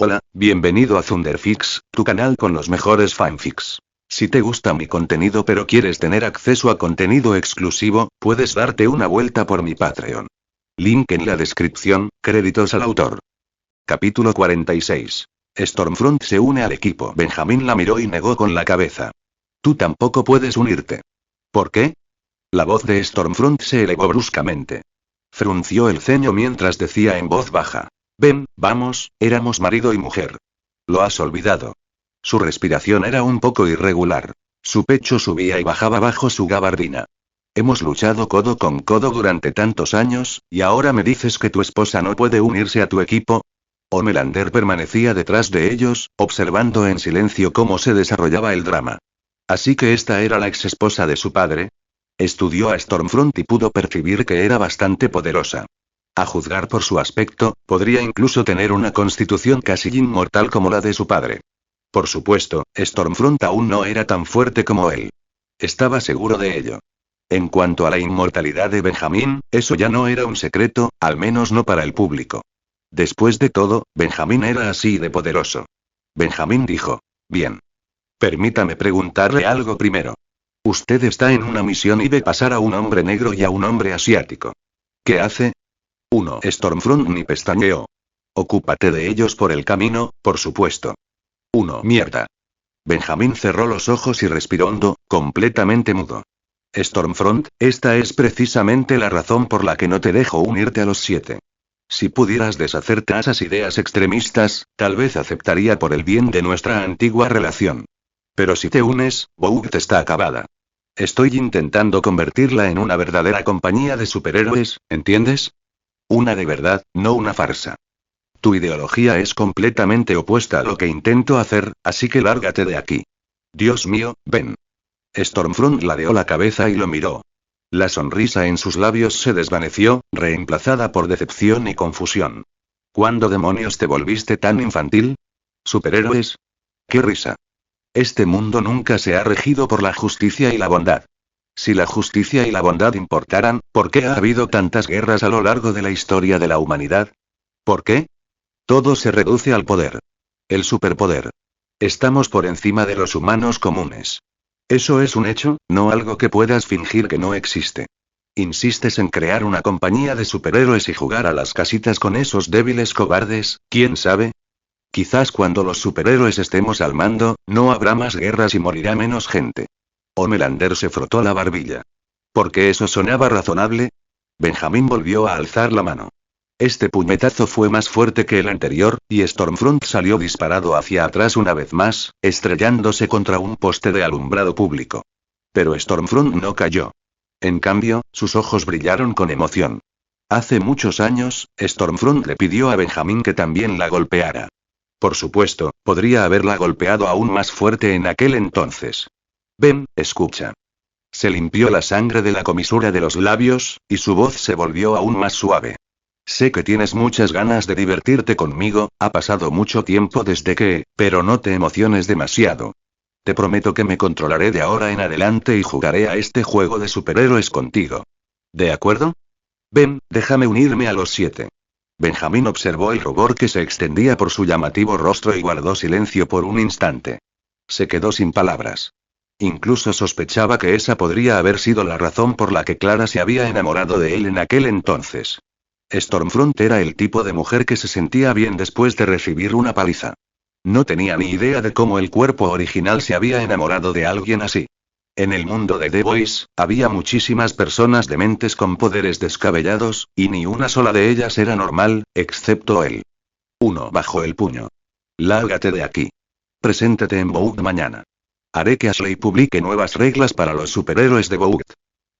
Hola, bienvenido a Thunderfix, tu canal con los mejores fanfics. Si te gusta mi contenido pero quieres tener acceso a contenido exclusivo, puedes darte una vuelta por mi Patreon. Link en la descripción, créditos al autor. Capítulo 46. Stormfront se une al equipo. Benjamín la miró y negó con la cabeza. Tú tampoco puedes unirte. ¿Por qué? La voz de Stormfront se elevó bruscamente. Frunció el ceño mientras decía en voz baja. Ven, vamos, éramos marido y mujer. Lo has olvidado. Su respiración era un poco irregular. Su pecho subía y bajaba bajo su gabardina. Hemos luchado codo con codo durante tantos años, y ahora me dices que tu esposa no puede unirse a tu equipo. Homelander permanecía detrás de ellos, observando en silencio cómo se desarrollaba el drama. Así que esta era la exesposa de su padre. Estudió a Stormfront y pudo percibir que era bastante poderosa. A juzgar por su aspecto, podría incluso tener una constitución casi inmortal como la de su padre. Por supuesto, Stormfront aún no era tan fuerte como él. Estaba seguro de ello. En cuanto a la inmortalidad de Benjamín, eso ya no era un secreto, al menos no para el público. Después de todo, Benjamín era así de poderoso. Benjamín dijo. Bien. Permítame preguntarle algo primero. Usted está en una misión y ve pasar a un hombre negro y a un hombre asiático. ¿Qué hace? 1. Stormfront ni pestañeó. Ocúpate de ellos por el camino, por supuesto. 1. Mierda. Benjamín cerró los ojos y respiró hondo, completamente mudo. Stormfront, esta es precisamente la razón por la que no te dejo unirte a los 7. Si pudieras deshacerte de esas ideas extremistas, tal vez aceptaría por el bien de nuestra antigua relación. Pero si te unes, Bough está acabada. Estoy intentando convertirla en una verdadera compañía de superhéroes, ¿entiendes? Una de verdad, no una farsa. Tu ideología es completamente opuesta a lo que intento hacer, así que lárgate de aquí. Dios mío, ven. Stormfront ladeó la cabeza y lo miró. La sonrisa en sus labios se desvaneció, reemplazada por decepción y confusión. ¿Cuándo demonios te volviste tan infantil? ¿Superhéroes? ¡Qué risa! Este mundo nunca se ha regido por la justicia y la bondad. Si la justicia y la bondad importaran, ¿por qué ha habido tantas guerras a lo largo de la historia de la humanidad? ¿Por qué? Todo se reduce al poder. El superpoder. Estamos por encima de los humanos comunes. Eso es un hecho, no algo que puedas fingir que no existe. Insistes en crear una compañía de superhéroes y jugar a las casitas con esos débiles cobardes, ¿quién sabe? Quizás cuando los superhéroes estemos al mando, no habrá más guerras y morirá menos gente. Homelander se frotó la barbilla. ¿Por qué eso sonaba razonable? Benjamín volvió a alzar la mano. Este puñetazo fue más fuerte que el anterior, y Stormfront salió disparado hacia atrás una vez más, estrellándose contra un poste de alumbrado público. Pero Stormfront no cayó. En cambio, sus ojos brillaron con emoción. Hace muchos años, Stormfront le pidió a Benjamín que también la golpeara. Por supuesto, podría haberla golpeado aún más fuerte en aquel entonces. Ven, escucha. Se limpió la sangre de la comisura de los labios, y su voz se volvió aún más suave. Sé que tienes muchas ganas de divertirte conmigo, ha pasado mucho tiempo desde que, pero no te emociones demasiado. Te prometo que me controlaré de ahora en adelante y jugaré a este juego de superhéroes contigo. ¿De acuerdo? Ven, déjame unirme a los 7. Benjamín observó el rubor que se extendía por su llamativo rostro y guardó silencio por un instante. Se quedó sin palabras. Incluso sospechaba que esa podría haber sido la razón por la que Clara se había enamorado de él en aquel entonces. Stormfront era el tipo de mujer que se sentía bien después de recibir una paliza. No tenía ni idea de cómo el cuerpo original se había enamorado de alguien así. En el mundo de The Boys, había muchísimas personas dementes con poderes descabellados, y ni una sola de ellas era normal, excepto él. 1. Bajó el puño. Lárgate de aquí. Preséntate en Bough mañana. Haré que Ashley publique nuevas reglas para los superhéroes de Bough.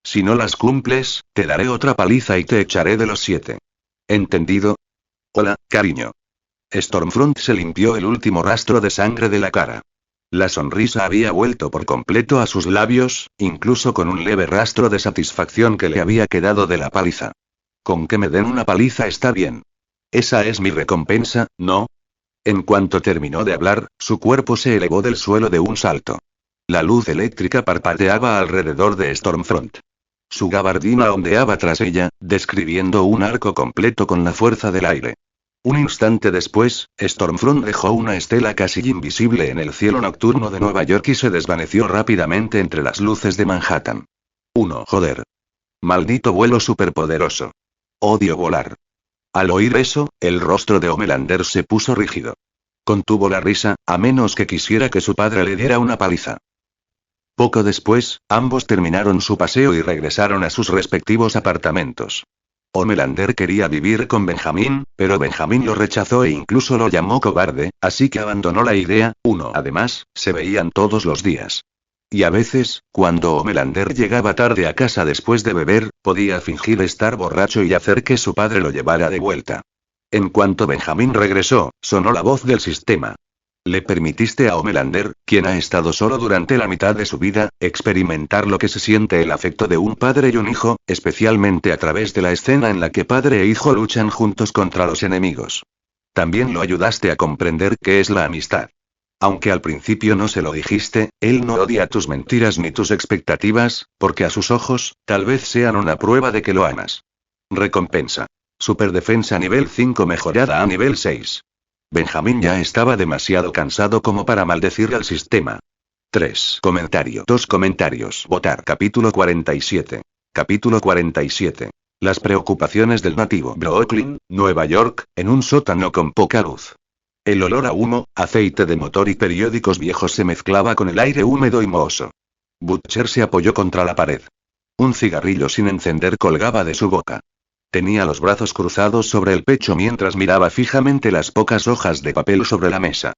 Si no las cumples, te daré otra paliza y te echaré de los 7. ¿Entendido? Hola, cariño. Stormfront se limpió el último rastro de sangre de la cara. La sonrisa había vuelto por completo a sus labios, incluso con un leve rastro de satisfacción que le había quedado de la paliza. Con que me den una paliza está bien. Esa es mi recompensa, ¿no? En cuanto terminó de hablar, su cuerpo se elevó del suelo de un salto. La luz eléctrica parpadeaba alrededor de Stormfront. Su gabardina ondeaba tras ella, describiendo un arco completo con la fuerza del aire. Un instante después, Stormfront dejó una estela casi invisible en el cielo nocturno de Nueva York y se desvaneció rápidamente entre las luces de Manhattan. 1. Joder. Maldito vuelo superpoderoso. Odio volar. Al oír eso, el rostro de Homelander se puso rígido. Contuvo la risa, a menos que quisiera que su padre le diera una paliza. Poco después, ambos terminaron su paseo y regresaron a sus respectivos apartamentos. Homelander quería vivir con Benjamín, pero Benjamín lo rechazó e incluso lo llamó cobarde, así que abandonó la idea. Además, se veían todos los días. Y a veces, cuando Homelander llegaba tarde a casa después de beber, podía fingir estar borracho y hacer que su padre lo llevara de vuelta. En cuanto Benjamín regresó, sonó la voz del sistema. Le permitiste a Homelander, quien ha estado solo durante la mitad de su vida, experimentar lo que se siente el afecto de un padre y un hijo, especialmente a través de la escena en la que padre e hijo luchan juntos contra los enemigos. También lo ayudaste a comprender qué es la amistad. Aunque al principio no se lo dijiste, él no odia tus mentiras ni tus expectativas, porque a sus ojos, tal vez sean una prueba de que lo amas. Recompensa. Superdefensa nivel 5 mejorada a nivel 6. Benjamín ya estaba demasiado cansado como para maldecir al sistema. 3. Comentario. 2 comentarios. Votar. Capítulo 47. Capítulo 47. Las preocupaciones del nativo. Brooklyn, Nueva York, en un sótano con poca luz. El olor a humo, aceite de motor y periódicos viejos se mezclaba con el aire húmedo y mohoso. Butcher se apoyó contra la pared. Un cigarrillo sin encender colgaba de su boca. Tenía los brazos cruzados sobre el pecho mientras miraba fijamente las pocas hojas de papel sobre la mesa.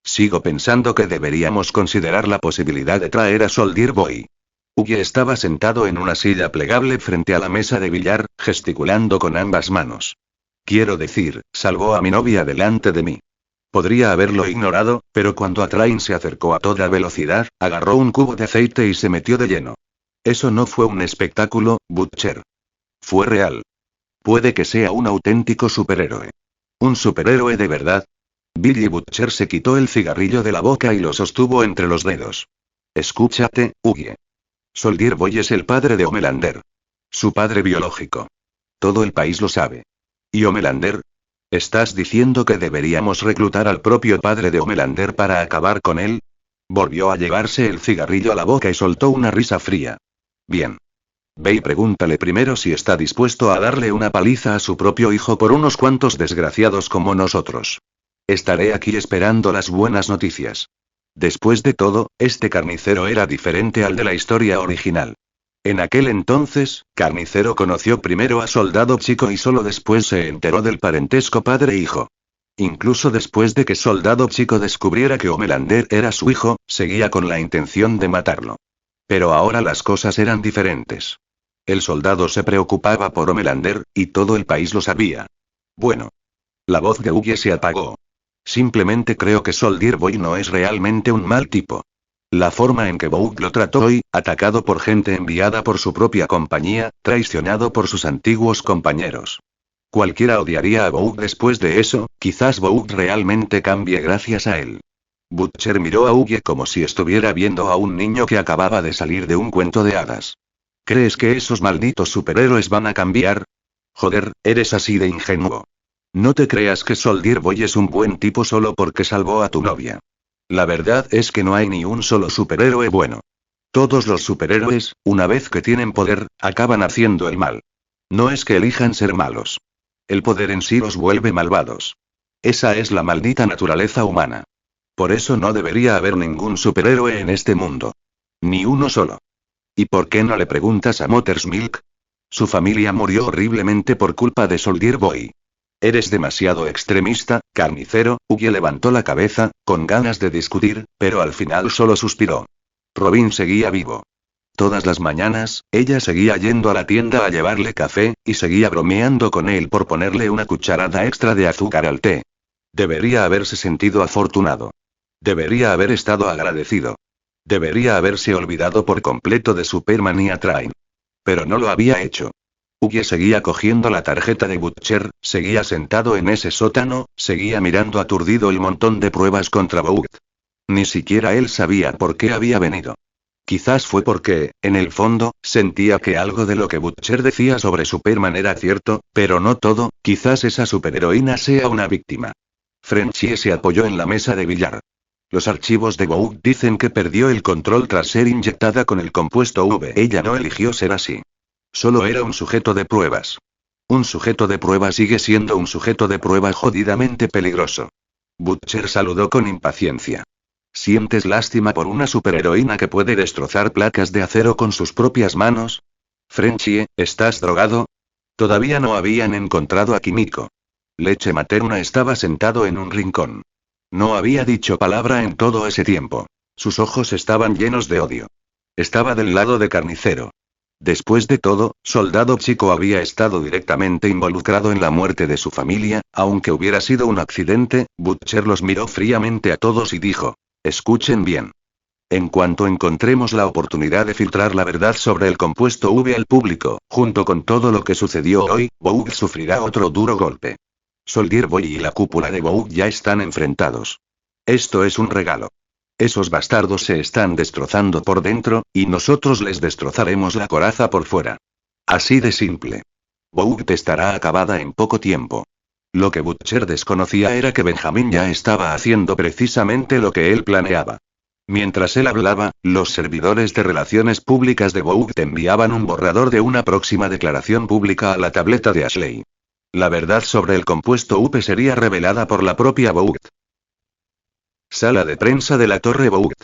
Sigo pensando que deberíamos considerar la posibilidad de traer a Soldier Boy. Hughie estaba sentado en una silla plegable frente a la mesa de billar, gesticulando con ambas manos. Quiero decir, salvó a mi novia delante de mí. Podría haberlo ignorado, pero cuando Atrain se acercó a toda velocidad, agarró un cubo de aceite y se metió de lleno. Eso no fue un espectáculo, Butcher. Fue real. Puede que sea un auténtico superhéroe. ¿Un superhéroe de verdad? Billy Butcher se quitó el cigarrillo de la boca y lo sostuvo entre los dedos. Escúchate, Hughie. Soldier Boy es el padre de Homelander. Su padre biológico. Todo el país lo sabe. ¿Y Homelander? ¿Estás diciendo que deberíamos reclutar al propio padre de Homelander para acabar con él? Volvió a llevarse el cigarrillo a la boca y soltó una risa fría. Bien. Ve y pregúntale primero si está dispuesto a darle una paliza a su propio hijo por unos cuantos desgraciados como nosotros. Estaré aquí esperando las buenas noticias. Después de todo, este carnicero era diferente al de la historia original. En aquel entonces, Carnicero conoció primero a Soldado Chico y solo después se enteró del parentesco padre-hijo. Incluso después de que Soldado Chico descubriera que Homelander era su hijo, seguía con la intención de matarlo. Pero ahora las cosas eran diferentes. El soldado se preocupaba por Homelander, y todo el país lo sabía. Bueno. La voz de Hughie se apagó. Simplemente creo que Soldier Boy no es realmente un mal tipo. La forma en que Vogue lo trató hoy, atacado por gente enviada por su propia compañía, traicionado por sus antiguos compañeros. Cualquiera odiaría a Vogue después de eso, quizás Vogue realmente cambie gracias a él. Butcher miró a Hughie como si estuviera viendo a un niño que acababa de salir de un cuento de hadas. ¿Crees que esos malditos superhéroes van a cambiar? Joder, eres así de ingenuo. No te creas que Soldier Boy es un buen tipo solo porque salvó a tu novia. La verdad es que no hay ni un solo superhéroe bueno. Todos los superhéroes, una vez que tienen poder, acaban haciendo el mal. No es que elijan ser malos. El poder en sí los vuelve malvados. Esa es la maldita naturaleza humana. Por eso no debería haber ningún superhéroe en este mundo. Ni uno solo. ¿Y por qué no le preguntas a Mother's Milk? Su familia murió horriblemente por culpa de Soldier Boy. Eres demasiado extremista, Carnicero. Hughie levantó la cabeza, con ganas de discutir, pero al final solo suspiró. Robin seguía vivo. Todas las mañanas, ella seguía yendo a la tienda a llevarle café, y seguía bromeando con él por ponerle una cucharada extra de azúcar al té. Debería haberse sentido afortunado. Debería haber estado agradecido. Debería haberse olvidado por completo de Superman y Atrain. Pero no lo había hecho. Hughie seguía cogiendo la tarjeta de Butcher, seguía sentado en ese sótano, seguía mirando aturdido el montón de pruebas contra Vogue. Ni siquiera él sabía por qué había venido. Quizás fue porque, en el fondo, sentía que algo de lo que Butcher decía sobre Superman era cierto, pero no todo, quizás esa superheroína sea una víctima. Frenchie se apoyó en la mesa de billar. Los archivos de Vogue dicen que perdió el control tras ser inyectada con el compuesto V. Ella no eligió ser así. Solo era un sujeto de pruebas. Un sujeto de prueba sigue siendo un sujeto de prueba jodidamente peligroso. Butcher saludó con impaciencia. ¿Sientes lástima por una superheroína que puede destrozar placas de acero con sus propias manos? Frenchie, ¿estás drogado? Todavía no habían encontrado a Kimiko. Leche materna estaba sentado en un rincón. No había dicho palabra en todo ese tiempo. Sus ojos estaban llenos de odio. Estaba del lado de Carnicero. Después de todo, Soldado Chico había estado directamente involucrado en la muerte de su familia, aunque hubiera sido un accidente. Butcher los miró fríamente a todos y dijo: escuchen bien. En cuanto encontremos la oportunidad de filtrar la verdad sobre el compuesto V al público, junto con todo lo que sucedió hoy, Vogue sufrirá otro duro golpe. Soldier Boy y la cúpula de Vogue ya están enfrentados. Esto es un regalo. Esos bastardos se están destrozando por dentro, y nosotros les destrozaremos la coraza por fuera. Así de simple. Vogue estará acabada en poco tiempo. Lo que Butcher desconocía era que Benjamin ya estaba haciendo precisamente lo que él planeaba. Mientras él hablaba, los servidores de relaciones públicas de Vogue enviaban un borrador de una próxima declaración pública a la tableta de Ashley. La verdad sobre el compuesto UP sería revelada por la propia Vogue. Sala de prensa de la Torre Vogue.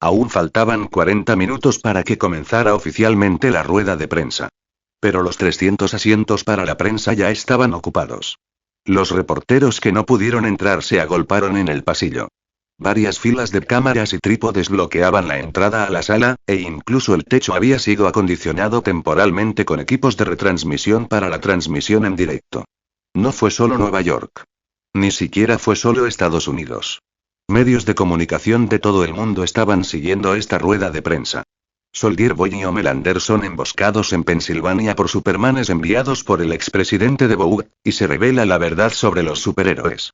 Aún faltaban 40 minutos para que comenzara oficialmente la rueda de prensa. Pero los 300 asientos para la prensa ya estaban ocupados. Los reporteros que no pudieron entrar se agolparon en el pasillo. Varias filas de cámaras y trípodes bloqueaban la entrada a la sala, e incluso el techo había sido acondicionado temporalmente con equipos de retransmisión para la transmisión en directo. No fue solo Nueva York. Ni siquiera fue solo Estados Unidos. Medios de comunicación de todo el mundo estaban siguiendo esta rueda de prensa. Soldier Boy y Homelander son emboscados en Pensilvania por Supermanes enviados por el expresidente de Vogue, y se revela la verdad sobre los superhéroes.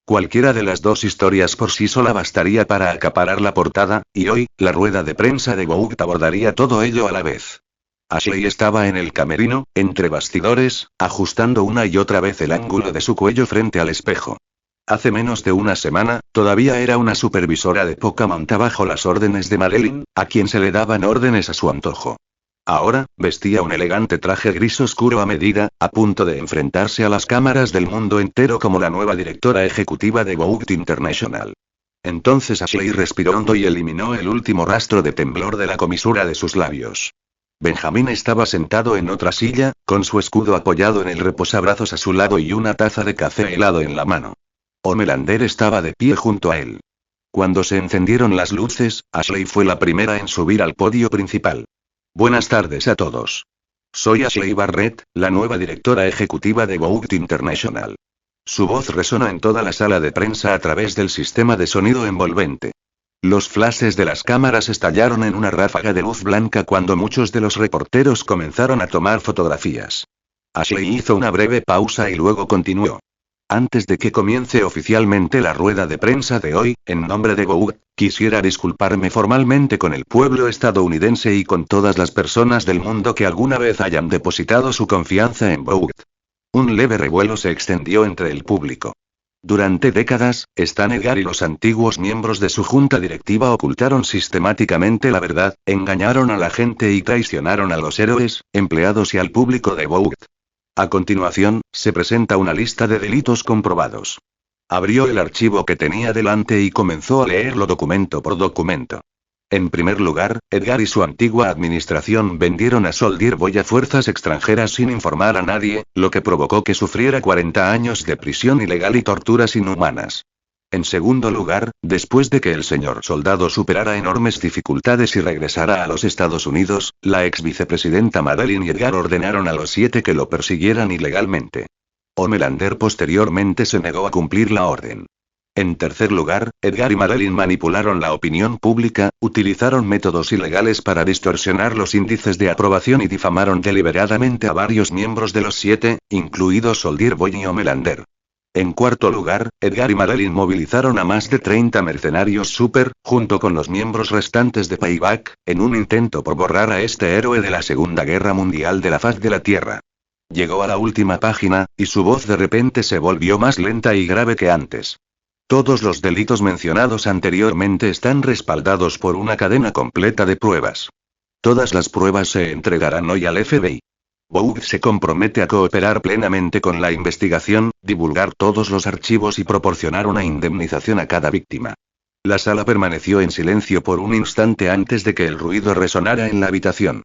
Cualquiera de las dos historias por sí sola bastaría para acaparar la portada, y hoy, la rueda de prensa de Vogue abordaría todo ello a la vez. Ashley estaba en el camerino, entre bastidores, ajustando una y otra vez el ángulo de su cuello frente al espejo. Hace menos de una semana, todavía era una supervisora de poca monta bajo las órdenes de Marilyn, a quien se le daban órdenes a su antojo. Ahora, vestía un elegante traje gris oscuro a medida, a punto de enfrentarse a las cámaras del mundo entero como la nueva directora ejecutiva de Vogue International. Entonces Ashley respiró hondo y eliminó el último rastro de temblor de la comisura de sus labios. Benjamin estaba sentado en otra silla, con su escudo apoyado en el reposabrazos a su lado y una taza de café helado en la mano. Homelander estaba de pie junto a él. Cuando se encendieron las luces, Ashley fue la primera en subir al podio principal. Buenas tardes a todos. Soy Ashley Barrett, la nueva directora ejecutiva de Vogue International. Su voz resonó en toda la sala de prensa a través del sistema de sonido envolvente. Los flashes de las cámaras estallaron en una ráfaga de luz blanca cuando muchos de los reporteros comenzaron a tomar fotografías. Ashley hizo una breve pausa y luego continuó. Antes de que comience oficialmente la rueda de prensa de hoy, en nombre de Vogue, quisiera disculparme formalmente con el pueblo estadounidense y con todas las personas del mundo que alguna vez hayan depositado su confianza en Vogue. Un leve revuelo se extendió entre el público. Durante décadas, Stan Edgar y los antiguos miembros de su junta directiva ocultaron sistemáticamente la verdad, engañaron a la gente y traicionaron a los héroes, empleados y al público de Vogue. A continuación, se presenta una lista de delitos comprobados. Abrió el archivo que tenía delante y comenzó a leerlo documento por documento. En primer lugar, Edgar y su antigua administración vendieron a Soldier Boy a fuerzas extranjeras sin informar a nadie, lo que provocó que sufriera 40 años de prisión ilegal y torturas inhumanas. En segundo lugar, después de que el señor soldado superara enormes dificultades y regresara a los Estados Unidos, la ex vicepresidenta Madeline y Edgar ordenaron a los 7 que lo persiguieran ilegalmente. Homelander posteriormente se negó a cumplir la orden. En tercer lugar, Edgar y Madeline manipularon la opinión pública, utilizaron métodos ilegales para distorsionar los índices de aprobación y difamaron deliberadamente a varios miembros de los 7, incluidos Soldier Boy y Homelander. En cuarto lugar, Edgar y Madeline movilizaron a más de 30 mercenarios super, junto con los miembros restantes de Payback, en un intento por borrar a este héroe de la Segunda Guerra Mundial de la faz de la Tierra. Llegó a la última página, y su voz de repente se volvió más lenta y grave que antes. Todos los delitos mencionados anteriormente están respaldados por una cadena completa de pruebas. Todas las pruebas se entregarán hoy al FBI. Boug se compromete a cooperar plenamente con la investigación, divulgar todos los archivos y proporcionar una indemnización a cada víctima. La sala permaneció en silencio por un instante antes de que el ruido resonara en la habitación.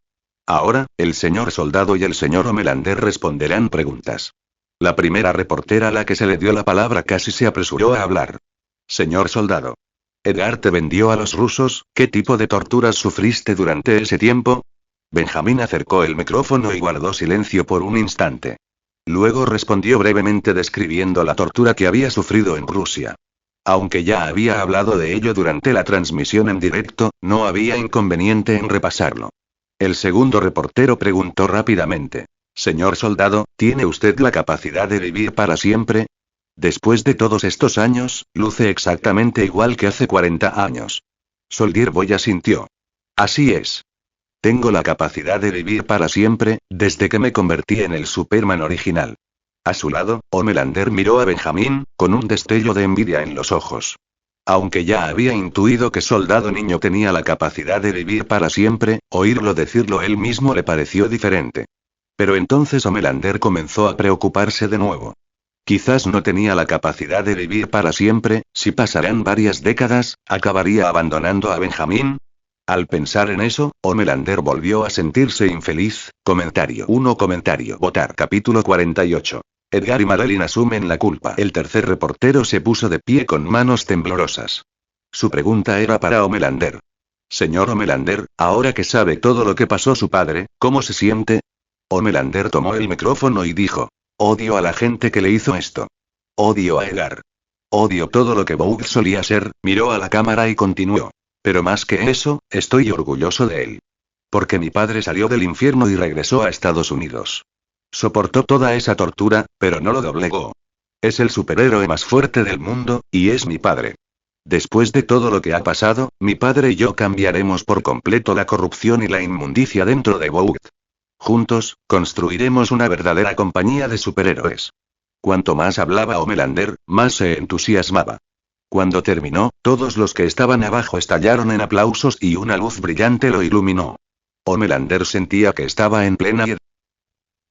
Ahora, el señor Soldado y el señor Homelander responderán preguntas. La primera reportera a la que se le dio la palabra casi se apresuró a hablar. Señor Soldado. Edgar te vendió a los rusos, ¿qué tipo de torturas sufriste durante ese tiempo? Benjamín acercó el micrófono y guardó silencio por un instante. Luego respondió brevemente describiendo la tortura que había sufrido en Rusia. Aunque ya había hablado de ello durante la transmisión en directo, no había inconveniente en repasarlo. El segundo reportero preguntó rápidamente. Señor Soldado, ¿tiene usted la capacidad de vivir para siempre? Después de todos estos años, luce exactamente igual que hace 40 años. Soldier Boy asintió. Así es. Tengo la capacidad de vivir para siempre, desde que me convertí en el Superman original. A su lado, Homelander miró a Benjamín, con un destello de envidia en los ojos. Aunque ya había intuido que Soldado Niño tenía la capacidad de vivir para siempre, oírlo decirlo él mismo le pareció diferente. Pero entonces Homelander comenzó a preocuparse de nuevo. Quizás no tenía la capacidad de vivir para siempre, si pasaran varias décadas, ¿acabaría abandonando a Benjamín? Al pensar en eso, Homelander volvió a sentirse infeliz. Comentario 1. Votar. Capítulo 48. Edgar y Madeline asumen la culpa. El tercer reportero se puso de pie con manos temblorosas. Su pregunta era para Homelander. Señor Homelander, ahora que sabe todo lo que pasó su padre, ¿cómo se siente? Homelander tomó el micrófono y dijo. Odio a la gente que le hizo esto. Odio a Edgar. Odio todo lo que Boug solía ser, miró a la cámara y continuó. Pero más que eso, estoy orgulloso de él. Porque mi padre salió del infierno y regresó a Estados Unidos. Soportó toda esa tortura, pero no lo doblegó. Es el superhéroe más fuerte del mundo, y es mi padre. Después de todo lo que ha pasado, mi padre y yo cambiaremos por completo la corrupción y la inmundicia dentro de Boug. Juntos, construiremos una verdadera compañía de superhéroes. Cuanto más hablaba Homelander, más se entusiasmaba. Cuando terminó, todos los que estaban abajo estallaron en aplausos y una luz brillante lo iluminó. Homelander sentía que estaba en plena.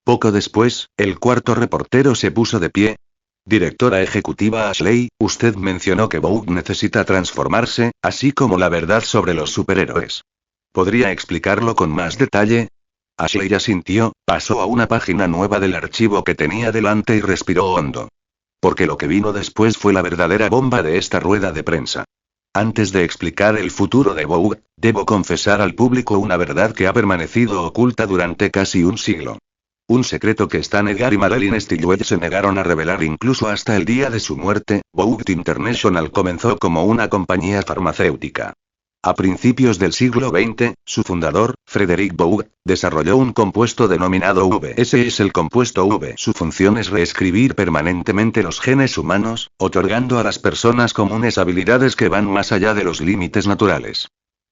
Poco después, el cuarto reportero se puso de pie. Directora ejecutiva Ashley, usted mencionó que Boug necesita transformarse, así como la verdad sobre los superhéroes. ¿Podría explicarlo con más detalle? Ashley asintió, pasó a una página nueva del archivo que tenía delante y respiró hondo. Porque lo que vino después fue la verdadera bomba de esta rueda de prensa. Antes de explicar el futuro de Boug, debo confesar al público una verdad que ha permanecido oculta durante casi un siglo. Un secreto que Stan Edgar y Madeline Stilwell se negaron a revelar incluso hasta el día de su muerte. Boug International comenzó como una compañía farmacéutica. A principios del siglo XX, su fundador, Frederick Boug, desarrolló un compuesto denominado V. Ese es el compuesto V. Su función es reescribir permanentemente los genes humanos, otorgando a las personas comunes habilidades que van más allá de los límites naturales.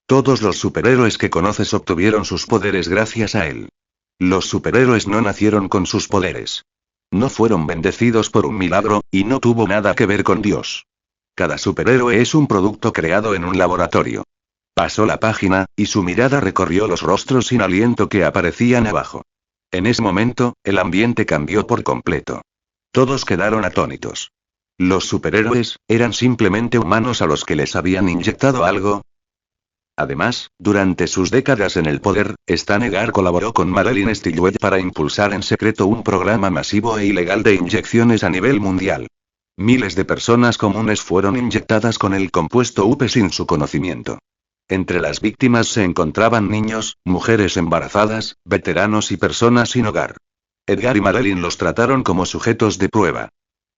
Todos los superhéroes que conoces obtuvieron sus poderes gracias a él. Los superhéroes no nacieron con sus poderes. No fueron bendecidos por un milagro, y no tuvo nada que ver con Dios. Cada superhéroe es un producto creado en un laboratorio. Pasó la página, y su mirada recorrió los rostros sin aliento que aparecían abajo. En ese momento, el ambiente cambió por completo. Todos quedaron atónitos. ¿Los superhéroes eran simplemente humanos a los que les habían inyectado algo? Además, durante sus décadas en el poder, Stan Edgar colaboró con Madeline Stilwell para impulsar en secreto un programa masivo e ilegal de inyecciones a nivel mundial. Miles de personas comunes fueron inyectadas con el compuesto UP sin su conocimiento. Entre las víctimas se encontraban niños, mujeres embarazadas, veteranos y personas sin hogar. Edgar y Madeline los trataron como sujetos de prueba.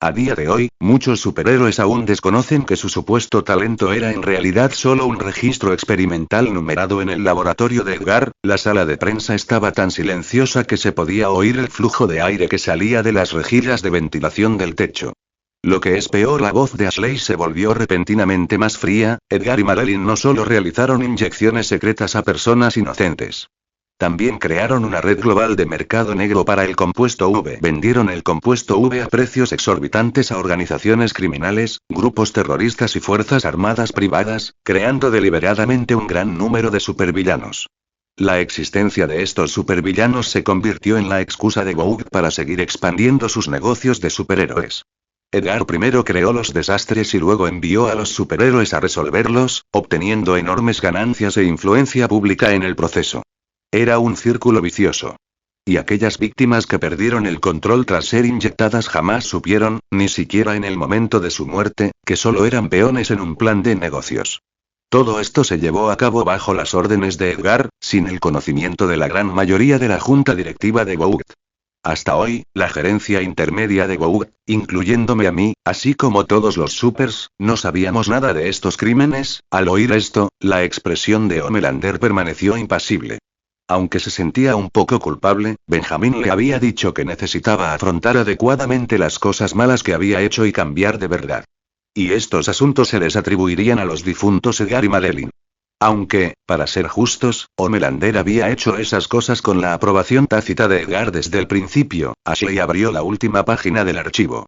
A día de hoy, muchos superhéroes aún desconocen que su supuesto talento era en realidad solo un registro experimental numerado en el laboratorio de Edgar. La sala de prensa estaba tan silenciosa que se podía oír el flujo de aire que salía de las rejillas de ventilación del techo. Lo que es peor, la voz de Ashley se volvió repentinamente más fría. Edgar y Madeline no solo realizaron inyecciones secretas a personas inocentes. También crearon una red global de mercado negro para el compuesto V. Vendieron el compuesto V a precios exorbitantes a organizaciones criminales, grupos terroristas y fuerzas armadas privadas, creando deliberadamente un gran número de supervillanos. La existencia de estos supervillanos se convirtió en la excusa de Vogue para seguir expandiendo sus negocios de superhéroes. Edgar primero creó los desastres y luego envió a los superhéroes a resolverlos, obteniendo enormes ganancias e influencia pública en el proceso. Era un círculo vicioso. Y aquellas víctimas que perdieron el control tras ser inyectadas jamás supieron, ni siquiera en el momento de su muerte, que solo eran peones en un plan de negocios. Todo esto se llevó a cabo bajo las órdenes de Edgar, sin el conocimiento de la gran mayoría de la junta directiva de Vogue. Hasta hoy, la gerencia intermedia de Vogue, incluyéndome a mí, así como todos los supers, no sabíamos nada de estos crímenes. Al oír esto, la expresión de Homelander permaneció impasible. Aunque se sentía un poco culpable, Benjamin le había dicho que necesitaba afrontar adecuadamente las cosas malas que había hecho y cambiar de verdad. Y estos asuntos se les atribuirían a los difuntos Edgar y Madeline. Aunque, para ser justos, Homelander había hecho esas cosas con la aprobación tácita de Edgar desde el principio. Ashley abrió la última página del archivo.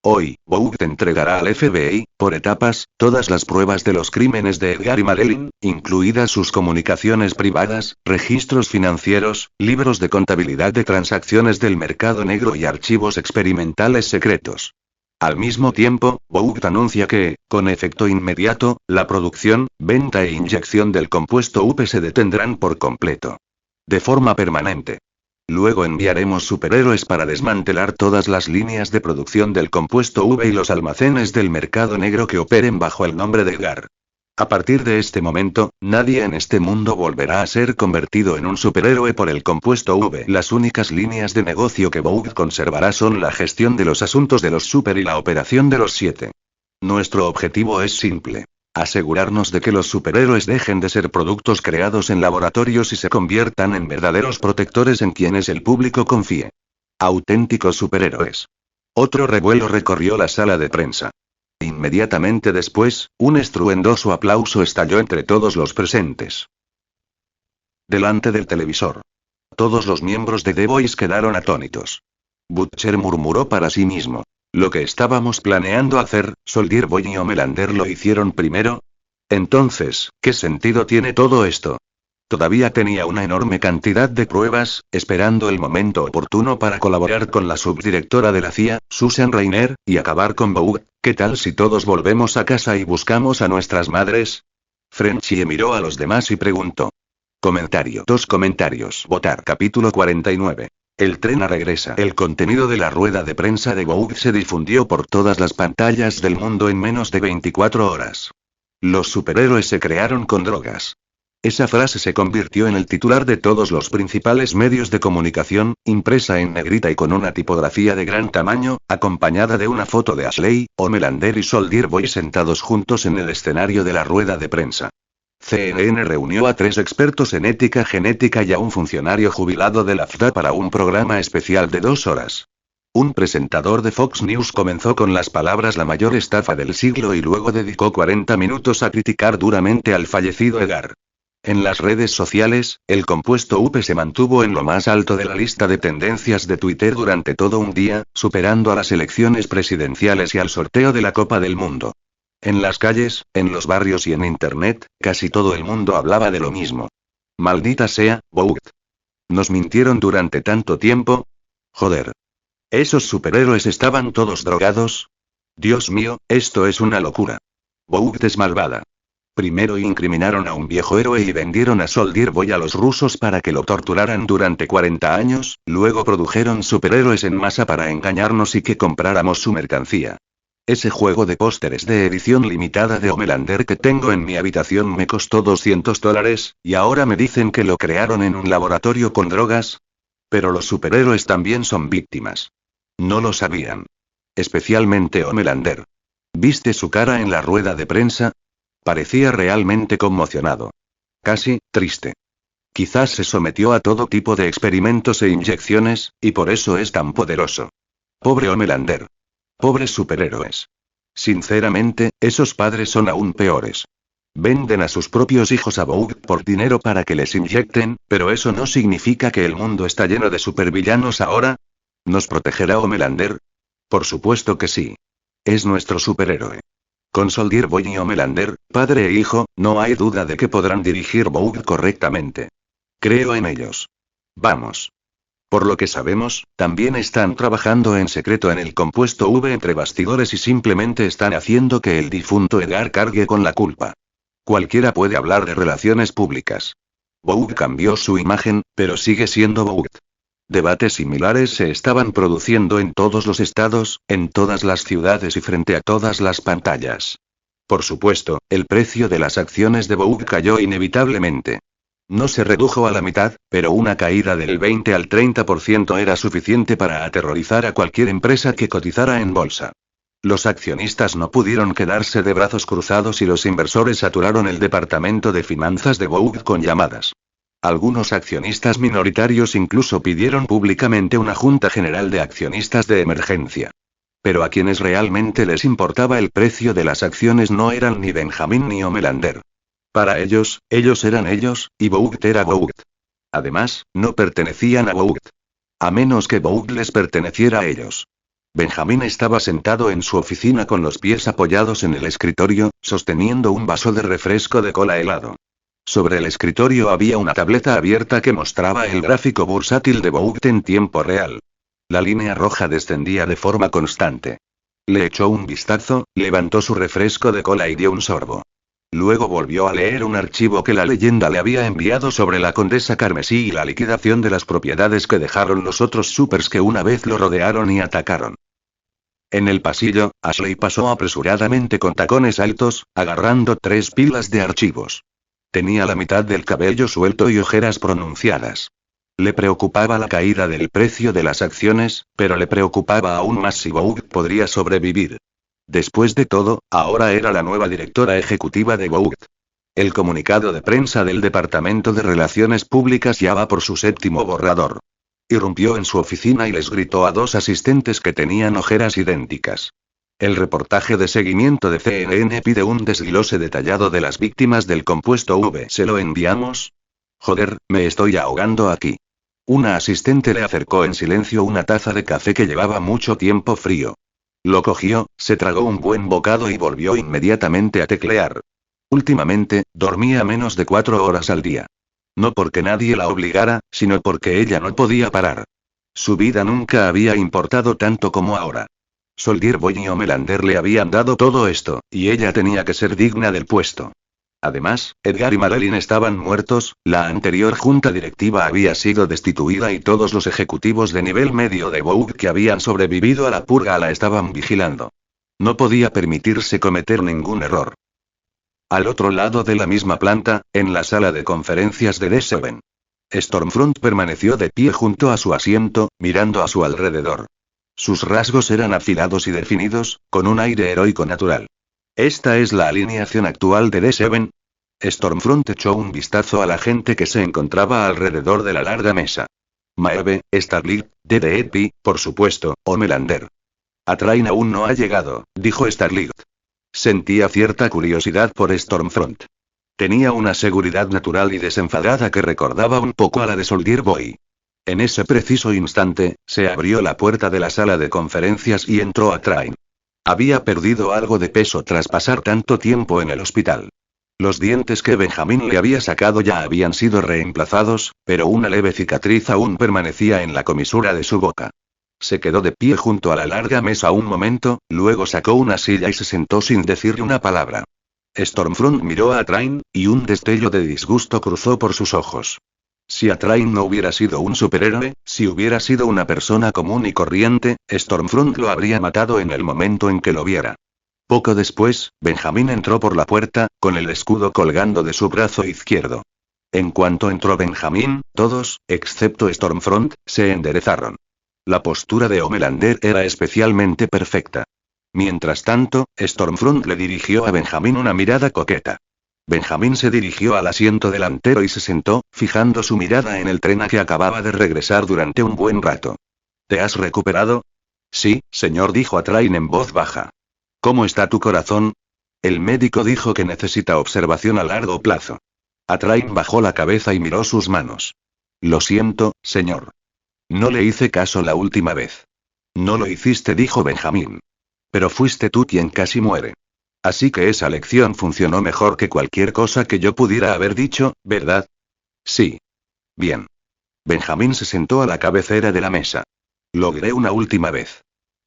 Hoy, Vogue entregará al FBI, por etapas, todas las pruebas de los crímenes de Edgar y Madeline, incluidas sus comunicaciones privadas, registros financieros, libros de contabilidad de transacciones del mercado negro y archivos experimentales secretos. Al mismo tiempo, Vogue anuncia que, con efecto inmediato, la producción, venta e inyección del compuesto UP se detendrán por completo. De forma permanente. Luego enviaremos superhéroes para desmantelar todas las líneas de producción del compuesto V y los almacenes del mercado negro que operen bajo el nombre de Edgar. A partir de este momento, nadie en este mundo volverá a ser convertido en un superhéroe por el compuesto V. Las únicas líneas de negocio que Vogue conservará son la gestión de los asuntos de los super y la operación de los 7. Nuestro objetivo es simple. Asegurarnos de que los superhéroes dejen de ser productos creados en laboratorios y se conviertan en verdaderos protectores en quienes el público confíe. Auténticos superhéroes. Otro revuelo recorrió la sala de prensa. Inmediatamente después, un estruendoso aplauso estalló entre todos los presentes. Delante del televisor. Todos los miembros de The Voice quedaron atónitos. Butcher murmuró para sí mismo. Lo que estábamos planeando hacer, Soldier Boy y Homelander lo hicieron primero. Entonces, ¿qué sentido tiene todo esto? Todavía tenía una enorme cantidad de pruebas, esperando el momento oportuno para colaborar con la subdirectora de la CIA, Susan Rainer, y acabar con Vogue. ¿Qué tal si todos volvemos a casa y buscamos a nuestras madres? Frenchie miró a los demás y preguntó. Comentario. 2 comentarios. Votar. Capítulo 49. El tren regresa. El contenido de la rueda de prensa de Vogue se difundió por todas las pantallas del mundo en menos de 24 horas. Los superhéroes se crearon con drogas. Esa frase se convirtió en el titular de todos los principales medios de comunicación, impresa en negrita y con una tipografía de gran tamaño, acompañada de una foto de Ashley, Homelander y Soldier Boy sentados juntos en el escenario de la rueda de prensa. CNN reunió a 3 expertos en ética genética y a un funcionario jubilado de la FDA para un programa especial de 2 horas. Un presentador de Fox News comenzó con las palabras "la mayor estafa del siglo" y luego dedicó 40 minutos a criticar duramente al fallecido Edgar. En las redes sociales, el compuesto UP se mantuvo en lo más alto de la lista de tendencias de Twitter durante todo un día, superando a las elecciones presidenciales y al sorteo de la Copa del Mundo. En las calles, en los barrios y en Internet, casi todo el mundo hablaba de lo mismo. Maldita sea, Vogue. ¿Nos mintieron durante tanto tiempo? Joder. ¿Esos superhéroes estaban todos drogados? Dios mío, esto es una locura. Vogue es malvada. Primero incriminaron a un viejo héroe y vendieron a Soldier Boy a los rusos para que lo torturaran durante 40 años, luego produjeron superhéroes en masa para engañarnos y que compráramos su mercancía. Ese juego de pósteres de edición limitada de Homelander que tengo en mi habitación me costó $200, y ahora me dicen que lo crearon en un laboratorio con drogas. Pero los superhéroes también son víctimas. No lo sabían. Especialmente Homelander. ¿Viste su cara en la rueda de prensa? Parecía realmente conmocionado. Casi, triste. Quizás se sometió a todo tipo de experimentos e inyecciones, y por eso es tan poderoso. Pobre Homelander. Pobres superhéroes. Sinceramente, esos padres son aún peores. Venden a sus propios hijos a Vogue por dinero para que les inyecten, pero eso no significa que el mundo está lleno de supervillanos ahora. ¿Nos protegerá Homelander? Por supuesto que sí. Es nuestro superhéroe. Con Soldier Boy y Homelander, padre e hijo, no hay duda de que podrán dirigir Vogue correctamente. Creo en ellos. Vamos. Por lo que sabemos, también están trabajando en secreto en el compuesto V entre bastidores y simplemente están haciendo que el difunto Edgar cargue con la culpa. Cualquiera puede hablar de relaciones públicas. Vogue cambió su imagen, pero sigue siendo Vogue. Debates similares se estaban produciendo en todos los estados, en todas las ciudades y frente a todas las pantallas. Por supuesto, el precio de las acciones de Vogue cayó inevitablemente. No se redujo a la mitad, pero una caída del 20 al 30% era suficiente para aterrorizar a cualquier empresa que cotizara en bolsa. Los accionistas no pudieron quedarse de brazos cruzados y los inversores saturaron el departamento de finanzas de Vogue con llamadas. Algunos accionistas minoritarios incluso pidieron públicamente una junta general de accionistas de emergencia. Pero a quienes realmente les importaba el precio de las acciones no eran ni Benjamin ni Homelander. Para ellos eran ellos, y Vogue era Vogue. Además, no pertenecían a Vogue. A menos que Vogue les perteneciera a ellos. Benjamin estaba sentado en su oficina con los pies apoyados en el escritorio, sosteniendo un vaso de refresco de cola helado. Sobre el escritorio había una tableta abierta que mostraba el gráfico bursátil de Vogue en tiempo real. La línea roja descendía de forma constante. Le echó un vistazo, levantó su refresco de cola y dio un sorbo. Luego volvió a leer un archivo que la leyenda le había enviado sobre la Condesa Carmesí y la liquidación de las propiedades que dejaron los otros supers que una vez lo rodearon y atacaron. En el pasillo, Ashley pasó apresuradamente con tacones altos, agarrando 3 pilas de archivos. Tenía la mitad del cabello suelto y ojeras pronunciadas. Le preocupaba la caída del precio de las acciones, pero le preocupaba aún más si Vogue podría sobrevivir. Después de todo, ahora era la nueva directora ejecutiva de Vogue. El comunicado de prensa del Departamento de Relaciones Públicas ya va por su 7º borrador. Irrumpió en su oficina y les gritó a 2 asistentes que tenían ojeras idénticas. El reportaje de seguimiento de CNN pide un desglose detallado de las víctimas del compuesto V. ¿Se lo enviamos? Joder, me estoy ahogando aquí. Una asistente le acercó en silencio una taza de café que llevaba mucho tiempo frío. Lo cogió, se tragó un buen bocado y volvió inmediatamente a teclear. Últimamente, dormía menos de 4 horas al día. No porque nadie la obligara, sino porque ella no podía parar. Su vida nunca había importado tanto como ahora. Soldier Boy y Homelander le habían dado todo esto, y ella tenía que ser digna del puesto. Además, Edgar y Marilyn estaban muertos, la anterior junta directiva había sido destituida y todos los ejecutivos de nivel medio de Vogue que habían sobrevivido a la purga la estaban vigilando. No podía permitirse cometer ningún error. Al otro lado de la misma planta, en la sala de conferencias de D7. Stormfront permaneció de pie junto a su asiento, mirando a su alrededor. Sus rasgos eran afilados y definidos, con un aire heroico natural. ¿Esta es la alineación actual de D7? Stormfront echó un vistazo a la gente que se encontraba alrededor de la larga mesa. Maeve, Starlight, DDP, por supuesto, Homelander. Atrain aún no ha llegado, dijo Starlight. Sentía cierta curiosidad por Stormfront. Tenía una seguridad natural y desenfadada que recordaba un poco a la de Soldier Boy. En ese preciso instante, se abrió la puerta de la sala de conferencias y entró Atrain. Había perdido algo de peso tras pasar tanto tiempo en el hospital. Los dientes que Benjamin le había sacado ya habían sido reemplazados, pero una leve cicatriz aún permanecía en la comisura de su boca. Se quedó de pie junto a la larga mesa un momento, luego sacó una silla y se sentó sin decirle una palabra. Stormfront miró a Atrain, y un destello de disgusto cruzó por sus ojos. Si Atrain no hubiera sido un superhéroe, si hubiera sido una persona común y corriente, Stormfront lo habría matado en el momento en que lo viera. Poco después, Benjamin entró por la puerta, con el escudo colgando de su brazo izquierdo. En cuanto entró Benjamin, todos, excepto Stormfront, se enderezaron. La postura de Homelander era especialmente perfecta. Mientras tanto, Stormfront le dirigió a Benjamin una mirada coqueta. Benjamin se dirigió al asiento delantero y se sentó, fijando su mirada en el tren a que acababa de regresar durante un buen rato. ¿Te has recuperado? Sí, señor, dijo Atrain en voz baja. ¿Cómo está tu corazón? El médico dijo que necesita observación a largo plazo. Atrain bajó la cabeza y miró sus manos. Lo siento, señor. No le hice caso la última vez. No lo hiciste, dijo Benjamín. Pero fuiste tú quien casi muere. Así que esa lección funcionó mejor que cualquier cosa que yo pudiera haber dicho, ¿verdad? Sí. Bien. Benjamín se sentó a la cabecera de la mesa. Logré una última vez.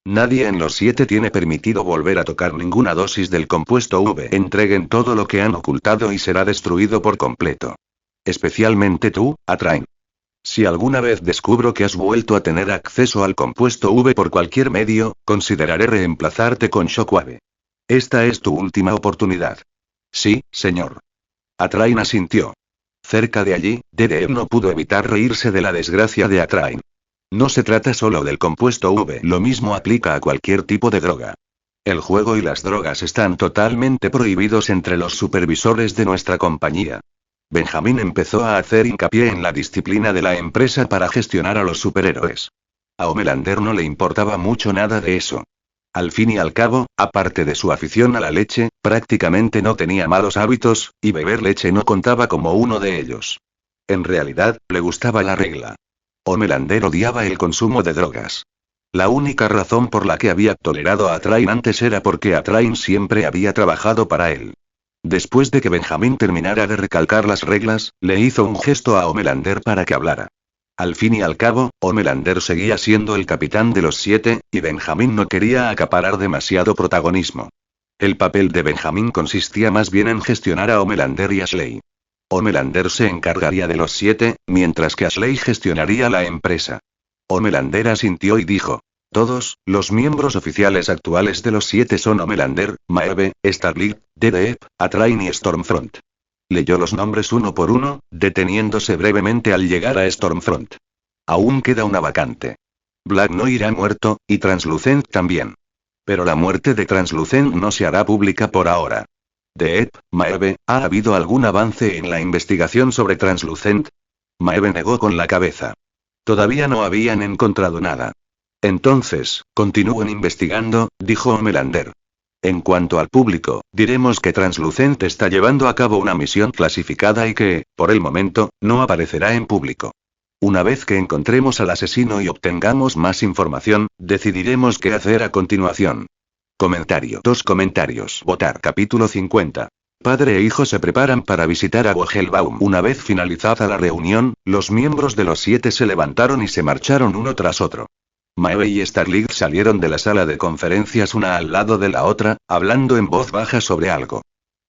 Nadie en los 7 tiene permitido volver a tocar ninguna dosis del compuesto V. Entreguen todo lo que han ocultado y será destruido por completo. Especialmente tú, Atrain. Si alguna vez descubro que has vuelto a tener acceso al compuesto V por cualquier medio, consideraré reemplazarte con Shockwave. Esta es tu última oportunidad. Sí, señor. Atrain asintió. Cerca de allí, DDE no pudo evitar reírse de la desgracia de Atrain. No se trata solo del compuesto V, lo mismo aplica a cualquier tipo de droga. El juego y las drogas están totalmente prohibidos entre los supervisores de nuestra compañía. Benjamín empezó a hacer hincapié en la disciplina de la empresa para gestionar a los superhéroes. A Homelander no le importaba mucho nada de eso. Al fin y al cabo, aparte de su afición a la leche, prácticamente no tenía malos hábitos, y beber leche no contaba como uno de ellos. En realidad, le gustaba la regla. Homelander odiaba el consumo de drogas. La única razón por la que había tolerado a Atrain antes era porque Atrain siempre había trabajado para él. Después de que Benjamín terminara de recalcar las reglas, le hizo un gesto a Homelander para que hablara. Al fin y al cabo, Homelander seguía siendo el capitán de los 7, y Benjamín no quería acaparar demasiado protagonismo. El papel de Benjamín consistía más bien en gestionar a Homelander y Ashley. Homelander se encargaría de los 7, mientras que Ashley gestionaría la empresa. Homelander asintió y dijo: todos, los miembros oficiales actuales de los 7 son Homelander, Maeve, Starlight, DDE, Atrain y Stormfront. Leyó los nombres uno por uno, deteniéndose brevemente al llegar a Stormfront. Aún queda una vacante. Black no irá muerto, y Translucent también. Pero la muerte de Translucent no se hará pública por ahora. DDE, Maeve, ¿ha habido algún avance en la investigación sobre Translucent? Maeve negó con la cabeza. Todavía no habían encontrado nada. Entonces, continúen investigando, dijo Homelander. En cuanto al público, diremos que Translucent está llevando a cabo una misión clasificada y que, por el momento, no aparecerá en público. Una vez que encontremos al asesino y obtengamos más información, decidiremos qué hacer a continuación. Comentario. 2 comentarios. Votar. Capítulo 50. Padre e hijo se preparan para visitar a Vogelbaum. Una vez finalizada la reunión, los miembros de los 7 se levantaron y se marcharon uno tras otro. Maeve y Starlight salieron de la sala de conferencias una al lado de la otra, hablando en voz baja sobre algo.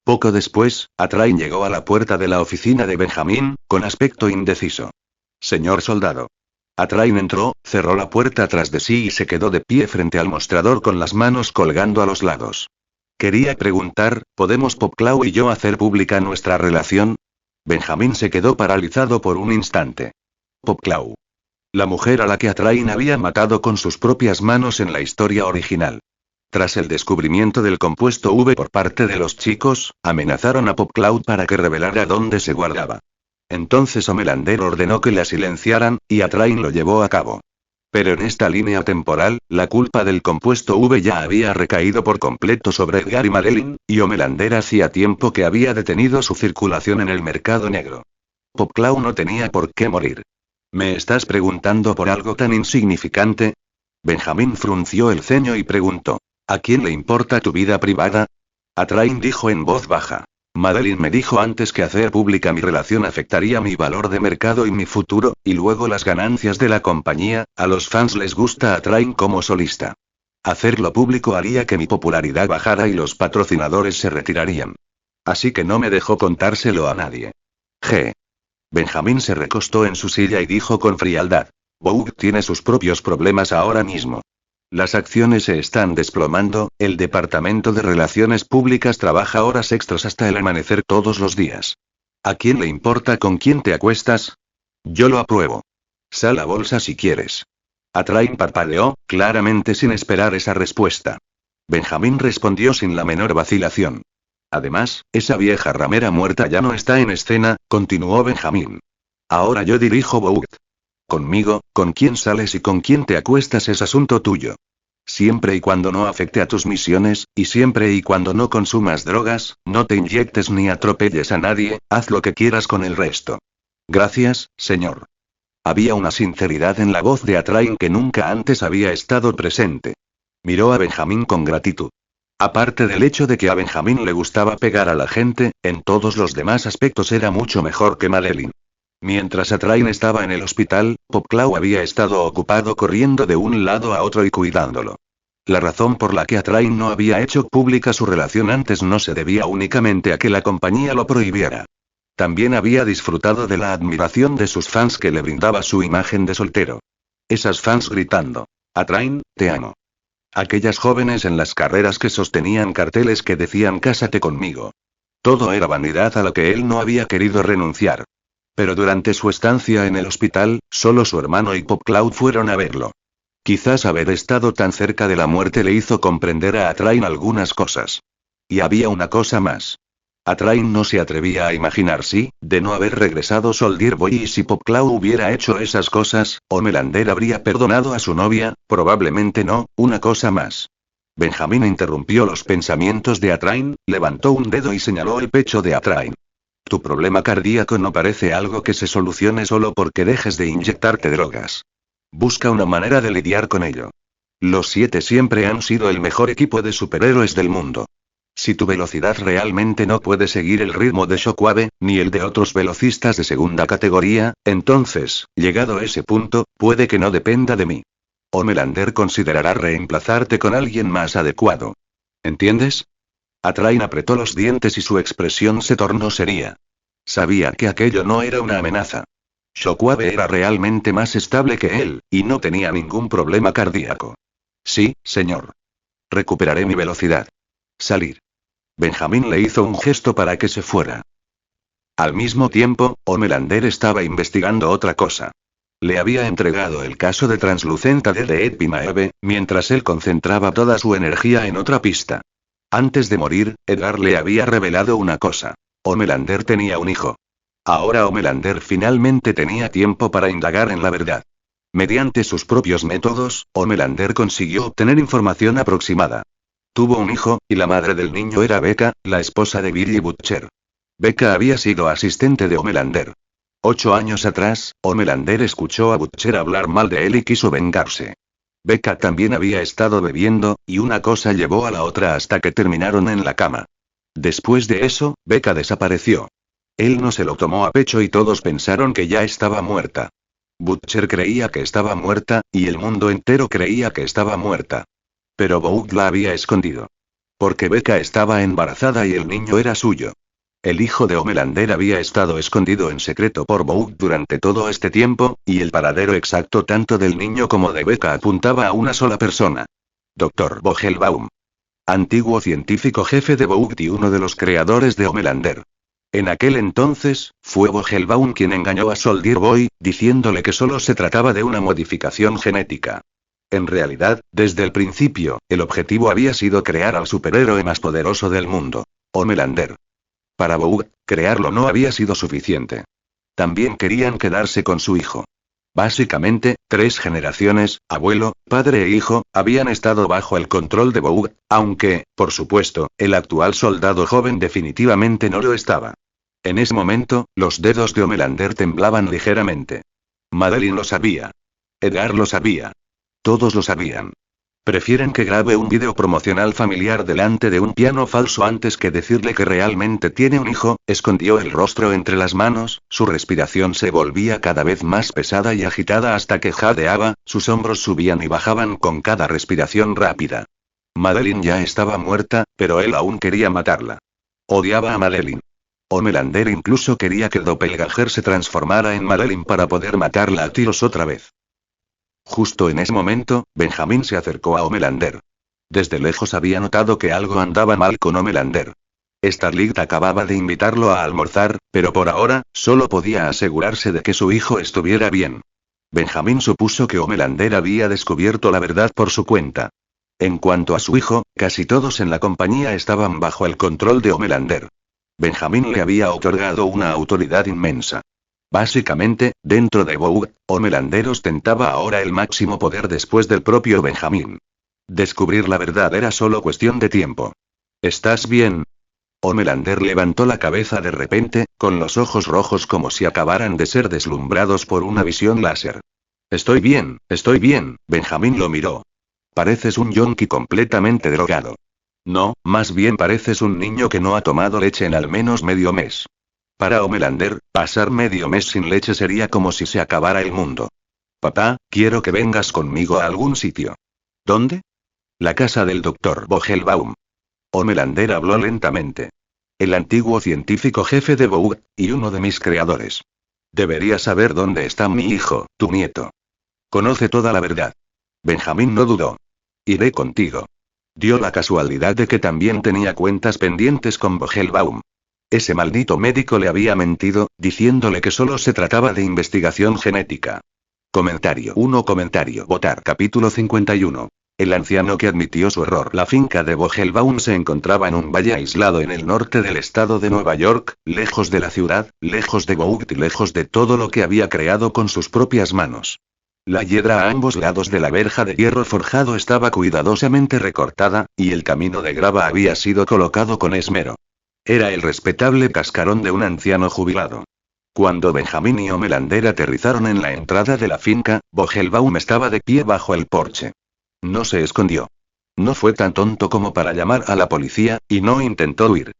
Poco después, Atrain llegó a la puerta de la oficina de Benjamín, con aspecto indeciso. Señor soldado. Atrain entró, cerró la puerta tras de sí y se quedó de pie frente al mostrador con las manos colgando a los lados. Quería preguntar, ¿podemos Popclaw y yo hacer pública nuestra relación? Benjamín se quedó paralizado por un instante. Popclaw. La mujer a la que Atrain había matado con sus propias manos en la historia original. Tras el descubrimiento del compuesto V por parte de los chicos, amenazaron a Popclaw para que revelara dónde se guardaba. Entonces Homelander ordenó que la silenciaran, y Atrain lo llevó a cabo. Pero en esta línea temporal, la culpa del compuesto V ya había recaído por completo sobre Edgar y Madeline, y Homelander hacía tiempo que había detenido su circulación en el mercado negro. Popclaw no tenía por qué morir. ¿Me estás preguntando por algo tan insignificante? Benjamín frunció el ceño y preguntó: ¿a quién le importa tu vida privada? Atrain dijo en voz baja: Madeline me dijo antes que hacer pública mi relación afectaría mi valor de mercado y mi futuro, y luego las ganancias de la compañía. A los fans les gusta Atrain como solista. Hacerlo público haría que mi popularidad bajara y los patrocinadores se retirarían. Así que no me dejó contárselo a nadie. G. Benjamín se recostó en su silla y dijo con frialdad: Vogue tiene sus propios problemas ahora mismo. Las acciones se están desplomando, el Departamento de Relaciones Públicas trabaja horas extras hasta el amanecer todos los días. ¿A quién le importa con quién te acuestas? Yo lo apruebo. Sal a bolsa si quieres. Atrain parpadeó, claramente sin esperar esa respuesta. Benjamín respondió sin la menor vacilación. Además, esa vieja ramera muerta ya no está en escena, continuó Benjamín. Ahora yo dirijo Vogue. Conmigo, con quién sales y con quién te acuestas es asunto tuyo. Siempre y cuando no afecte a tus misiones, y siempre y cuando no consumas drogas, no te inyectes ni atropelles a nadie, haz lo que quieras con el resto. Gracias, señor. Había una sinceridad en la voz de Atrain que nunca antes había estado presente. Miró a Benjamín con gratitud. Aparte del hecho de que a Benjamín le gustaba pegar a la gente, en todos los demás aspectos era mucho mejor que Madeline. Mientras Atrain estaba en el hospital, Popclaw había estado ocupado corriendo de un lado a otro y cuidándolo. La razón por la que Atrain no había hecho pública su relación antes no se debía únicamente a que la compañía lo prohibiera. También había disfrutado de la admiración de sus fans que le brindaba su imagen de soltero. Esas fans gritando: Atrain, te amo. Aquellas jóvenes en las carreras que sostenían carteles que decían cásate conmigo. Todo era vanidad a la que él no había querido renunciar. Pero durante su estancia en el hospital, solo su hermano y Popclaw fueron a verlo. Quizás haber estado tan cerca de la muerte le hizo comprender a Atrain algunas cosas. Y había una cosa más. Atrain no se atrevía a imaginar si, de no haber regresado Soldier Boy y si Popclaw hubiera hecho esas cosas, Homelander habría perdonado a su novia, probablemente no, una cosa más. Benjamín interrumpió los pensamientos de Atrain, levantó un dedo y señaló el pecho de Atrain. Tu problema cardíaco no parece algo que se solucione solo porque dejes de inyectarte drogas. Busca una manera de lidiar con ello. Los 7 siempre han sido el mejor equipo de superhéroes del mundo. Si tu velocidad realmente no puede seguir el ritmo de Shockwave, ni el de otros velocistas de segunda categoría, entonces, llegado ese punto, puede que no dependa de mí. Homelander considerará reemplazarte con alguien más adecuado. ¿Entiendes? Atrain apretó los dientes y su expresión se tornó seria. Sabía que aquello no era una amenaza. Shockwave era realmente más estable que él, y no tenía ningún problema cardíaco. Sí, señor. Recuperaré mi velocidad. Salir. Benjamín le hizo un gesto para que se fuera. Al mismo tiempo, Homelander estaba investigando otra cosa. Le había entregado el caso de Translucenta de Ed Pimaeve, mientras él concentraba toda su energía en otra pista. Antes de morir, Edgar le había revelado una cosa. Homelander tenía un hijo. Ahora Homelander finalmente tenía tiempo para indagar en la verdad. Mediante sus propios métodos, Homelander consiguió obtener información aproximada. Tuvo un hijo, y la madre del niño era Becca, la esposa de Billy Butcher. Becca había sido asistente de Homelander. 8 años atrás, Homelander escuchó a Butcher hablar mal de él y quiso vengarse. Becca también había estado bebiendo, y una cosa llevó a la otra hasta que terminaron en la cama. Después de eso, Becca desapareció. Él no se lo tomó a pecho y todos pensaron que ya estaba muerta. Butcher creía que estaba muerta, y el mundo entero creía que estaba muerta. Pero Boog la había escondido. Porque Becca estaba embarazada y el niño era suyo. El hijo de Homelander había estado escondido en secreto por Boog durante todo este tiempo, y el paradero exacto tanto del niño como de Becca apuntaba a una sola persona. Dr. Vogelbaum. Antiguo científico jefe de Boog y uno de los creadores de Homelander. En aquel entonces, fue Vogelbaum quien engañó a Soldier Boy, diciéndole que solo se trataba de una modificación genética. En realidad, desde el principio, el objetivo había sido crear al superhéroe más poderoso del mundo, Homelander. Para Boog, crearlo no había sido suficiente. También querían quedarse con su hijo. Básicamente, 3 generaciones, abuelo, padre e hijo, habían estado bajo el control de Boog, aunque, por supuesto, el actual soldado joven definitivamente no lo estaba. En ese momento, los dedos de Homelander temblaban ligeramente. Madeline lo sabía. Edgar lo sabía. Todos lo sabían. Prefieren que grabe un vídeo promocional familiar delante de un piano falso antes que decirle que realmente tiene un hijo. Escondió el rostro entre las manos, su respiración se volvía cada vez más pesada y agitada hasta que jadeaba, sus hombros subían y bajaban con cada respiración rápida. Madeline ya estaba muerta, pero él aún quería matarla. Odiaba a Madeline. Homelander incluso quería que Doppelganger se transformara en Madeline para poder matarla a tiros otra vez. Justo en ese momento, Benjamín se acercó a Homelander. Desde lejos había notado que algo andaba mal con Homelander. Starlight acababa de invitarlo a almorzar, pero por ahora, solo podía asegurarse de que su hijo estuviera bien. Benjamín supuso que Homelander había descubierto la verdad por su cuenta. En cuanto a su hijo, casi todos en la compañía estaban bajo el control de Homelander. Benjamín le había otorgado una autoridad inmensa. Básicamente, dentro de Boog, Homelander ostentaba ahora el máximo poder después del propio Benjamín. Descubrir la verdad era solo cuestión de tiempo. ¿Estás bien? Homelander levantó la cabeza de repente, con los ojos rojos como si acabaran de ser deslumbrados por una visión láser. Estoy bien, Benjamín lo miró. Pareces un yonki completamente drogado. No, más bien pareces un niño que no ha tomado leche en al menos medio mes. Para Homelander, pasar medio mes sin leche sería como si se acabara el mundo. Papá, quiero que vengas conmigo a algún sitio. ¿Dónde? La casa del Dr. Vogelbaum. Homelander habló lentamente. El antiguo científico jefe de Vogue, y uno de mis creadores. Deberías saber dónde está mi hijo, tu nieto. Conoce toda la verdad. Benjamín no dudó. Iré contigo. Dio la casualidad de que también tenía cuentas pendientes con Vogelbaum. Ese maldito médico le había mentido, diciéndole que solo se trataba de investigación genética. Comentario 1. Votar. Capítulo 51. El anciano que admitió su error. La finca de Vogelbaum se encontraba en un valle aislado en el norte del estado de Nueva York, lejos de la ciudad, lejos de Vogue y lejos de todo lo que había creado con sus propias manos. La hiedra a ambos lados de la verja de hierro forjado estaba cuidadosamente recortada, y el camino de grava había sido colocado con esmero. Era el respetable cascarón de un anciano jubilado. Cuando Benjamín y Homelander aterrizaron en la entrada de la finca, Vogelbaum estaba de pie bajo el porche. No se escondió. No fue tan tonto como para llamar a la policía, y no intentó huir.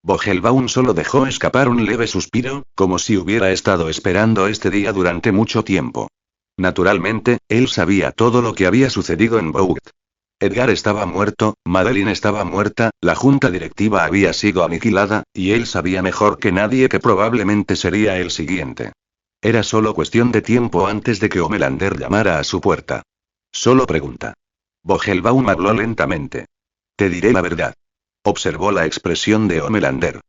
Vogelbaum solo dejó escapar un leve suspiro, como si hubiera estado esperando este día durante mucho tiempo. Naturalmente, él sabía todo lo que había sucedido en Vogue. Edgar estaba muerto, Madeline estaba muerta, la junta directiva había sido aniquilada, y él sabía mejor que nadie que probablemente sería el siguiente. Era solo cuestión de tiempo antes de que Homelander llamara a su puerta. Solo pregunta. Vogelbaum habló lentamente. Te diré la verdad. Observó la expresión de Homelander.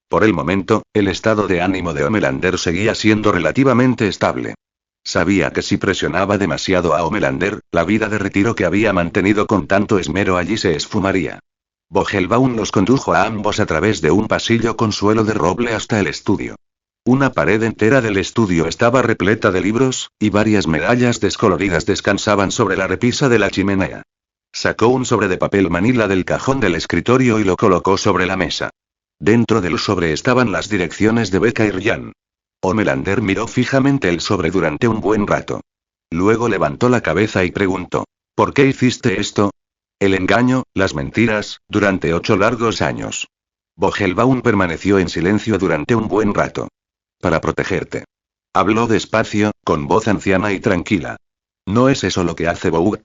Por el momento, el estado de ánimo de Homelander seguía siendo relativamente estable. Sabía que si presionaba demasiado a Homelander, la vida de retiro que había mantenido con tanto esmero allí se esfumaría. Vogelbaum los condujo a ambos a través de un pasillo con suelo de roble hasta el estudio. Una pared entera del estudio estaba repleta de libros, y varias medallas descoloridas descansaban sobre la repisa de la chimenea. Sacó un sobre de papel manila del cajón del escritorio y lo colocó sobre la mesa. Dentro del sobre estaban las direcciones de Becca y Ryan. Homelander miró fijamente el sobre durante un buen rato. Luego levantó la cabeza y preguntó: ¿por qué hiciste esto? El engaño, las mentiras, durante 8 largos años. Vogelbaum permaneció en silencio durante un buen rato. Para protegerte. Habló despacio, con voz anciana y tranquila. ¿No es eso lo que hace Vogue?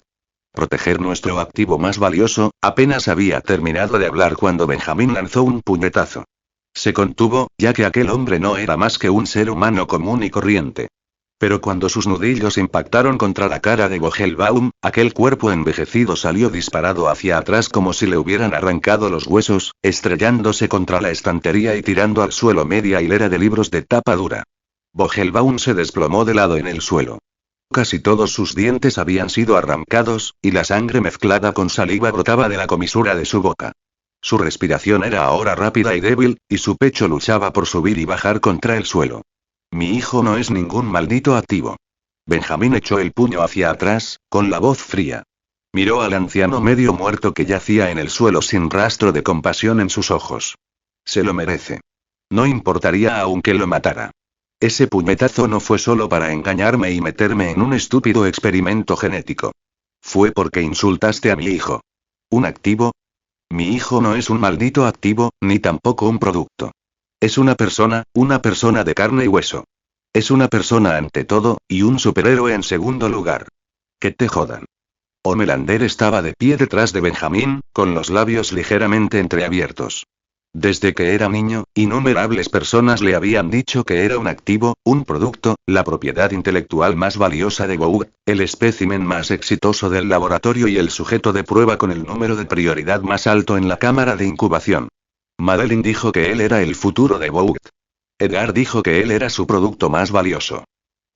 Proteger nuestro activo más valioso. Apenas había terminado de hablar cuando Benjamín lanzó un puñetazo. Se contuvo, ya que aquel hombre no era más que un ser humano común y corriente. Pero cuando sus nudillos impactaron contra la cara de Vogelbaum, aquel cuerpo envejecido salió disparado hacia atrás como si le hubieran arrancado los huesos, estrellándose contra la estantería y tirando al suelo media hilera de libros de tapa dura. Vogelbaum se desplomó de lado en el suelo. Casi todos sus dientes habían sido arrancados, y la sangre mezclada con saliva brotaba de la comisura de su boca. Su respiración era ahora rápida y débil, y su pecho luchaba por subir y bajar contra el suelo. Mi hijo no es ningún maldito activo. Benjamín echó el puño hacia atrás, con la voz fría. Miró al anciano medio muerto que yacía en el suelo sin rastro de compasión en sus ojos. Se lo merece. No importaría aunque lo matara. Ese puñetazo no fue solo para engañarme y meterme en un estúpido experimento genético. Fue porque insultaste a mi hijo. ¿Un activo? Mi hijo no es un maldito activo, ni tampoco un producto. Es una persona de carne y hueso. Es una persona ante todo, y un superhéroe en segundo lugar. Que te jodan. Homelander estaba de pie detrás de Benjamín, con los labios ligeramente entreabiertos. Desde que era niño, innumerables personas le habían dicho que era un activo, un producto, la propiedad intelectual más valiosa de Vogue, el espécimen más exitoso del laboratorio y el sujeto de prueba con el número de prioridad más alto en la cámara de incubación. Madeline dijo que él era el futuro de Vogue. Edgar dijo que él era su producto más valioso.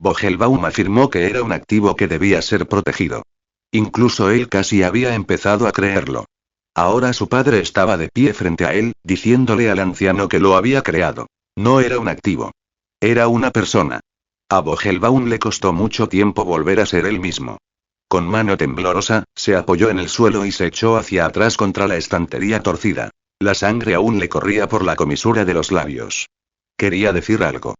Vogelbaum afirmó que era un activo que debía ser protegido. Incluso él casi había empezado a creerlo. Ahora su padre estaba de pie frente a él, diciéndole al anciano que lo había creado. No era un activo. Era una persona. A Vogelbaum le costó mucho tiempo volver a ser él mismo. Con mano temblorosa, se apoyó en el suelo y se echó hacia atrás contra la estantería torcida. La sangre aún le corría por la comisura de los labios. Quería decir algo.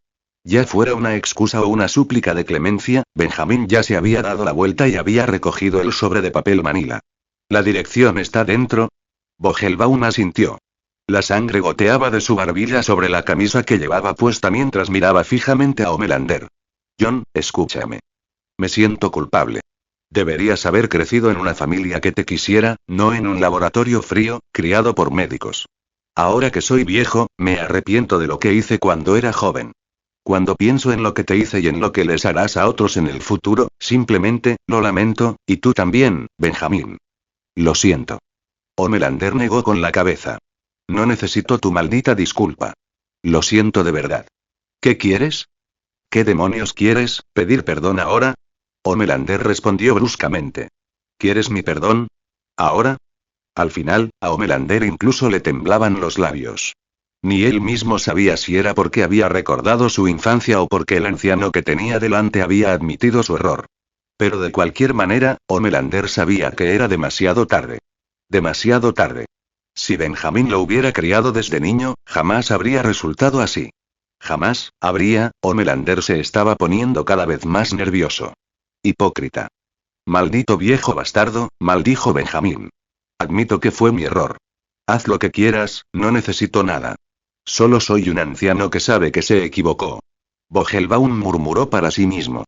Ya fuera una excusa o una súplica de clemencia, Benjamín ya se había dado la vuelta y había recogido el sobre de papel manila. ¿La dirección está dentro? Vogelbaum asintió. La sangre goteaba de su barbilla sobre la camisa que llevaba puesta mientras miraba fijamente a Homelander. John, escúchame. Me siento culpable. Deberías haber crecido en una familia que te quisiera, no en un laboratorio frío, criado por médicos. Ahora que soy viejo, me arrepiento de lo que hice cuando era joven. Cuando pienso en lo que te hice y en lo que les harás a otros en el futuro, simplemente, lo lamento, y tú también, Benjamín. Lo siento. Homelander negó con la cabeza. No necesito tu maldita disculpa. Lo siento de verdad. ¿Qué quieres? ¿Qué demonios quieres? ¿Pedir perdón ahora? Homelander respondió bruscamente. ¿Quieres mi perdón? ¿Ahora? Al final, a Homelander incluso le temblaban los labios. Ni él mismo sabía si era porque había recordado su infancia o porque el anciano que tenía delante había admitido su error. Pero de cualquier manera, Homelander sabía que era demasiado tarde. Demasiado tarde. Si Benjamín lo hubiera criado desde niño, jamás habría resultado así. Jamás, Homelander se estaba poniendo cada vez más nervioso. Hipócrita. Maldito viejo bastardo, maldijo Benjamín. Admito que fue mi error. Haz lo que quieras, no necesito nada. Solo soy un anciano que sabe que se equivocó. Vogelbaum murmuró para sí mismo.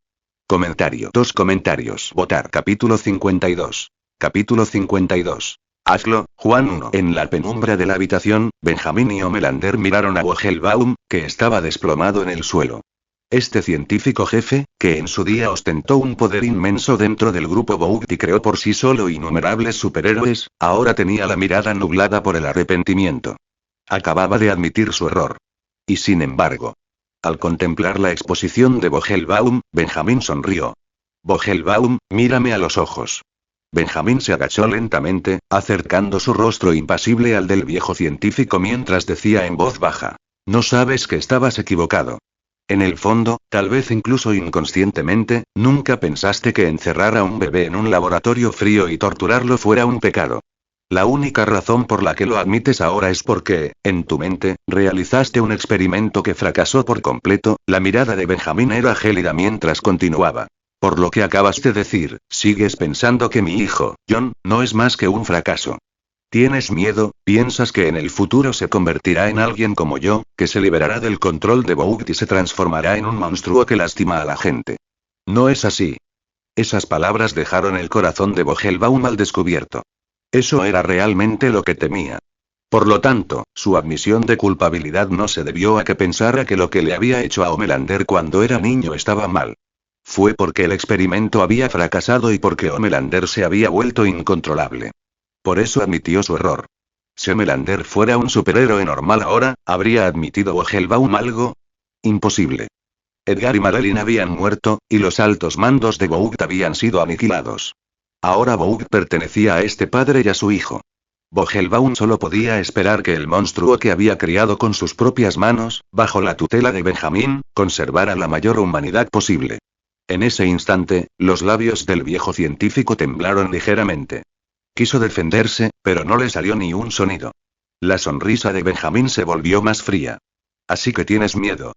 Comentario. Dos comentarios. Votar. Capítulo 52. Capítulo 52. Hazlo, Juan 1. En la penumbra de la habitación, Benjamín y Homelander miraron a Vogelbaum, que estaba desplomado en el suelo. Este científico jefe, que en su día ostentó un poder inmenso dentro del grupo Bough y creó por sí solo innumerables superhéroes, ahora tenía la mirada nublada por el arrepentimiento. Acababa de admitir su error. Y sin embargo, al contemplar la exposición de Vogelbaum, Benjamín sonrió. Vogelbaum, mírame a los ojos. Benjamín se agachó lentamente, acercando su rostro impasible al del viejo científico mientras decía en voz baja. No sabes que estabas equivocado. En el fondo, tal vez incluso inconscientemente, nunca pensaste que encerrar a un bebé en un laboratorio frío y torturarlo fuera un pecado. La única razón por la que lo admites ahora es porque, en tu mente, realizaste un experimento que fracasó por completo. La mirada de Benjamín era gélida mientras continuaba. Por lo que acabas de decir, sigues pensando que mi hijo, John, no es más que un fracaso. ¿Tienes miedo? ¿Piensas que en el futuro se convertirá en alguien como yo, que se liberará del control de Bough y se transformará en un monstruo que lastima a la gente? No es así. Esas palabras dejaron el corazón de Vogelbaum al descubierto. Eso era realmente lo que temía. Por lo tanto, su admisión de culpabilidad no se debió a que pensara que lo que le había hecho a Homelander cuando era niño estaba mal. Fue porque el experimento había fracasado y porque Homelander se había vuelto incontrolable. Por eso admitió su error. Si Homelander fuera un superhéroe normal ahora, ¿habría admitido Vogelbaum algo? Imposible. Edgar y Marilyn habían muerto, y los altos mandos de Bough habían sido aniquilados. Ahora Bough pertenecía a este padre y a su hijo. Vogelbaum solo podía esperar que el monstruo que había criado con sus propias manos, bajo la tutela de Benjamín, conservara la mayor humanidad posible. En ese instante, los labios del viejo científico temblaron ligeramente. Quiso defenderse, pero no le salió ni un sonido. La sonrisa de Benjamín se volvió más fría. Así que tienes miedo.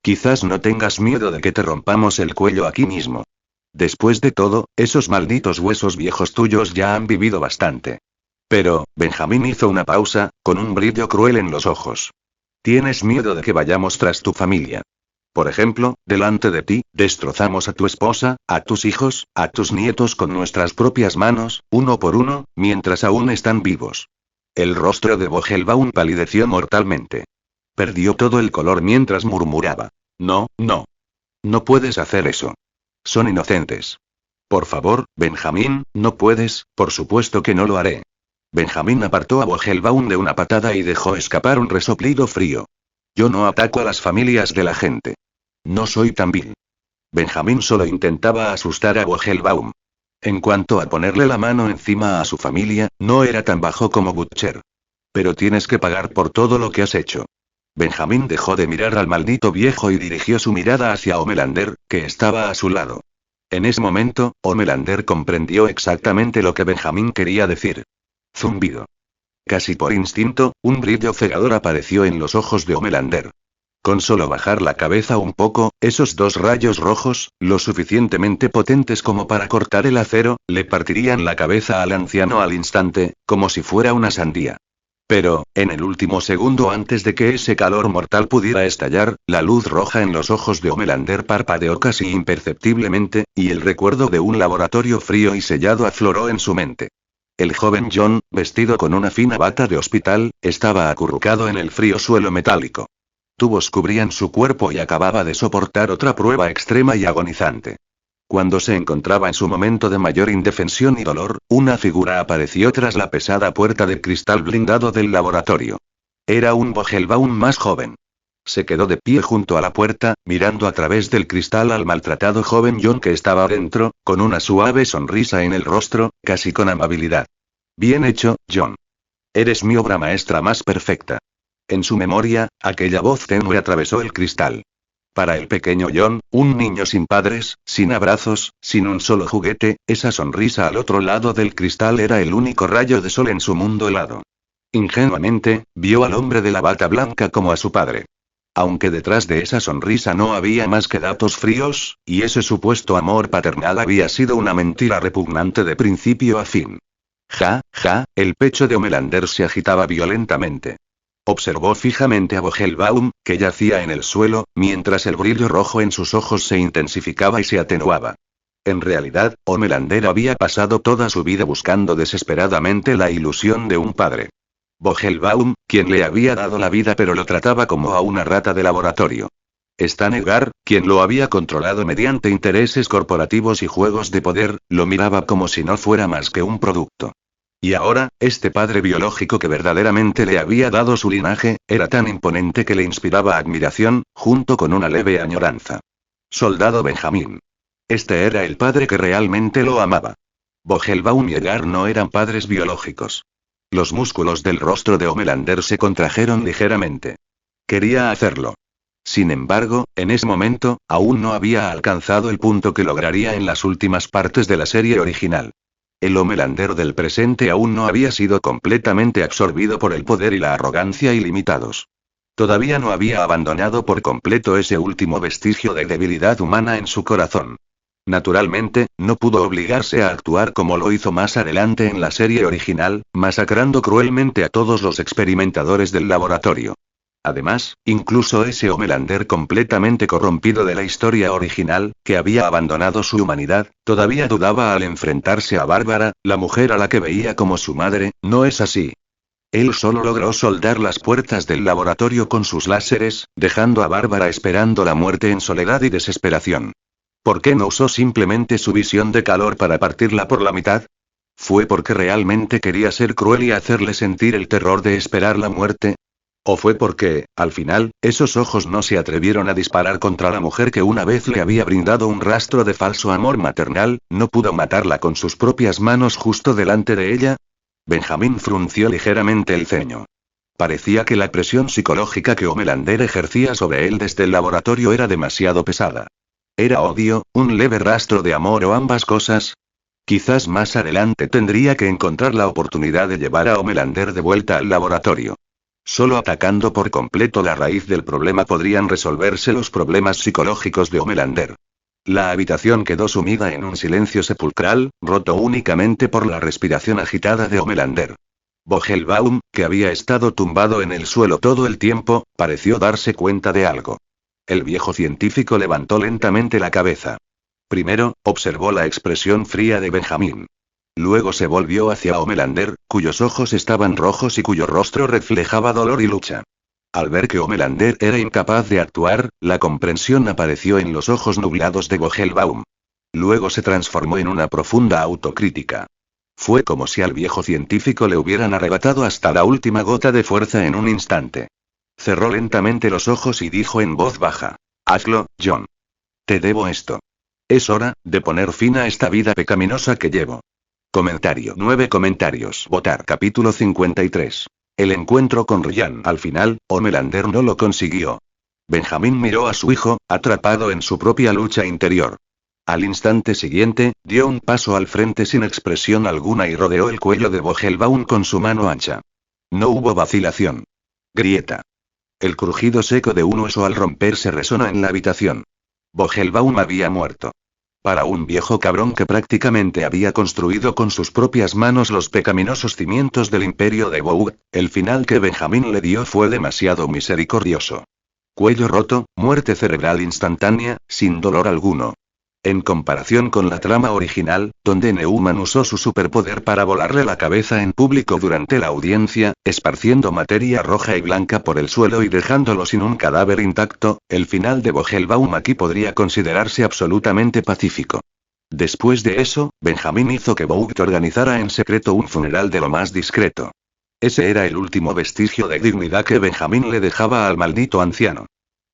Quizás no tengas miedo de que te rompamos el cuello aquí mismo. Después de todo, esos malditos huesos viejos tuyos ya han vivido bastante. Pero, Benjamín hizo una pausa, con un brillo cruel en los ojos. ¿Tienes miedo de que vayamos tras tu familia? Por ejemplo, delante de ti, destrozamos a tu esposa, a tus hijos, a tus nietos con nuestras propias manos, uno por uno, mientras aún están vivos. El rostro de Vogelbaum palideció mortalmente. Perdió todo el color mientras murmuraba. No, no. No puedes hacer eso. Son inocentes. Por favor, Benjamín, no puedes, por supuesto que no lo haré. Benjamín apartó a Vogelbaum de una patada y dejó escapar un resoplido frío. Yo no ataco a las familias de la gente. No soy tan vil. Benjamín solo intentaba asustar a Vogelbaum. En cuanto a ponerle la mano encima a su familia, no era tan bajo como Butcher. Pero tienes que pagar por todo lo que has hecho. Benjamín dejó de mirar al maldito viejo y dirigió su mirada hacia Homelander, que estaba a su lado. En ese momento, Homelander comprendió exactamente lo que Benjamín quería decir. Zumbido. Casi por instinto, un brillo cegador apareció en los ojos de Homelander. Con solo bajar la cabeza un poco, esos dos rayos rojos, lo suficientemente potentes como para cortar el acero, le partirían la cabeza al anciano al instante, como si fuera una sandía. Pero, en el último segundo antes de que ese calor mortal pudiera estallar, la luz roja en los ojos de Homelander parpadeó casi imperceptiblemente, y el recuerdo de un laboratorio frío y sellado afloró en su mente. El joven John, vestido con una fina bata de hospital, estaba acurrucado en el frío suelo metálico. Tubos cubrían su cuerpo y acababa de soportar otra prueba extrema y agonizante. Cuando se encontraba en su momento de mayor indefensión y dolor, una figura apareció tras la pesada puerta de cristal blindado del laboratorio. Era un Vogelbaum más joven. Se quedó de pie junto a la puerta, mirando a través del cristal al maltratado joven John que estaba dentro, con una suave sonrisa en el rostro, casi con amabilidad. Bien hecho, John. Eres mi obra maestra más perfecta. En su memoria, aquella voz tenue atravesó el cristal. Para el pequeño John, un niño sin padres, sin abrazos, sin un solo juguete, esa sonrisa al otro lado del cristal era el único rayo de sol en su mundo helado. Ingenuamente, vio al hombre de la bata blanca como a su padre. Aunque detrás de esa sonrisa no había más que datos fríos, y ese supuesto amor paternal había sido una mentira repugnante de principio a fin. El pecho de Homelander se agitaba violentamente. Observó fijamente a Vogelbaum, que yacía en el suelo, mientras el brillo rojo en sus ojos se intensificaba y se atenuaba. En realidad, Homelander había pasado toda su vida buscando desesperadamente la ilusión de un padre. Vogelbaum, quien le había dado la vida pero lo trataba como a una rata de laboratorio. Stanegar, quien lo había controlado mediante intereses corporativos y juegos de poder, lo miraba como si no fuera más que un producto. Y ahora, este padre biológico que verdaderamente le había dado su linaje, era tan imponente que le inspiraba admiración, junto con una leve añoranza. Soldado Benjamín. Este era el padre que realmente lo amaba. Vogelbaum y Edgar no eran padres biológicos. Los músculos del rostro de Homelander se contrajeron ligeramente. Quería hacerlo. Sin embargo, en ese momento, aún no había alcanzado el punto que lograría en las últimas partes de la serie original. El Homelander del presente aún no había sido completamente absorbido por el poder y la arrogancia ilimitados. Todavía no había abandonado por completo ese último vestigio de debilidad humana en su corazón. Naturalmente, no pudo obligarse a actuar como lo hizo más adelante en la serie original, masacrando cruelmente a todos los experimentadores del laboratorio. Además, incluso ese Homelander completamente corrompido de la historia original, que había abandonado su humanidad, todavía dudaba al enfrentarse a Bárbara, la mujer a la que veía como su madre. ¿No es así? Él solo logró soldar las puertas del laboratorio con sus láseres, dejando a Bárbara esperando la muerte en soledad y desesperación. ¿Por qué no usó simplemente su visión de calor para partirla por la mitad? ¿Fue porque realmente quería ser cruel y hacerle sentir el terror de esperar la muerte? ¿O fue porque, al final, esos ojos no se atrevieron a disparar contra la mujer que una vez le había brindado un rastro de falso amor maternal, no pudo matarla con sus propias manos justo delante de ella? Benjamín frunció ligeramente el ceño. Parecía que la presión psicológica que Homelander ejercía sobre él desde el laboratorio era demasiado pesada. ¿Era odio, un leve rastro de amor o ambas cosas? Quizás más adelante tendría que encontrar la oportunidad de llevar a Homelander de vuelta al laboratorio. Solo atacando por completo la raíz del problema podrían resolverse los problemas psicológicos de Homelander. La habitación quedó sumida en un silencio sepulcral, roto únicamente por la respiración agitada de Homelander. Vogelbaum, que había estado tumbado en el suelo todo el tiempo, pareció darse cuenta de algo. El viejo científico levantó lentamente la cabeza. Primero, observó la expresión fría de Benjamín. Luego se volvió hacia Homelander, cuyos ojos estaban rojos y cuyo rostro reflejaba dolor y lucha. Al ver que Homelander era incapaz de actuar, la comprensión apareció en los ojos nublados de Vogelbaum. Luego se transformó en una profunda autocrítica. Fue como si al viejo científico le hubieran arrebatado hasta la última gota de fuerza en un instante. Cerró lentamente los ojos y dijo en voz baja: «Hazlo, John. Te debo esto. Es hora de poner fin a esta vida pecaminosa que llevo». Comentario 9 comentarios. Votar. Capítulo 53. El encuentro con Ryan. Al final, Homelander no lo consiguió. Benjamín miró a su hijo, atrapado en su propia lucha interior. Al instante siguiente, dio un paso al frente sin expresión alguna y rodeó el cuello de Vogelbaum con su mano ancha. No hubo vacilación. Grieta. El crujido seco de un hueso al romperse resonó en la habitación. Vogelbaum había muerto. Para un viejo cabrón que prácticamente había construido con sus propias manos los pecaminosos cimientos del imperio de Vogue, el final que Benjamín le dio fue demasiado misericordioso. Cuello roto, muerte cerebral instantánea, sin dolor alguno. En comparación con la trama original, donde Neumann usó su superpoder para volarle la cabeza en público durante la audiencia, esparciendo materia roja y blanca por el suelo y dejándolo sin un cadáver intacto, el final de Vogelbaum aquí podría considerarse absolutamente pacífico. Después de eso, Benjamín hizo que Vogt organizara en secreto un funeral de lo más discreto. Ese era el último vestigio de dignidad que Benjamín le dejaba al maldito anciano.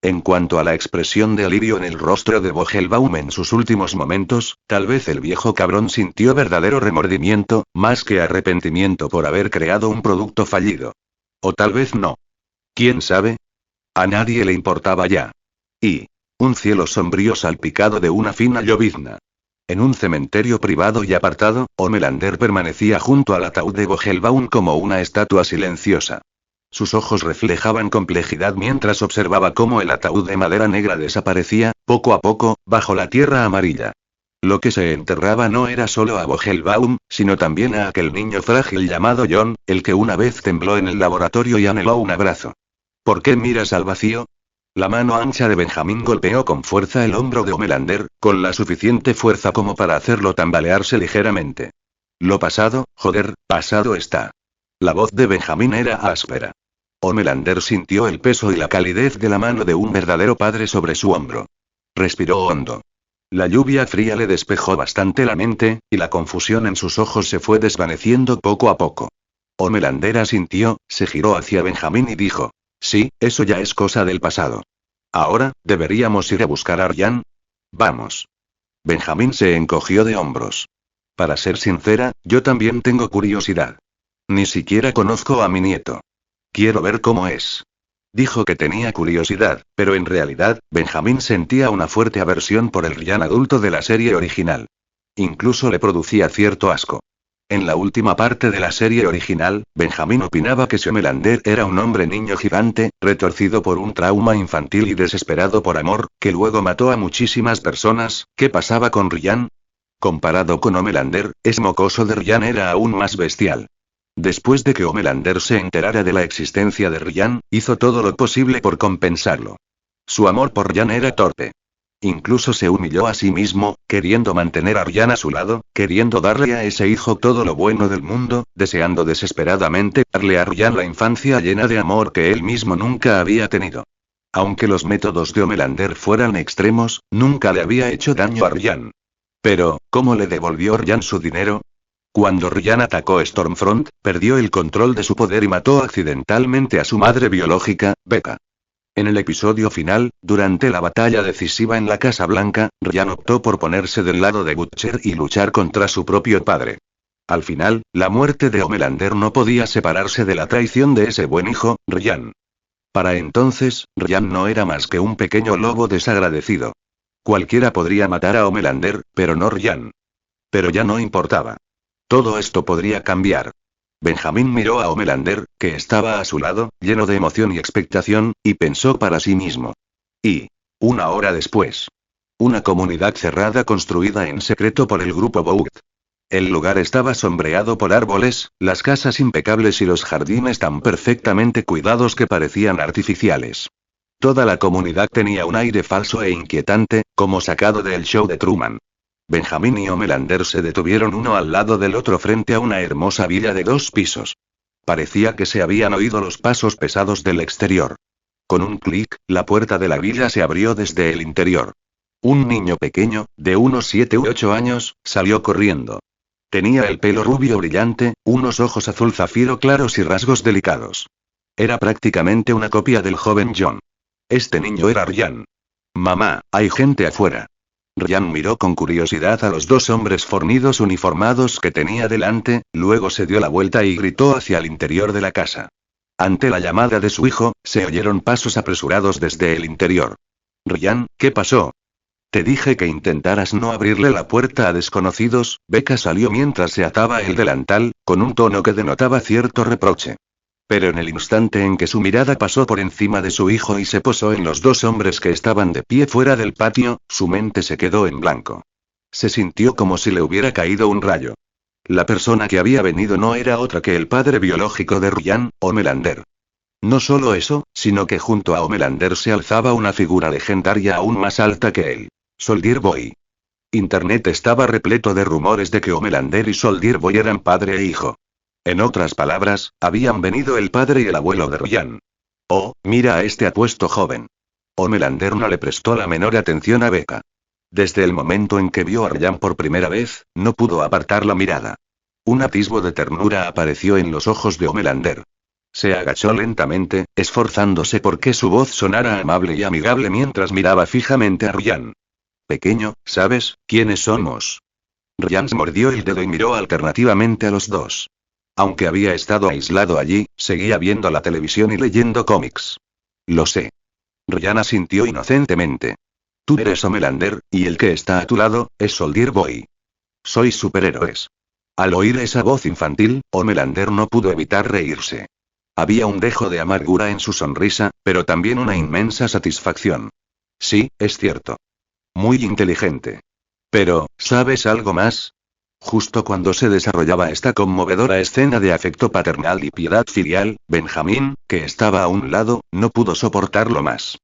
En cuanto a la expresión de alivio en el rostro de Vogelbaum en sus últimos momentos, tal vez el viejo cabrón sintió verdadero remordimiento, más que arrepentimiento por haber creado un producto fallido. O tal vez no. ¿Quién sabe? A nadie le importaba ya. Y un cielo sombrío salpicado de una fina llovizna. En un cementerio privado y apartado, Homelander permanecía junto al ataúd de Vogelbaum como una estatua silenciosa. Sus ojos reflejaban complejidad mientras observaba cómo el ataúd de madera negra desaparecía, poco a poco, bajo la tierra amarilla. Lo que se enterraba no era solo a Vogelbaum, sino también a aquel niño frágil llamado John, el que una vez tembló en el laboratorio y anheló un abrazo. ¿Por qué miras al vacío? La mano ancha de Benjamín golpeó con fuerza el hombro de Homelander, con la suficiente fuerza como para hacerlo tambalearse ligeramente. Lo pasado, joder, pasado está. La voz de Benjamín era áspera. Homelander sintió el peso y la calidez de la mano de un verdadero padre sobre su hombro. Respiró hondo. La lluvia fría le despejó bastante la mente, y la confusión en sus ojos se fue desvaneciendo poco a poco. Homelander asintió, se giró hacia Benjamín y dijo: sí, eso ya es cosa del pasado. Ahora, ¿deberíamos ir a buscar a Ryan? Vamos. Benjamín se encogió de hombros. Para ser sincera, yo también tengo curiosidad. Ni siquiera conozco a mi nieto. Quiero ver cómo es. Dijo que tenía curiosidad, pero en realidad, Benjamín sentía una fuerte aversión por el Ryan adulto de la serie original. Incluso le producía cierto asco. En la última parte de la serie original, Benjamín opinaba que Homelander era un hombre niño gigante, retorcido por un trauma infantil y desesperado por amor, que luego mató a muchísimas personas. ¿Qué pasaba con Ryan? Comparado con Homelander, ese mocoso de Ryan era aún más bestial. Después de que Homelander se enterara de la existencia de Ryan, hizo todo lo posible por compensarlo. Su amor por Ryan era torpe. Incluso se humilló a sí mismo, queriendo mantener a Ryan a su lado, queriendo darle a ese hijo todo lo bueno del mundo, deseando desesperadamente darle a Ryan la infancia llena de amor que él mismo nunca había tenido. Aunque los métodos de Homelander fueran extremos, nunca le había hecho daño a Ryan. Pero, ¿cómo le devolvió Ryan su dinero? Cuando Ryan atacó Stormfront, perdió el control de su poder y mató accidentalmente a su madre biológica, Becca. En el episodio final, durante la batalla decisiva en la Casa Blanca, Ryan optó por ponerse del lado de Butcher y luchar contra su propio padre. Al final, la muerte de Homelander no podía separarse de la traición de ese buen hijo, Ryan. Para entonces, Ryan no era más que un pequeño lobo desagradecido. Cualquiera podría matar a Homelander, pero no Ryan. Pero ya no importaba. Todo esto podría cambiar. Benjamín miró a Homelander, que estaba a su lado, lleno de emoción y expectación, y pensó para sí mismo. Y una hora después. Una comunidad cerrada construida en secreto por el grupo Vogt. El lugar estaba sombreado por árboles, las casas impecables y los jardines tan perfectamente cuidados que parecían artificiales. Toda la comunidad tenía un aire falso e inquietante, como sacado del show de Truman. Benjamín y Homelander se detuvieron uno al lado del otro frente a una hermosa villa de 2 pisos. Parecía que se habían oído los pasos pesados del exterior. Con un clic, la puerta de la villa se abrió desde el interior. Un niño pequeño, de unos 7 u 8 años, salió corriendo. Tenía el pelo rubio brillante, unos ojos azul zafiro claros y rasgos delicados. Era prácticamente una copia del joven John. Este niño era Ryan. Mamá, hay gente afuera. Ryan miró con curiosidad a los 2 hombres fornidos uniformados que tenía delante, luego se dio la vuelta y gritó hacia el interior de la casa. Ante la llamada de su hijo, se oyeron pasos apresurados desde el interior. Ryan, ¿qué pasó? Te dije que intentaras no abrirle la puerta a desconocidos. Becca salió mientras se ataba el delantal, con un tono que denotaba cierto reproche. Pero en el instante en que su mirada pasó por encima de su hijo y se posó en los dos hombres que estaban de pie fuera del patio, su mente se quedó en blanco. Se sintió como si le hubiera caído un rayo. La persona que había venido no era otra que el padre biológico de Ryan, Homelander. No solo eso, sino que junto a Homelander se alzaba una figura legendaria aún más alta que él. Soldier Boy. Internet estaba repleto de rumores de que Homelander y Soldier Boy eran padre e hijo. En otras palabras, habían venido el padre y el abuelo de Ryan. Oh, mira a este apuesto joven. Homelander no le prestó la menor atención a Becca. Desde el momento en que vio a Ryan por primera vez, no pudo apartar la mirada. Un atisbo de ternura apareció en los ojos de Homelander. Se agachó lentamente, esforzándose por que su voz sonara amable y amigable mientras miraba fijamente a Ryan. Pequeño, ¿sabes quiénes somos? Ryan se mordió el dedo y miró alternativamente a los dos. Aunque había estado aislado allí, seguía viendo la televisión y leyendo cómics. Lo sé. Ryan asintió inocentemente. Tú eres Homelander, y el que está a tu lado, es Soldier Boy. Sois superhéroes. Al oír esa voz infantil, Homelander no pudo evitar reírse. Había un dejo de amargura en su sonrisa, pero también una inmensa satisfacción. Sí, es cierto. Muy inteligente. Pero, ¿sabes algo más? Justo cuando se desarrollaba esta conmovedora escena de afecto paternal y piedad filial, Benjamín, que estaba a un lado, no pudo soportarlo más.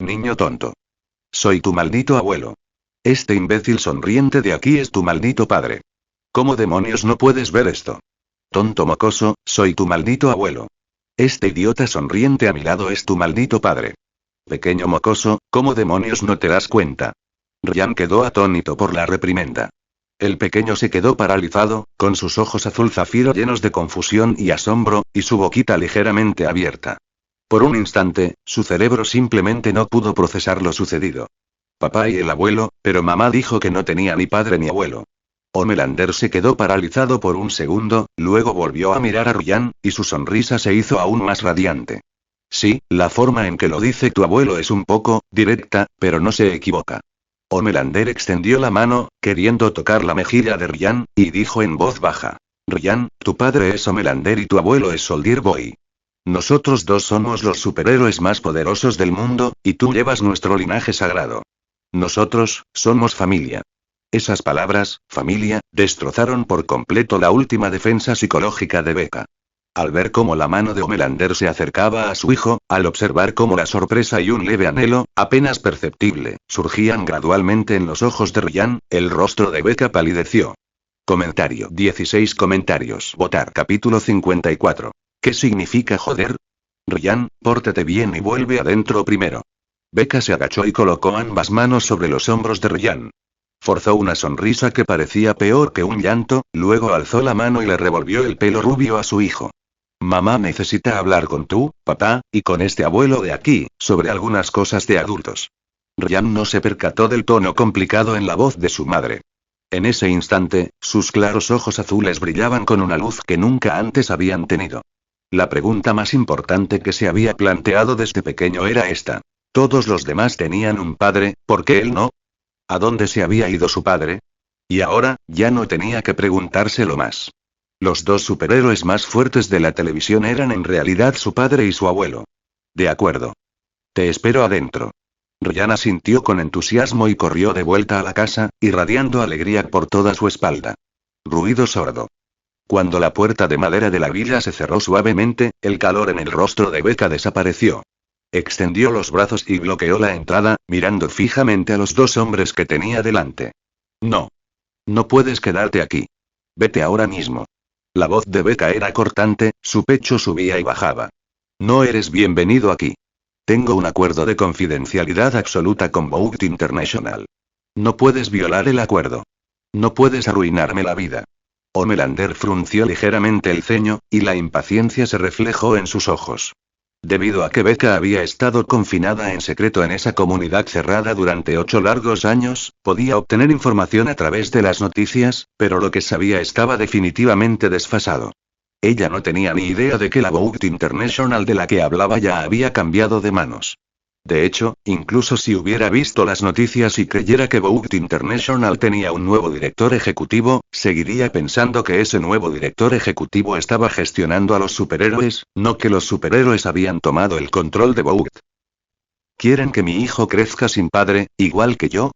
Niño tonto. Soy tu maldito abuelo. Este imbécil sonriente de aquí es tu maldito padre. ¿Cómo demonios no puedes ver esto? Tonto mocoso, soy tu maldito abuelo. Este idiota sonriente a mi lado es tu maldito padre. Pequeño mocoso, ¿cómo demonios no te das cuenta? Ryan quedó atónito por la reprimenda. El pequeño se quedó paralizado, con sus ojos azul zafiro llenos de confusión y asombro, y su boquita ligeramente abierta. Por un instante, su cerebro simplemente no pudo procesar lo sucedido. Papá y el abuelo, pero mamá dijo que no tenía ni padre ni abuelo. Homelander se quedó paralizado por un segundo, luego volvió a mirar a Ryan, y su sonrisa se hizo aún más radiante. Sí, la forma en que lo dice tu abuelo es un poco directa, pero no se equivoca. Homelander extendió la mano, queriendo tocar la mejilla de Ryan, y dijo en voz baja. Ryan, tu padre es Homelander y tu abuelo es Soldier Boy. Nosotros dos somos los superhéroes más poderosos del mundo, y tú llevas nuestro linaje sagrado. Nosotros, somos familia. Esas palabras, familia, destrozaron por completo la última defensa psicológica de Becca. Al ver cómo la mano de Homelander se acercaba a su hijo, al observar cómo la sorpresa y un leve anhelo, apenas perceptible, surgían gradualmente en los ojos de Ryan, el rostro de Becca palideció. Comentario 16 comentarios. Votar capítulo 54. ¿Qué significa joder? Ryan, pórtate bien y vuelve adentro primero. Becca se agachó y colocó ambas manos sobre los hombros de Ryan. Forzó una sonrisa que parecía peor que un llanto, luego alzó la mano y le revolvió el pelo rubio a su hijo. Mamá necesita hablar con tú, papá, y con este abuelo de aquí, sobre algunas cosas de adultos. Ryan no se percató del tono complicado en la voz de su madre. En ese instante, sus claros ojos azules brillaban con una luz que nunca antes habían tenido. La pregunta más importante que se había planteado desde pequeño era esta. Todos los demás tenían un padre, ¿por qué él no? ¿A dónde se había ido su padre? Y ahora, ya no tenía que preguntárselo más. Los dos superhéroes más fuertes de la televisión eran en realidad su padre y su abuelo. De acuerdo. Te espero adentro. Ryan asintió con entusiasmo y corrió de vuelta a la casa, irradiando alegría por toda su espalda. Ruido sordo. Cuando la puerta de madera de la villa se cerró suavemente, el calor en el rostro de Becca desapareció. Extendió los brazos y bloqueó la entrada, mirando fijamente a los dos hombres que tenía delante. No. No puedes quedarte aquí. Vete ahora mismo. La voz de Becca era cortante, su pecho subía y bajaba. No eres bienvenido aquí. Tengo un acuerdo de confidencialidad absoluta con Bout International. No puedes violar el acuerdo. No puedes arruinarme la vida. Homelander frunció ligeramente el ceño, y la impaciencia se reflejó en sus ojos. Debido a que Becca había estado confinada en secreto en esa comunidad cerrada durante 8 largos años, podía obtener información a través de las noticias, pero lo que sabía estaba definitivamente desfasado. Ella no tenía ni idea de que la Bout International de la que hablaba ya había cambiado de manos. De hecho, incluso si hubiera visto las noticias y creyera que Bout International tenía un nuevo director ejecutivo, seguiría pensando que ese nuevo director ejecutivo estaba gestionando a los superhéroes, no que los superhéroes habían tomado el control de Bout. ¿Quieren que mi hijo crezca sin padre, igual que yo?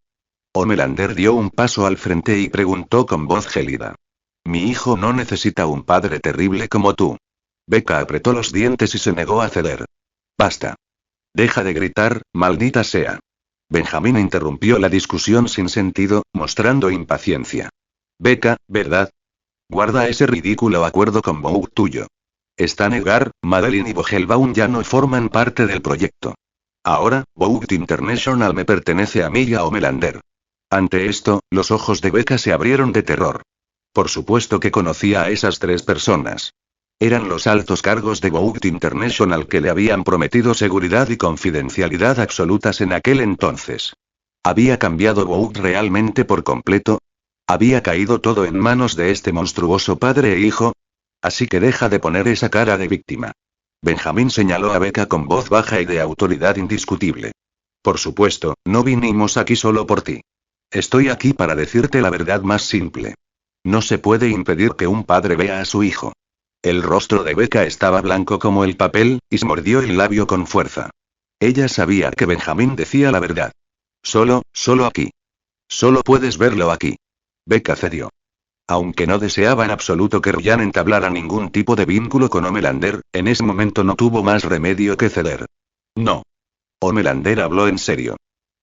Homelander dio un paso al frente y preguntó con voz gélida. Mi hijo no necesita un padre terrible como tú. Becca apretó los dientes y se negó a ceder. Basta. Deja de gritar, maldita sea. Benjamín interrumpió la discusión sin sentido, mostrando impaciencia. Becca, ¿verdad? Guarda ese ridículo acuerdo con Bout tuyo. Stanegar, Madeline y Vogelbaum ya no forman parte del proyecto. Ahora, Bout International me pertenece a mí y a Homelander. Ante esto, los ojos de Becca se abrieron de terror. Por supuesto que conocía a esas 3 personas. Eran los altos cargos de Bout International que le habían prometido seguridad y confidencialidad absolutas en aquel entonces. ¿Había cambiado Bout realmente por completo? ¿Había caído todo en manos de este monstruoso padre e hijo? Así que deja de poner esa cara de víctima. Benjamín señaló a Becca con voz baja y de autoridad indiscutible. Por supuesto, no vinimos aquí solo por ti. Estoy aquí para decirte la verdad más simple. No se puede impedir que un padre vea a su hijo. El rostro de Becca estaba blanco como el papel, y se mordió el labio con fuerza. Ella sabía que Benjamín decía la verdad. Solo aquí. Solo puedes verlo aquí. Becca cedió. Aunque no deseaba en absoluto que Ryan entablara ningún tipo de vínculo con Homelander, en ese momento no tuvo más remedio que ceder. No. Homelander habló en serio.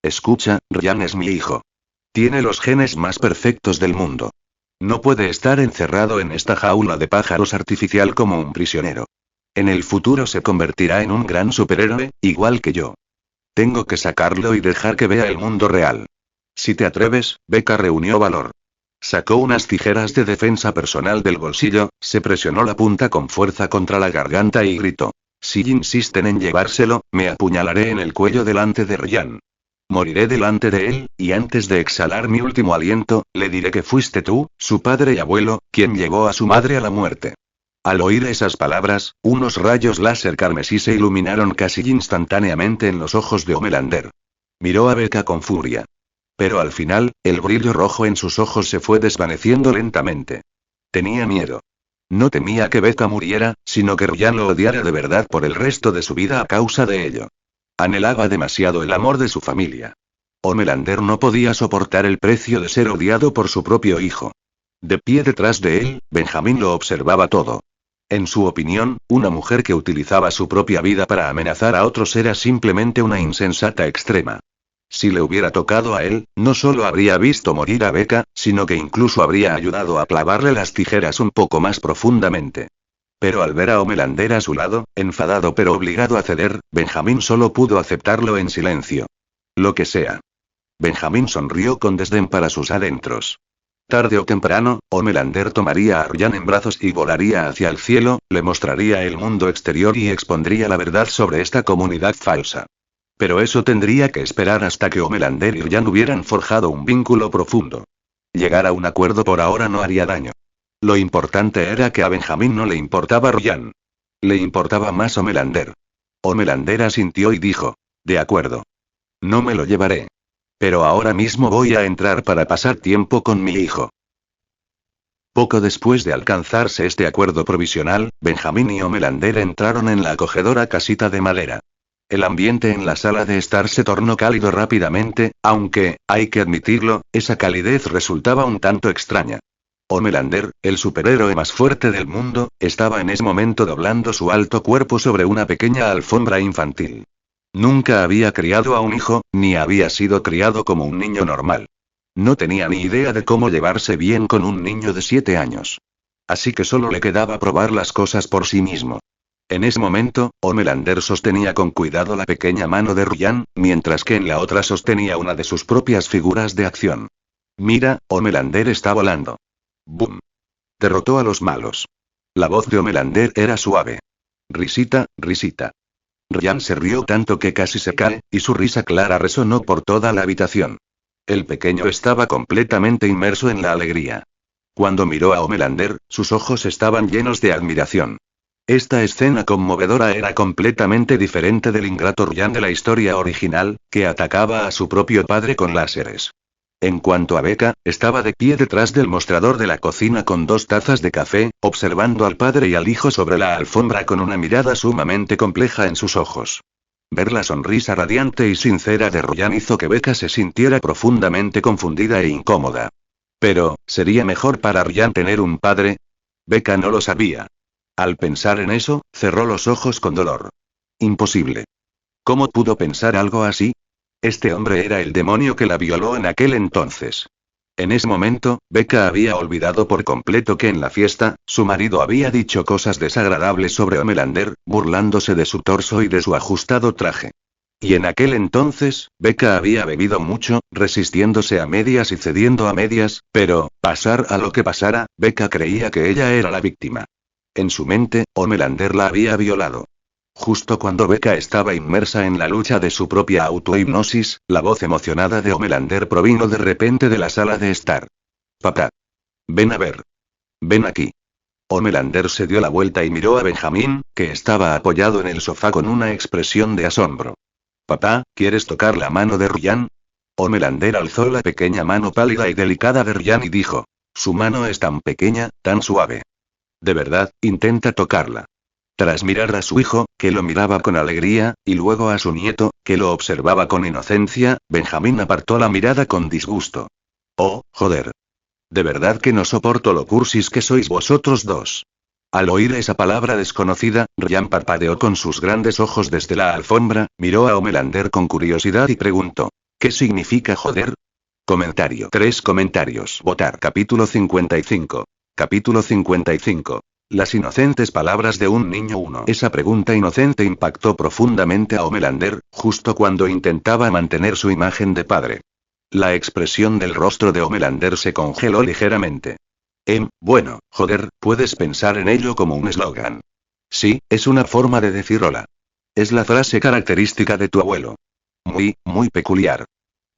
Escucha, Ryan es mi hijo. Tiene los genes más perfectos del mundo. No puede estar encerrado en esta jaula de pájaros artificial como un prisionero. En el futuro se convertirá en un gran superhéroe, igual que yo. Tengo que sacarlo y dejar que vea el mundo real. Si te atreves, Becca reunió valor. Sacó unas tijeras de defensa personal del bolsillo, se presionó la punta con fuerza contra la garganta y gritó. Si insisten en llevárselo, me apuñalaré en el cuello delante de Ryan. Moriré delante de él, y antes de exhalar mi último aliento, le diré que fuiste tú, su padre y abuelo, quien llevó a su madre a la muerte. Al oír esas palabras, unos rayos láser carmesí se iluminaron casi instantáneamente en los ojos de Homelander. Miró a Becca con furia. Pero al final, el brillo rojo en sus ojos se fue desvaneciendo lentamente. Tenía miedo. No temía que Becca muriera, sino que Ryan lo odiara de verdad por el resto de su vida a causa de ello. Anhelaba demasiado el amor de su familia. Homelander no podía soportar el precio de ser odiado por su propio hijo. De pie detrás de él, Benjamín lo observaba todo. En su opinión, una mujer que utilizaba su propia vida para amenazar a otros era simplemente una insensata extrema. Si le hubiera tocado a él, no solo habría visto morir a Becca, sino que incluso habría ayudado a clavarle las tijeras un poco más profundamente. Pero al ver a Homelander a su lado, enfadado pero obligado a ceder, Benjamín solo pudo aceptarlo en silencio. Lo que sea. Benjamín sonrió con desdén para sus adentros. Tarde o temprano, Homelander tomaría a Ryan en brazos y volaría hacia el cielo, le mostraría el mundo exterior y expondría la verdad sobre esta comunidad falsa. Pero eso tendría que esperar hasta que Homelander y Ryan hubieran forjado un vínculo profundo. Llegar a un acuerdo por ahora no haría daño. Lo importante era que a Benjamín no le importaba Ryan. Le importaba más Homelander. Homelander asintió y dijo, de acuerdo. No me lo llevaré. Pero ahora mismo voy a entrar para pasar tiempo con mi hijo. Poco después de alcanzarse este acuerdo provisional, Benjamín y Homelander entraron en la acogedora casita de madera. El ambiente en la sala de estar se tornó cálido rápidamente, aunque, hay que admitirlo, esa calidez resultaba un tanto extraña. Homelander, el superhéroe más fuerte del mundo, estaba en ese momento doblando su alto cuerpo sobre una pequeña alfombra infantil. Nunca había criado a un hijo, ni había sido criado como un niño normal. No tenía ni idea de cómo llevarse bien con un niño de 7 años. Así que solo le quedaba probar las cosas por sí mismo. En ese momento, Homelander sostenía con cuidado la pequeña mano de Ryan, mientras que en la otra sostenía una de sus propias figuras de acción. Mira, Homelander está volando. ¡Bum! Derrotó a los malos. La voz de Homelander era suave. Risita, risita. Ryan se rió tanto que casi se cae, y su risa clara resonó por toda la habitación. El pequeño estaba completamente inmerso en la alegría. Cuando miró a Homelander, sus ojos estaban llenos de admiración. Esta escena conmovedora era completamente diferente del ingrato Ryan de la historia original, que atacaba a su propio padre con láseres. En cuanto a Becca, estaba de pie detrás del mostrador de la cocina con 2 tazas de café, observando al padre y al hijo sobre la alfombra con una mirada sumamente compleja en sus ojos. Ver la sonrisa radiante y sincera de Ryan hizo que Becca se sintiera profundamente confundida e incómoda. Pero, ¿sería mejor para Ryan tener un padre? Becca no lo sabía. Al pensar en eso, cerró los ojos con dolor. Imposible. ¿Cómo pudo pensar algo así? Este hombre era el demonio que la violó en aquel entonces. En ese momento, Becca había olvidado por completo que en la fiesta, su marido había dicho cosas desagradables sobre Homelander, burlándose de su torso y de su ajustado traje. Y en aquel entonces, Becca había bebido mucho, resistiéndose a medias y cediendo a medias, pero, pasar a lo que pasara, Becca creía que ella era la víctima. En su mente, Homelander la había violado. Justo cuando Becca estaba inmersa en la lucha de su propia autohipnosis, la voz emocionada de Homelander provino de repente de la sala de estar. «Papá. Ven a ver. Ven aquí». Homelander se dio la vuelta y miró a Benjamín, que estaba apoyado en el sofá con una expresión de asombro. «Papá, ¿quieres tocar la mano de Ryan?» Homelander alzó la pequeña mano pálida y delicada de Ryan y dijo. «Su mano es tan pequeña, tan suave. De verdad, intenta tocarla». Tras mirar a su hijo, que lo miraba con alegría, y luego a su nieto, que lo observaba con inocencia, Benjamín apartó la mirada con disgusto. «Oh, joder. De verdad que no soporto lo cursis que sois vosotros dos». Al oír esa palabra desconocida, Ryan parpadeó con sus grandes ojos desde la alfombra, miró a Homelander con curiosidad y preguntó. «¿Qué significa joder?» Comentario. 3 comentarios. Votar. Capítulo 55. Capítulo 55. Las inocentes palabras de un niño 1. Esa pregunta inocente impactó profundamente a Homelander, justo cuando intentaba mantener su imagen de padre. La expresión del rostro de Homelander se congeló ligeramente. Bueno, joder, puedes pensar en ello como un eslogan. Sí, es una forma de decir hola. Es la frase característica de tu abuelo. Muy peculiar.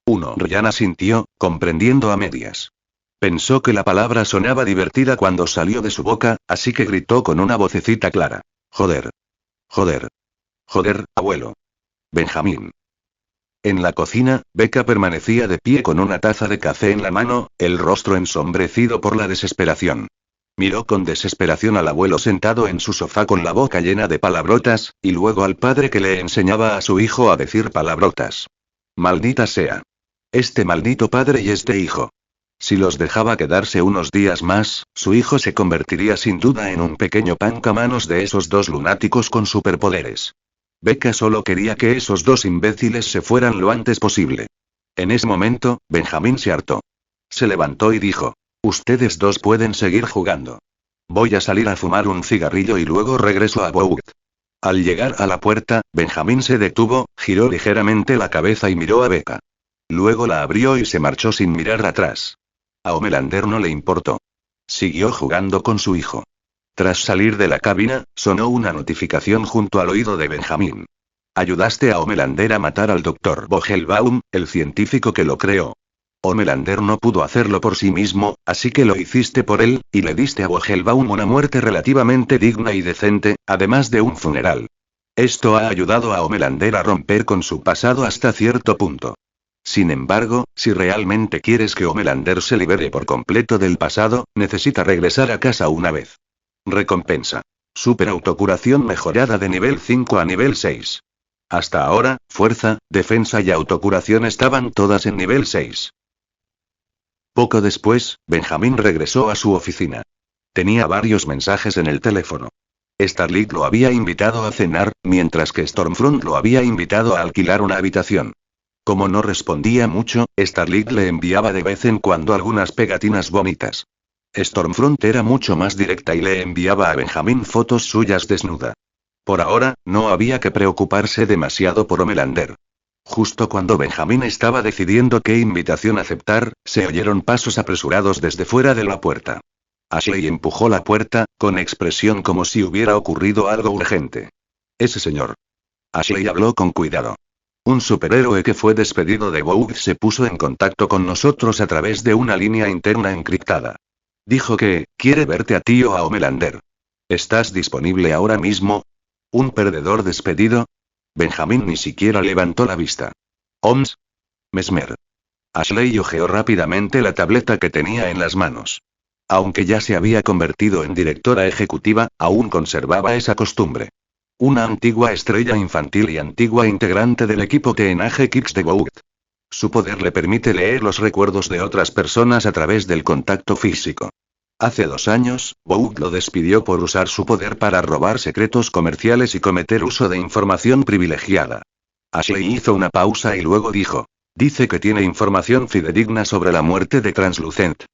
1. Ryan asintió, comprendiendo a medias. Pensó que la palabra sonaba divertida cuando salió de su boca, así que gritó con una vocecita clara. Joder. Joder. Joder, abuelo. Benjamín. En la cocina, Becca permanecía de pie con una taza de café en la mano, el rostro ensombrecido por la desesperación. Miró con desesperación al abuelo sentado en su sofá con la boca llena de palabrotas, y luego al padre que le enseñaba a su hijo a decir palabrotas. Maldita sea. Este maldito padre y este hijo. Si los dejaba quedarse unos días más, su hijo se convertiría sin duda en un pequeño pancamanos de esos dos lunáticos con superpoderes. Becca solo quería que esos dos imbéciles se fueran lo antes posible. En ese momento, Benjamín se hartó. Se levantó y dijo. Ustedes dos pueden seguir jugando. Voy a salir a fumar un cigarrillo y luego regreso a Bout. Al llegar a la puerta, Benjamín se detuvo, giró ligeramente la cabeza y miró a Becca. Luego la abrió y se marchó sin mirar atrás. A Homelander no le importó. Siguió jugando con su hijo. Tras salir de la cabina, sonó una notificación junto al oído de Benjamín. Ayudaste a Homelander a matar al Dr. Vogelbaum, el científico que lo creó. Homelander no pudo hacerlo por sí mismo, así que lo hiciste por él, y le diste a Vogelbaum una muerte relativamente digna y decente, además de un funeral. Esto ha ayudado a Homelander a romper con su pasado hasta cierto punto. Sin embargo, si realmente quieres que Homelander se libere por completo del pasado, necesita regresar a casa una vez. Recompensa. Superautocuración mejorada de nivel 5 a nivel 6. Hasta ahora, fuerza, defensa y autocuración estaban todas en nivel 6. Poco después, Benjamín regresó a su oficina. Tenía varios mensajes en el teléfono. Starlight lo había invitado a cenar, mientras que Stormfront lo había invitado a alquilar una habitación. Como no respondía mucho, Starlight le enviaba de vez en cuando algunas pegatinas bonitas. Stormfront era mucho más directa y le enviaba a Benjamín fotos suyas desnuda. Por ahora, no había que preocuparse demasiado por Homelander. Justo cuando Benjamín estaba decidiendo qué invitación aceptar, se oyeron pasos apresurados desde fuera de la puerta. Ashley empujó la puerta, con expresión como si hubiera ocurrido algo urgente. Ese señor. Ashley habló con cuidado. Un superhéroe que fue despedido de Bout se puso en contacto con nosotros a través de una línea interna encriptada. Dijo que, quiere verte a ti o a Homelander. ¿Estás disponible ahora mismo? ¿Un perdedor despedido? Benjamín ni siquiera levantó la vista. ¿Oms? Mesmer. Ashley hojeó rápidamente la tableta que tenía en las manos. Aunque ya se había convertido en directora ejecutiva, aún conservaba esa costumbre. Una antigua estrella infantil y antigua integrante del equipo TNG Kids de Vogt. Su poder le permite leer los recuerdos de otras personas a través del contacto físico. Hace 2 años, Vogt lo despidió por usar su poder para robar secretos comerciales y cometer uso de información privilegiada. Ashley hizo una pausa y luego dijo: dice que tiene información fidedigna sobre la muerte de Translucent.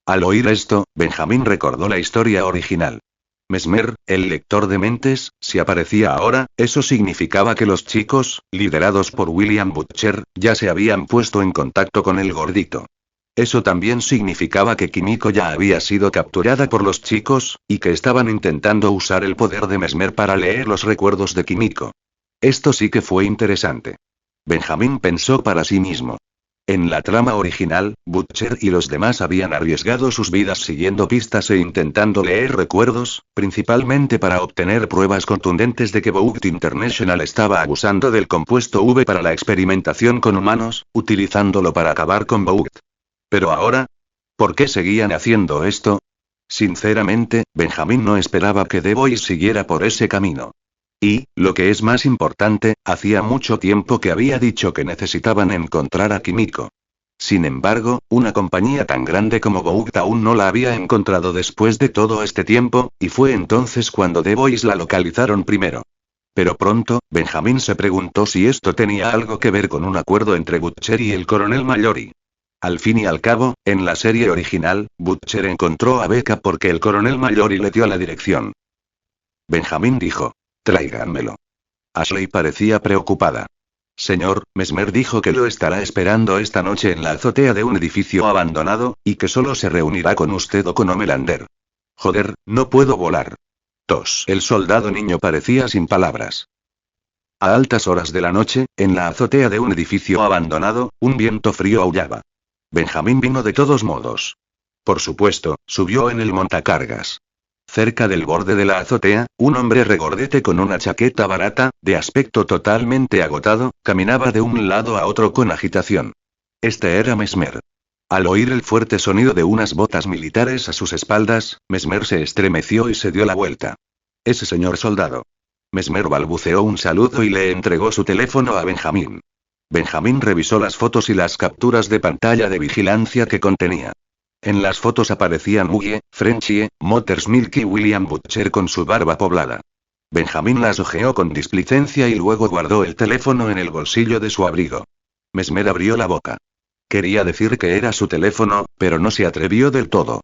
Al oír esto, Benjamín recordó la historia original. Mesmer, el lector de mentes, si aparecía ahora, eso significaba que los chicos, liderados por William Butcher, ya se habían puesto en contacto con el gordito. Eso también significaba que Kimiko ya había sido capturada por los chicos, y que estaban intentando usar el poder de Mesmer para leer los recuerdos de Kimiko. Esto sí que fue interesante. Benjamín pensó para sí mismo. En la trama original, Butcher y los demás habían arriesgado sus vidas siguiendo pistas e intentando leer recuerdos, principalmente para obtener pruebas contundentes de que Vogt International estaba abusando del compuesto V para la experimentación con humanos, utilizándolo para acabar con Vogt. Pero ahora, ¿por qué seguían haciendo esto? Sinceramente, Benjamín no esperaba que The Boys siguiera por ese camino. Y, lo que es más importante, hacía mucho tiempo que había dicho que necesitaban encontrar a Kimiko. Sin embargo, una compañía tan grande como Vogt aún no la había encontrado después de todo este tiempo, y fue entonces cuando The Boys la localizaron primero. Pero pronto, Benjamín se preguntó si esto tenía algo que ver con un acuerdo entre Butcher y el coronel Mallory. Al fin y al cabo, en la serie original, Butcher encontró a Becca porque el coronel Mallory le dio la dirección. Benjamín dijo: tráiganmelo. Ashley parecía preocupada. Señor, Mesmer dijo que lo estará esperando esta noche en la azotea de un edificio abandonado, y que solo se reunirá con usted o con Homelander. Joder, no puedo volar. Tos. El soldado niño parecía sin palabras. A altas horas de la noche, en la azotea de un edificio abandonado, un viento frío aullaba. Benjamín vino de todos modos. Por supuesto, subió en el montacargas. Cerca del borde de la azotea, un hombre regordete con una chaqueta barata, de aspecto totalmente agotado, caminaba de un lado a otro con agitación. Este era Mesmer. Al oír el fuerte sonido de unas botas militares a sus espaldas, Mesmer se estremeció y se dio la vuelta. Ese señor soldado. Mesmer balbuceó un saludo y le entregó su teléfono a Benjamín. Benjamín revisó las fotos y las capturas de pantalla de vigilancia que contenía. En las fotos aparecían Hughie, Frenchie, Motors Milk y William Butcher con su barba poblada. Benjamín las hojeó con displicencia y luego guardó el teléfono en el bolsillo de su abrigo. Mesmer abrió la boca. Quería decir que era su teléfono, pero no se atrevió del todo.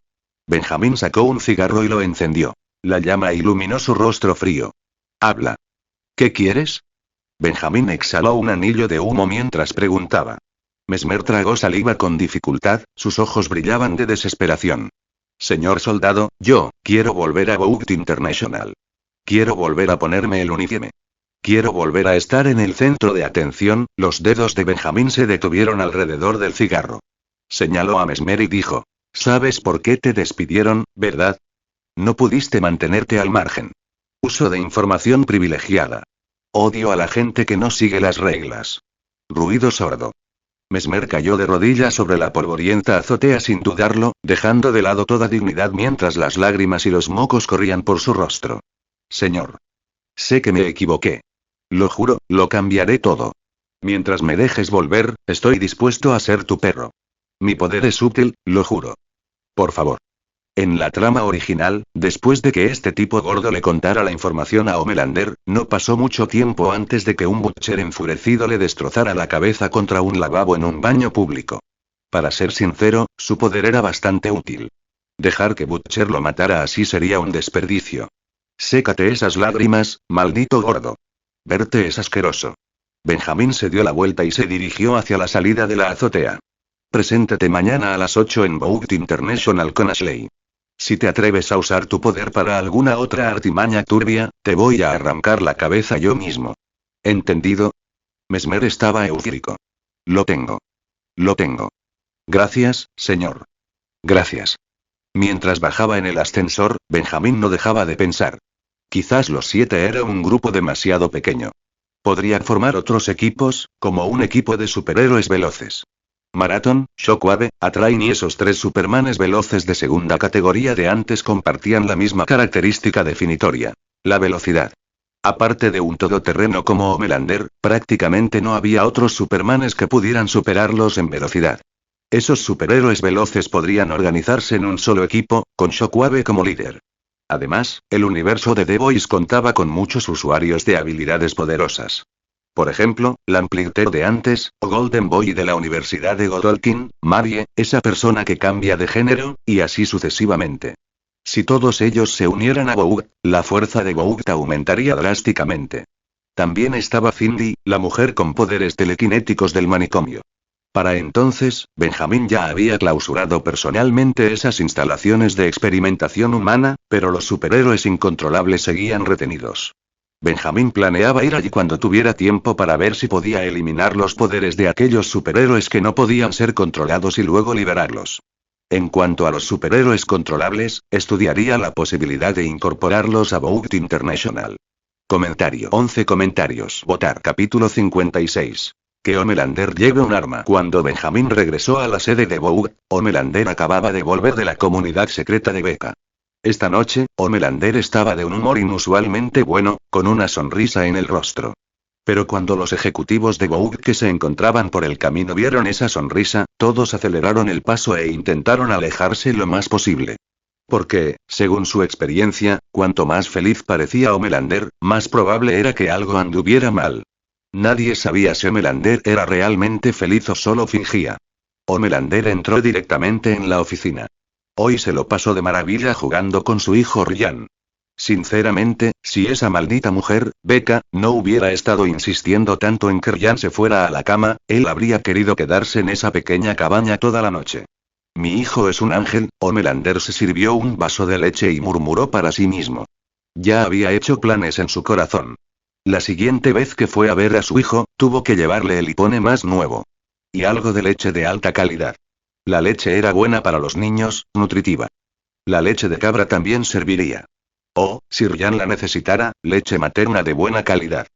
Benjamín sacó un cigarro y lo encendió. La llama iluminó su rostro frío. Habla. ¿Qué quieres? Benjamín exhaló un anillo de humo mientras preguntaba. Mesmer tragó saliva con dificultad, sus ojos brillaban de desesperación. Señor soldado, yo quiero volver a Vogt International. Quiero volver a ponerme el uniforme. Quiero volver a estar en el centro de atención. Los dedos de Benjamín se detuvieron alrededor del cigarro. Señaló a Mesmer y dijo: ¿sabes por qué te despidieron, verdad? No pudiste mantenerte al margen. Uso de información privilegiada. Odio a la gente que no sigue las reglas. Ruido sordo. Mesmer cayó de rodillas sobre la polvorienta azotea sin dudarlo, dejando de lado toda dignidad mientras las lágrimas y los mocos corrían por su rostro. Señor. Sé que me equivoqué. Lo juro, lo cambiaré todo. Mientras me dejes volver, estoy dispuesto a ser tu perro. Mi poder es útil, lo juro. Por favor. En la trama original, después de que este tipo gordo le contara la información a Homelander, no pasó mucho tiempo antes de que un Butcher enfurecido le destrozara la cabeza contra un lavabo en un baño público. Para ser sincero, su poder era bastante útil. Dejar que Butcher lo matara así sería un desperdicio. Sécate esas lágrimas, maldito gordo. Verte es asqueroso. Benjamín se dio la vuelta y se dirigió hacia la salida de la azotea. Preséntate mañana a las 8 en Vogt International con Ashley. Si te atreves a usar tu poder para alguna otra artimaña turbia, te voy a arrancar la cabeza yo mismo. ¿Entendido? Mesmer estaba eufórico. Lo tengo. Lo tengo. Gracias, señor. Gracias. Mientras bajaba en el ascensor, Benjamín no dejaba de pensar. Quizás los 7 era un grupo demasiado pequeño. Podría formar otros equipos, como un equipo de superhéroes veloces. Marathon, Shockwave, Atrain y esos 3 Supermanes veloces de segunda categoría de antes compartían la misma característica definitoria: la velocidad. Aparte de un todoterreno como Homelander, prácticamente no había otros Supermanes que pudieran superarlos en velocidad. Esos superhéroes veloces podrían organizarse en un solo equipo, con Shockwave como líder. Además, el universo de The Boys contaba con muchos usuarios de habilidades poderosas. Por ejemplo, Lamplighter de antes, o Golden Boy de la Universidad de Godolphin, Marie, esa persona que cambia de género, y así sucesivamente. Si todos ellos se unieran a Vogue, la fuerza de Vogue aumentaría drásticamente. También estaba Cindy, la mujer con poderes telequinéticos del manicomio. Para entonces, Benjamin ya había clausurado personalmente esas instalaciones de experimentación humana, pero los superhéroes incontrolables seguían retenidos. Benjamin planeaba ir allí cuando tuviera tiempo para ver si podía eliminar los poderes de aquellos superhéroes que no podían ser controlados y luego liberarlos. En cuanto a los superhéroes controlables, estudiaría la posibilidad de incorporarlos a Vogue International. Comentario. 11 comentarios. Votar. Capítulo 56. Que Homelander lleve un arma. Cuando Benjamin regresó a la sede de Vogue, Homelander acababa de volver de la comunidad secreta de Becca. Esta noche, Homelander estaba de un humor inusualmente bueno, con una sonrisa en el rostro. Pero cuando los ejecutivos de Vogue que se encontraban por el camino vieron esa sonrisa, todos aceleraron el paso e intentaron alejarse lo más posible. Porque, según su experiencia, cuanto más feliz parecía Homelander, más probable era que algo anduviera mal. Nadie sabía si Homelander era realmente feliz o solo fingía. Homelander entró directamente en la oficina. Hoy se lo pasó de maravilla jugando con su hijo Ryan. Sinceramente, si esa maldita mujer, Becca, no hubiera estado insistiendo tanto en que Ryan se fuera a la cama, él habría querido quedarse en esa pequeña cabaña toda la noche. Mi hijo es un ángel. Homelander se sirvió un vaso de leche y murmuró para sí mismo. Ya había hecho planes en su corazón. La siguiente vez que fue a ver a su hijo, tuvo que llevarle el hipone más nuevo. Y algo de leche de alta calidad. La leche era buena para los niños, nutritiva. La leche de cabra también serviría. O, si Ryan la necesitara, leche materna de buena calidad.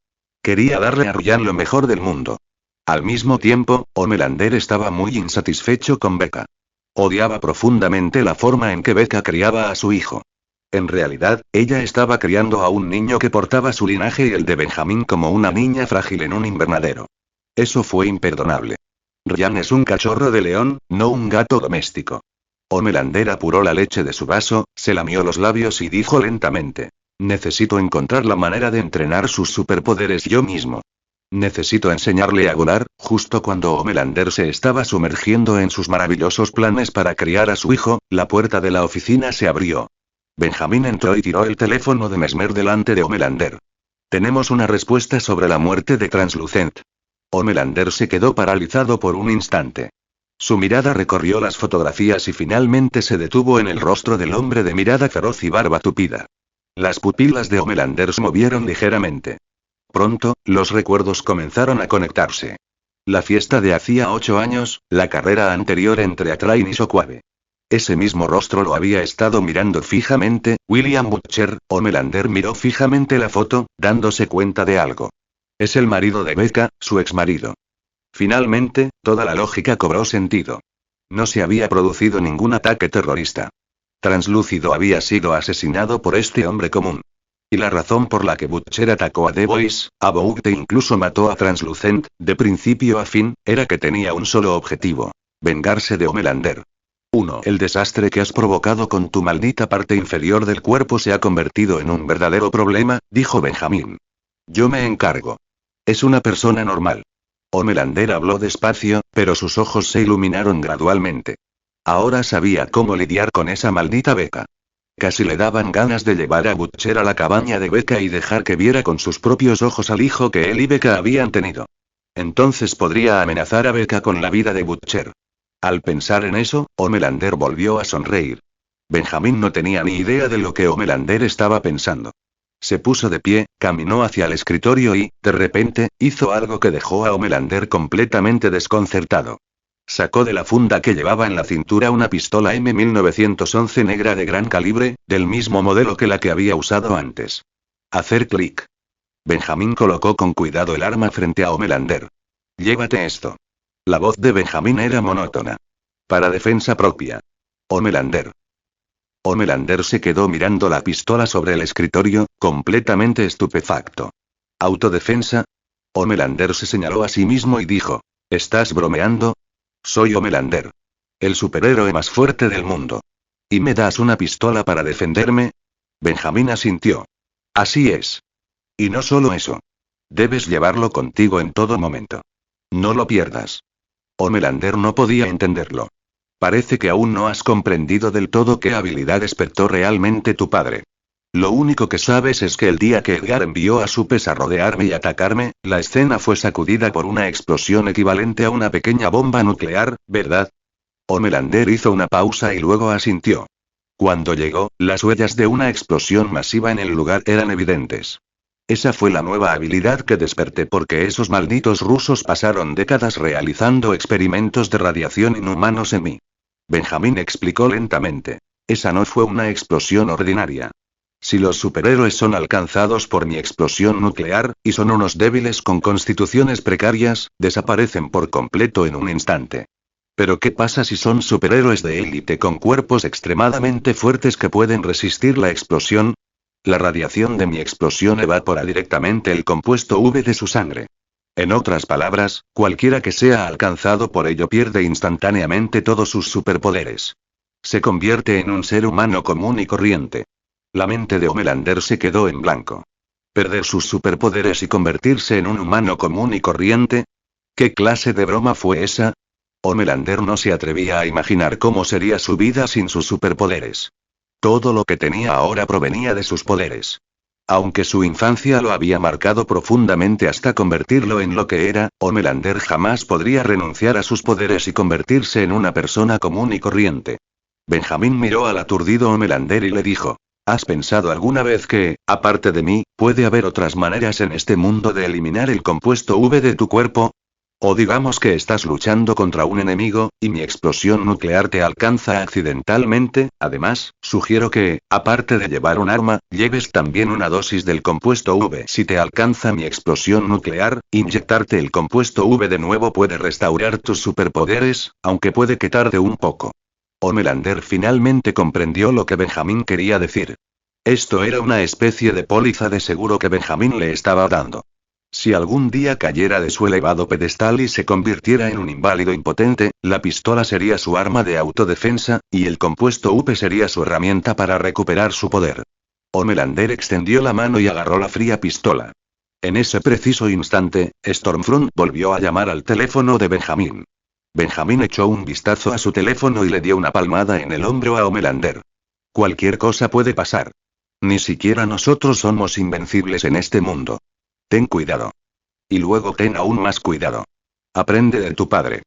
Quería darle a Ryan lo mejor del mundo. Al mismo tiempo, Homelander estaba muy insatisfecho con Becca. Odiaba profundamente la forma en que Becca criaba a su hijo. En realidad, ella estaba criando a un niño que portaba su linaje y el de Benjamin como una niña frágil en un invernadero. Eso fue imperdonable. Ryan es un cachorro de león, no un gato doméstico. Homelander apuró la leche de su vaso, se lamió los labios y dijo lentamente: necesito encontrar la manera de entrenar sus superpoderes yo mismo. Necesito enseñarle a volar. Justo cuando Homelander se estaba sumergiendo en sus maravillosos planes para criar a su hijo, la puerta de la oficina se abrió. Benjamin entró y tiró el teléfono de Mesmer delante de Homelander. Tenemos una respuesta sobre la muerte de Translucent. Homelander se quedó paralizado por un instante. Su mirada recorrió las fotografías y finalmente se detuvo en el rostro del hombre de mirada feroz y barba tupida. Las pupilas de Homelander se movieron ligeramente. Pronto, los recuerdos comenzaron a conectarse. La fiesta de hacía 8 años, la carrera anterior entre Atrain y Shockwave. Ese mismo rostro lo había estado mirando fijamente, William Butcher. Homelander miró fijamente la foto, dándose cuenta de algo. Es el marido de Becca, su exmarido. Finalmente, toda la lógica cobró sentido. No se había producido ningún ataque terrorista. Translúcido había sido asesinado por este hombre común. Y la razón por la que Butcher atacó a The Boys, a Vogue e incluso mató a Translucent, de principio a fin, era que tenía un solo objetivo: vengarse de Homelander. 1. El desastre que has provocado con tu maldita parte inferior del cuerpo se ha convertido en un verdadero problema, dijo Benjamin. Yo me encargo. Es una persona normal. Homelander habló despacio, pero sus ojos se iluminaron gradualmente. Ahora sabía cómo lidiar con esa maldita Becca. Casi le daban ganas de llevar a Butcher a la cabaña de Becca y dejar que viera con sus propios ojos al hijo que él y Becca habían tenido. Entonces podría amenazar a Becca con la vida de Butcher. Al pensar en eso, Homelander volvió a sonreír. Benjamin no tenía ni idea de lo que Homelander estaba pensando. Se puso de pie, caminó hacia el escritorio y, de repente, hizo algo que dejó a Homelander completamente desconcertado. Sacó de la funda que llevaba en la cintura una pistola M1911 negra de gran calibre, del mismo modelo que la que había usado antes. Hacer clic. Benjamín colocó con cuidado el arma frente a Homelander. Llévate esto. La voz de Benjamín era monótona. Para defensa propia. Homelander. Homelander se quedó mirando la pistola sobre el escritorio, completamente estupefacto. ¿Autodefensa? Homelander se señaló a sí mismo y dijo: ¿Estás bromeando? Soy Homelander. El superhéroe más fuerte del mundo. ¿Y me das una pistola para defenderme? Benjamín asintió. Así es. Y no solo eso. Debes llevarlo contigo en todo momento. No lo pierdas. Homelander no podía entenderlo. Parece que aún no has comprendido del todo qué habilidad despertó realmente tu padre. Lo único que sabes es que el día que Edgar envió a Supes a rodearme y atacarme, la escena fue sacudida por una explosión equivalente a una pequeña bomba nuclear, ¿verdad? Homelander hizo una pausa y luego asintió. Cuando llegó, las huellas de una explosión masiva en el lugar eran evidentes. Esa fue la nueva habilidad que desperté porque esos malditos rusos pasaron décadas realizando experimentos de radiación inhumanos en mí. Benjamín explicó lentamente. Esa no fue una explosión ordinaria. Si los superhéroes son alcanzados por mi explosión nuclear, y son unos débiles con constituciones precarias, desaparecen por completo en un instante. Pero ¿qué pasa si son superhéroes de élite con cuerpos extremadamente fuertes que pueden resistir la explosión? La radiación de mi explosión evapora directamente el compuesto V de su sangre. En otras palabras, cualquiera que sea alcanzado por ello pierde instantáneamente todos sus superpoderes. Se convierte en un ser humano común y corriente. La mente de Homelander se quedó en blanco. ¿Perder sus superpoderes y convertirse en un humano común y corriente? ¿Qué clase de broma fue esa? Homelander no se atrevía a imaginar cómo sería su vida sin sus superpoderes. Todo lo que tenía ahora provenía de sus poderes. Aunque su infancia lo había marcado profundamente hasta convertirlo en lo que era, Homelander jamás podría renunciar a sus poderes y convertirse en una persona común y corriente. Benjamín miró al aturdido Homelander y le dijo: ¿Has pensado alguna vez que, aparte de mí, puede haber otras maneras en este mundo de eliminar el compuesto V de tu cuerpo? O digamos que estás luchando contra un enemigo, y mi explosión nuclear te alcanza accidentalmente. Además, sugiero que, aparte de llevar un arma, lleves también una dosis del compuesto V. Si te alcanza mi explosión nuclear, inyectarte el compuesto V de nuevo puede restaurar tus superpoderes, aunque puede que tarde un poco. Homelander finalmente comprendió lo que Benjamín quería decir. Esto era una especie de póliza de seguro que Benjamín le estaba dando. Si algún día cayera de su elevado pedestal y se convirtiera en un inválido impotente, la pistola sería su arma de autodefensa, y el compuesto V sería su herramienta para recuperar su poder. Homelander extendió la mano y agarró la fría pistola. En ese preciso instante, Stormfront volvió a llamar al teléfono de Benjamín. Benjamín echó un vistazo a su teléfono y le dio una palmada en el hombro a Homelander. Cualquier cosa puede pasar. Ni siquiera nosotros somos invencibles en este mundo. Ten cuidado. Y luego ten aún más cuidado. Aprende de tu padre.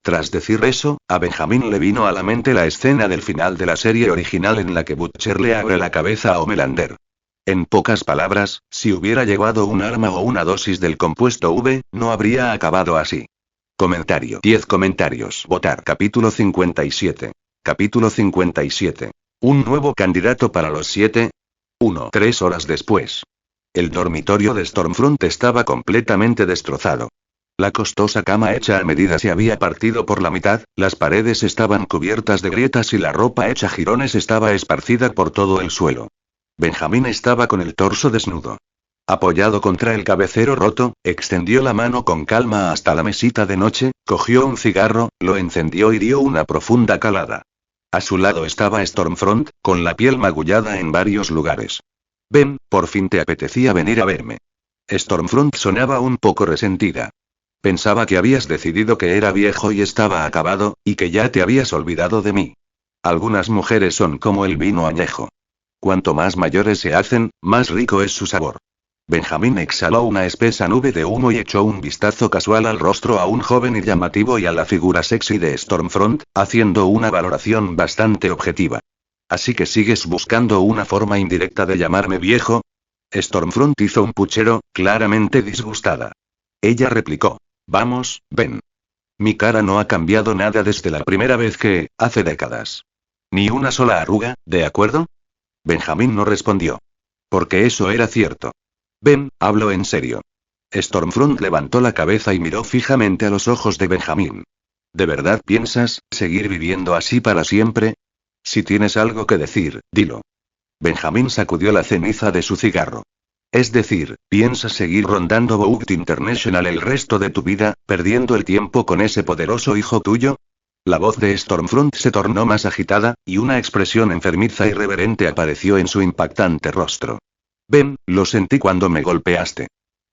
Tras decir eso, a Benjamín le vino a la mente la escena del final de la serie original en la que Butcher le abre la cabeza a Homelander. En pocas palabras, si hubiera llevado un arma o una dosis del compuesto V, no habría acabado así. Comentario. 10 comentarios. Votar. Capítulo 57. Capítulo 57. Un nuevo candidato para los 7. 1. 3 horas después. El dormitorio de Stormfront estaba completamente destrozado. La costosa cama hecha a medida se había partido por la mitad, las paredes estaban cubiertas de grietas y la ropa hecha jirones estaba esparcida por todo el suelo. Benjamín estaba con el torso desnudo. Apoyado contra el cabecero roto, extendió la mano con calma hasta la mesita de noche, cogió un cigarro, lo encendió y dio una profunda calada. A su lado estaba Stormfront, con la piel magullada en varios lugares. Ven, por fin te apetecía venir a verme. Stormfront sonaba un poco resentida. Pensaba que habías decidido que era viejo y estaba acabado, y que ya te habías olvidado de mí. Algunas mujeres son como el vino añejo. Cuanto más mayores se hacen, más rico es su sabor. Benjamín exhaló una espesa nube de humo y echó un vistazo casual al rostro aún joven y llamativo y a la figura sexy de Stormfront, haciendo una valoración bastante objetiva. ¿Así que sigues buscando una forma indirecta de llamarme viejo? Stormfront hizo un puchero, claramente disgustada. Ella replicó: Vamos, ven. Mi cara no ha cambiado nada desde la primera vez que, hace décadas. Ni una sola arruga, ¿de acuerdo? Benjamín no respondió. Porque eso era cierto. Ven, hablo en serio. Stormfront levantó la cabeza y miró fijamente a los ojos de Benjamín. ¿De verdad piensas seguir viviendo así para siempre? Si tienes algo que decir, dilo. Benjamín sacudió la ceniza de su cigarro. Es decir, ¿piensas seguir rondando Bout International el resto de tu vida, perdiendo el tiempo con ese poderoso hijo tuyo? La voz de Stormfront se tornó más agitada, y una expresión enfermiza y reverente apareció en su impactante rostro. Ben, lo sentí cuando me golpeaste.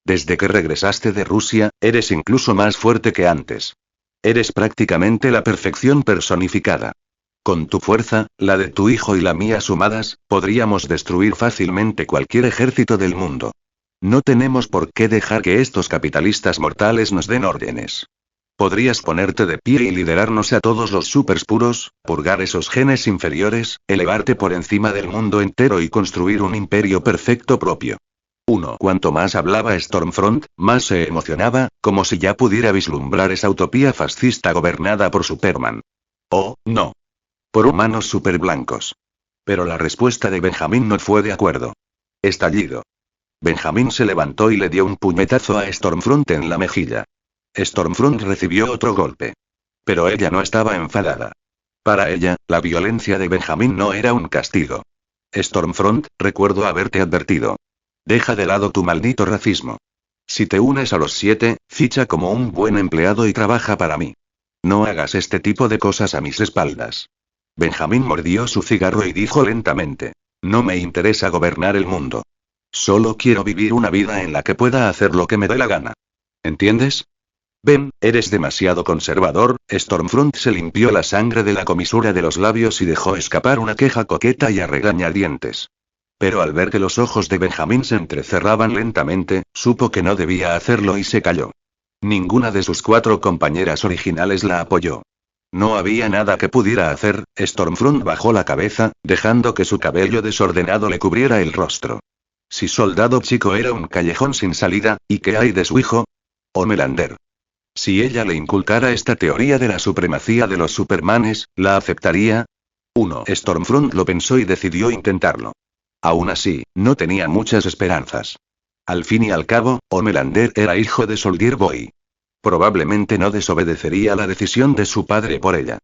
Desde que regresaste de Rusia, eres incluso más fuerte que antes. Eres prácticamente la perfección personificada. Con tu fuerza, la de tu hijo y la mía sumadas, podríamos destruir fácilmente cualquier ejército del mundo. No tenemos por qué dejar que estos capitalistas mortales nos den órdenes. Podrías ponerte de pie y liderarnos a todos los supers puros, purgar esos genes inferiores, elevarte por encima del mundo entero y construir un imperio perfecto propio. Cuanto más hablaba Stormfront, más se emocionaba, como si ya pudiera vislumbrar esa utopía fascista gobernada por Superman. Oh, no. Por humanos superblancos. Pero la respuesta de Benjamín no fue de acuerdo. Estallido. Benjamín se levantó y le dio un puñetazo a Stormfront en la mejilla. Stormfront recibió otro golpe. Pero ella no estaba enfadada. Para ella, la violencia de Benjamín no era un castigo. Stormfront, recuerdo haberte advertido. Deja de lado tu maldito racismo. Si te unes a los 7, ficha como un buen empleado y trabaja para mí. No hagas este tipo de cosas a mis espaldas. Benjamín mordió su cigarro y dijo lentamente. No me interesa gobernar el mundo. Solo quiero vivir una vida en la que pueda hacer lo que me dé la gana. ¿Entiendes? Ben, eres demasiado conservador. Stormfront se limpió la sangre de la comisura de los labios y dejó escapar una queja coqueta y a regañadientes. Pero al ver que los ojos de Benjamín se entrecerraban lentamente, supo que no debía hacerlo y se calló. Ninguna de sus 4 compañeras originales la apoyó. No había nada que pudiera hacer. Stormfront bajó la cabeza, dejando que su cabello desordenado le cubriera el rostro. Si Soldado Chico era un callejón sin salida, ¿y qué hay de su hijo? Homelander. Si ella le inculcara esta teoría de la supremacía de los Supermanes, ¿la aceptaría? Stormfront lo pensó y decidió intentarlo. Aún así, no tenía muchas esperanzas. Al fin y al cabo, Homelander era hijo de Soldier Boy. Probablemente no desobedecería la decisión de su padre por ella.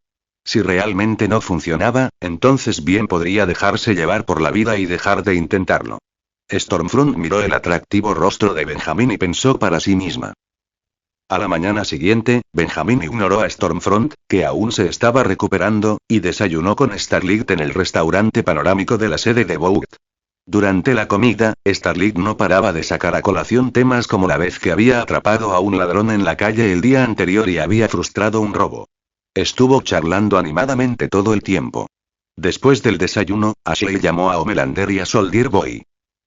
Si realmente no funcionaba, entonces bien podría dejarse llevar por la vida y dejar de intentarlo. Stormfront miró el atractivo rostro de Benjamín y pensó para sí misma. A la mañana siguiente, Benjamín ignoró a Stormfront, que aún se estaba recuperando, y desayunó con Starlight en el restaurante panorámico de la sede de Bout. Durante la comida, Starlight no paraba de sacar a colación temas como la vez que había atrapado a un ladrón en la calle el día anterior y había frustrado un robo. Estuvo charlando animadamente todo el tiempo. Después del desayuno, Ashley llamó a Homelander y a Soldier Boy.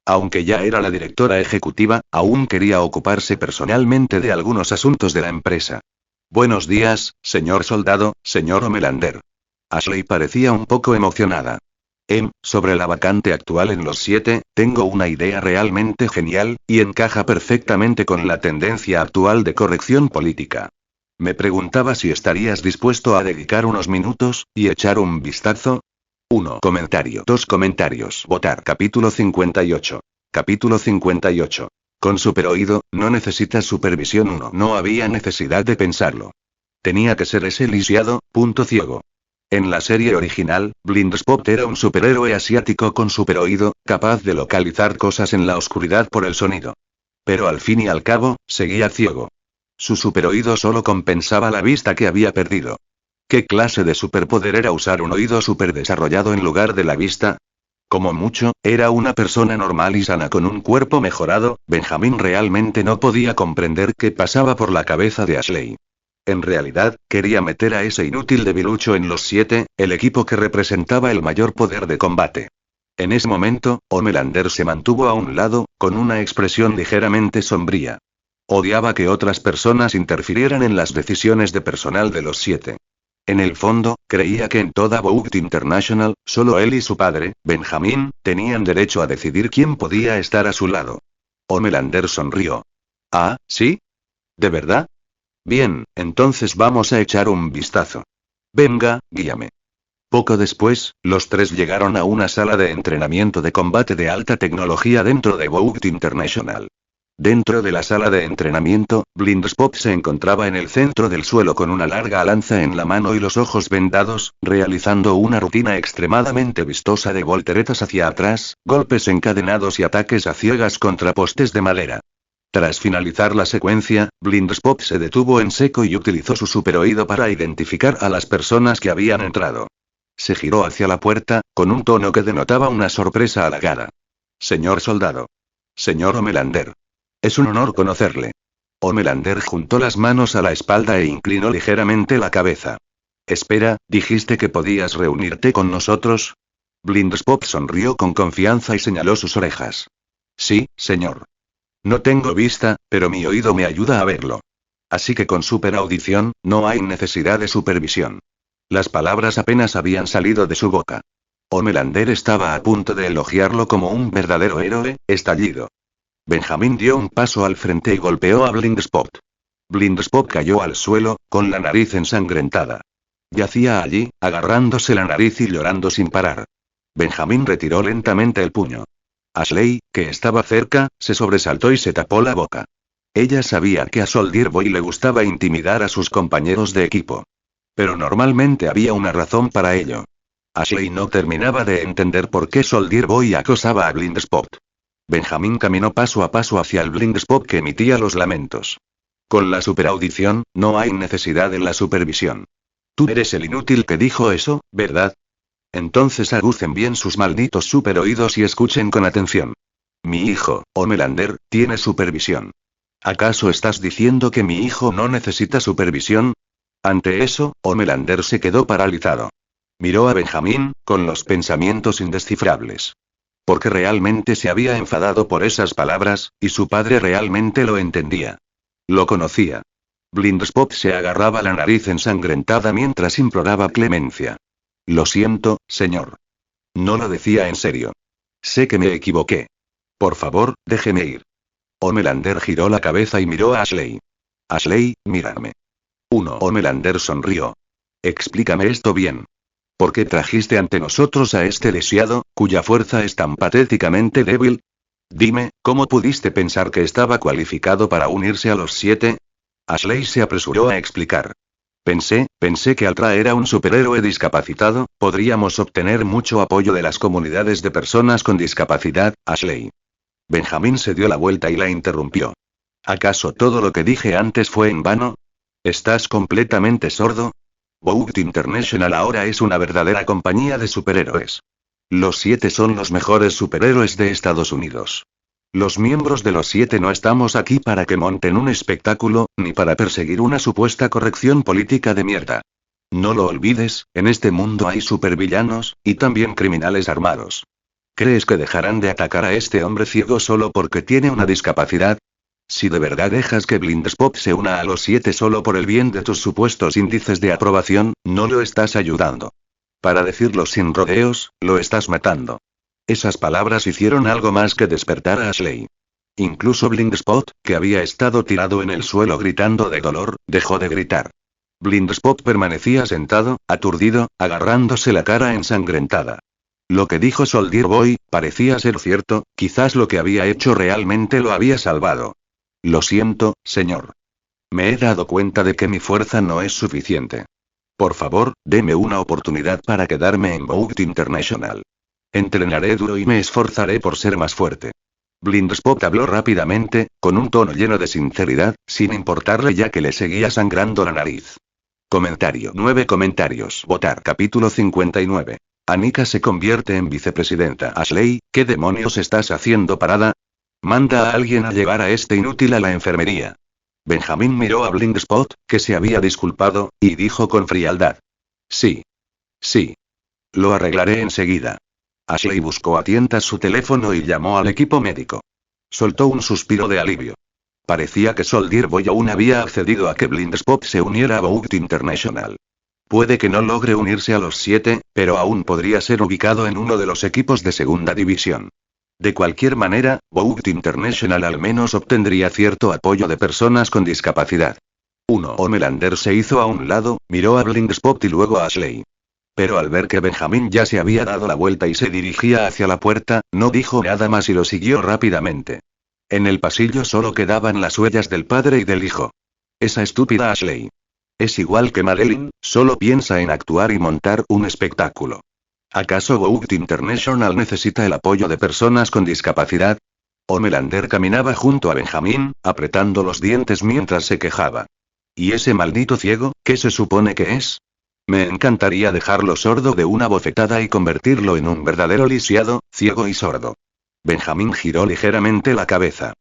Aunque ya era la directora ejecutiva, aún quería ocuparse personalmente de algunos asuntos de la empresa. Buenos días, señor soldado, señor Homelander. Ashley parecía un poco emocionada. Sobre la vacante actual en los 7, tengo una idea realmente genial, y encaja perfectamente con la tendencia actual de corrección política. Me preguntaba si estarías dispuesto a dedicar unos minutos, y echar un vistazo. 1 comentario. 2 comentarios. Votar. Capítulo 58. Capítulo 58. Con superoído, no necesitas supervisión. No había necesidad de pensarlo. Tenía que ser ese lisiado, punto ciego. En la serie original, Blindspot era un superhéroe asiático con superoído, capaz de localizar cosas en la oscuridad por el sonido. Pero al fin y al cabo, seguía ciego. Su superoído solo compensaba la vista que había perdido. ¿Qué clase de superpoder era usar un oído superdesarrollado en lugar de la vista? Como mucho, era una persona normal y sana con un cuerpo mejorado. Benjamín realmente no podía comprender qué pasaba por la cabeza de Ashley. En realidad, quería meter a ese inútil debilucho en los 7, el equipo que representaba el mayor poder de combate. En ese momento, Homelander se mantuvo a un lado, con una expresión ligeramente sombría. Odiaba que otras personas interfirieran en las decisiones de personal de los 7. En el fondo, creía que en toda Bout International, solo él y su padre, Benjamín, tenían derecho a decidir quién podía estar a su lado. Homelander sonrió. ¿Ah, sí? ¿De verdad? Bien, entonces vamos a echar un vistazo. Venga, guíame. Poco después, los tres llegaron a una sala de entrenamiento de combate de alta tecnología dentro de Bout International. Dentro de la sala de entrenamiento, Blindspot se encontraba en el centro del suelo con una larga lanza en la mano y los ojos vendados, realizando una rutina extremadamente vistosa de volteretas hacia atrás, golpes encadenados y ataques a ciegas contra postes de madera. Tras finalizar la secuencia, Blindspot se detuvo en seco y utilizó su superoído para identificar a las personas que habían entrado. Se giró hacia la puerta, con un tono que denotaba una sorpresa halagada. Señor soldado. Señor Homelander. Es un honor conocerle. Homelander juntó las manos a la espalda e inclinó ligeramente la cabeza. Espera, ¿dijiste que podías reunirte con nosotros? Blindspot sonrió con confianza y señaló sus orejas. Sí, señor. No tengo vista, pero mi oído me ayuda a verlo. Así que con superaudición, no hay necesidad de supervisión. Las palabras apenas habían salido de su boca. Homelander estaba a punto de elogiarlo como un verdadero héroe, estallido. Benjamín dio un paso al frente y golpeó a Blindspot. Blindspot cayó al suelo, con la nariz ensangrentada. Yacía allí, agarrándose la nariz y llorando sin parar. Benjamín retiró lentamente el puño. Ashley, que estaba cerca, se sobresaltó y se tapó la boca. Ella sabía que a Soldier Boy le gustaba intimidar a sus compañeros de equipo. Pero normalmente había una razón para ello. Ashley no terminaba de entender por qué Soldier Boy acosaba a Blindspot. Benjamín caminó paso a paso hacia el Blindspot que emitía los lamentos. Con la superaudición, no hay necesidad de la supervisión. Tú eres el inútil que dijo eso, ¿verdad? Entonces agucen bien sus malditos superoídos y escuchen con atención. Mi hijo, Homelander, tiene supervisión. ¿Acaso estás diciendo que mi hijo no necesita supervisión? Ante eso, Homelander se quedó paralizado. Miró a Benjamín, con los pensamientos indescifrables. Porque realmente se había enfadado por esas palabras, y su padre realmente lo entendía. Lo conocía. Blindspot se agarraba la nariz ensangrentada mientras imploraba clemencia. Lo siento, señor. No lo decía en serio. Sé que me equivoqué. Por favor, déjeme ir. Homelander giró la cabeza y miró a Ashley. Ashley, mírame. Homelander sonrió. Explícame esto bien. ¿Por qué trajiste ante nosotros a este lisiado, cuya fuerza es tan patéticamente débil? Dime, ¿cómo pudiste pensar que estaba cualificado para unirse a los 7? Ashley se apresuró a explicar. Pensé que al traer a un superhéroe discapacitado, podríamos obtener mucho apoyo de las comunidades de personas con discapacidad, Ashley. Benjamín se dio la vuelta y la interrumpió. ¿Acaso todo lo que dije antes fue en vano? ¿Estás completamente sordo? Bout International ahora es una verdadera compañía de superhéroes. Los 7 son los mejores superhéroes de Estados Unidos. Los miembros de los 7 no estamos aquí para que monten un espectáculo, ni para perseguir una supuesta corrección política de mierda. No lo olvides, en este mundo hay supervillanos, y también criminales armados. ¿Crees que dejarán de atacar a este hombre ciego solo porque tiene una discapacidad? Si de verdad dejas que Blindspot se una a los 7 solo por el bien de tus supuestos índices de aprobación, no lo estás ayudando. Para decirlo sin rodeos, lo estás matando. Esas palabras hicieron algo más que despertar a Ashley. Incluso Blindspot, que había estado tirado en el suelo gritando de dolor, dejó de gritar. Blindspot permanecía sentado, aturdido, agarrándose la cara ensangrentada. Lo que dijo Soldier Boy, parecía ser cierto, quizás lo que había hecho realmente lo había salvado. Lo siento, señor. Me he dado cuenta de que mi fuerza no es suficiente. Por favor, deme una oportunidad para quedarme en Bout International. Entrenaré duro y me esforzaré por ser más fuerte. Blindspot habló rápidamente, con un tono lleno de sinceridad, sin importarle ya que le seguía sangrando la nariz. Comentario 9 comentarios. Votar. Capítulo 59. Annika se convierte en vicepresidenta. Ashley, ¿qué demonios estás haciendo parada? Manda a alguien a llevar a este inútil a la enfermería. Benjamín miró a Blindspot, que se había disculpado, y dijo con frialdad. Sí. Sí. Lo arreglaré enseguida. Ashley buscó a tientas su teléfono y llamó al equipo médico. Soltó un suspiro de alivio. Parecía que Soldier Boy aún había accedido a que Blindspot se uniera a Bout International. Puede que no logre unirse a los 7, pero aún podría ser ubicado en uno de los equipos de segunda división. De cualquier manera, Bout International al menos obtendría cierto apoyo de personas con discapacidad. Homelander se hizo a un lado, miró a Blindspot y luego a Ashley. Pero al ver que Benjamín ya se había dado la vuelta y se dirigía hacia la puerta, no dijo nada más y lo siguió rápidamente. En el pasillo solo quedaban las huellas del padre y del hijo. Esa estúpida Ashley. Es igual que Marilyn, solo piensa en actuar y montar un espectáculo. ¿Acaso Vogue International necesita el apoyo de personas con discapacidad? Homelander caminaba junto a Benjamín, apretando los dientes mientras se quejaba. ¿Y ese maldito ciego, qué se supone que es? Me encantaría dejarlo sordo de una bofetada y convertirlo en un verdadero lisiado, ciego y sordo. Benjamín giró ligeramente la cabeza.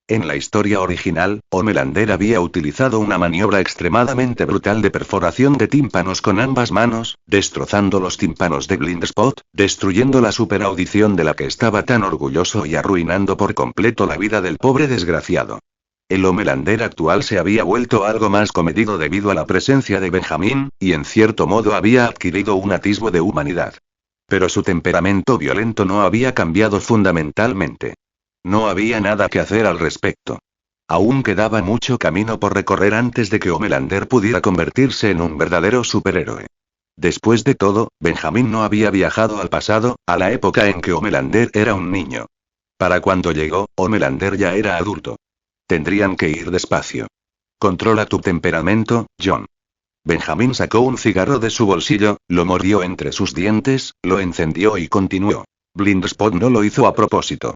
En la historia original, Homelander había utilizado una maniobra extremadamente brutal de perforación de tímpanos con ambas manos, destrozando los tímpanos de Blind Spot, destruyendo la superaudición de la que estaba tan orgulloso y arruinando por completo la vida del pobre desgraciado. El Homelander actual se había vuelto algo más comedido debido a la presencia de Benjamín, y en cierto modo había adquirido un atisbo de humanidad. Pero su temperamento violento no había cambiado fundamentalmente. No había nada que hacer al respecto. Aún quedaba mucho camino por recorrer antes de que Homelander pudiera convertirse en un verdadero superhéroe. Después de todo, Benjamín no había viajado al pasado, a la época en que Homelander era un niño. Para cuando llegó, Homelander ya era adulto. Tendrían que ir despacio. Controla tu temperamento, John. Benjamín sacó un cigarro de su bolsillo, lo mordió entre sus dientes, lo encendió y continuó. Blind Spot no lo hizo a propósito.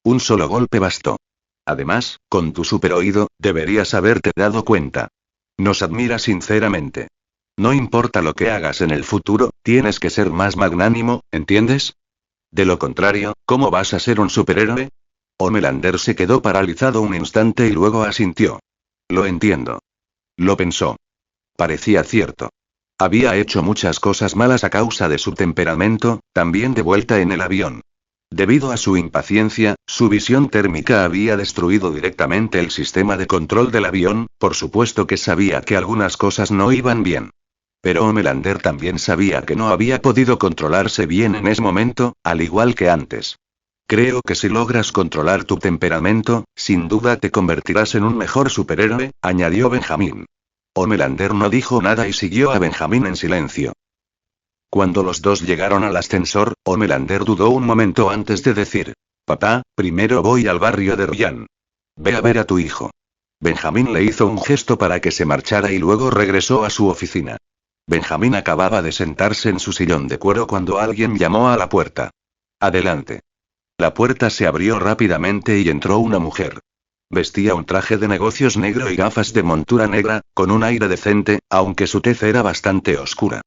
Un solo golpe bastó. Además, con tu superoído, deberías haberte dado cuenta. Nos admira sinceramente. No importa lo que hagas en el futuro, tienes que ser más magnánimo, ¿entiendes? De lo contrario, ¿cómo vas a ser un superhéroe? Homelander se quedó paralizado un instante y luego asintió. Lo entiendo. Lo pensó. Parecía cierto. Había hecho muchas cosas malas a causa de su temperamento, también de vuelta en el avión. Debido a su impaciencia, su visión térmica había destruido directamente el sistema de control del avión, por supuesto que sabía que algunas cosas no iban bien. Pero Homelander también sabía que no había podido controlarse bien en ese momento, al igual que antes. Creo que si logras controlar tu temperamento, sin duda te convertirás en un mejor superhéroe, añadió Benjamín. Homelander no dijo nada y siguió a Benjamín en silencio. Cuando los dos llegaron al ascensor, Homelander dudó un momento antes de decir: Papá, primero voy al barrio de Ryan. Ve a ver a tu hijo. Benjamín le hizo un gesto para que se marchara y luego regresó a su oficina. Benjamín acababa de sentarse en su sillón de cuero cuando alguien llamó a la puerta. Adelante. La puerta se abrió rápidamente y entró una mujer. Vestía un traje de negocios negro y gafas de montura negra, con un aire decente, aunque su tez era bastante oscura.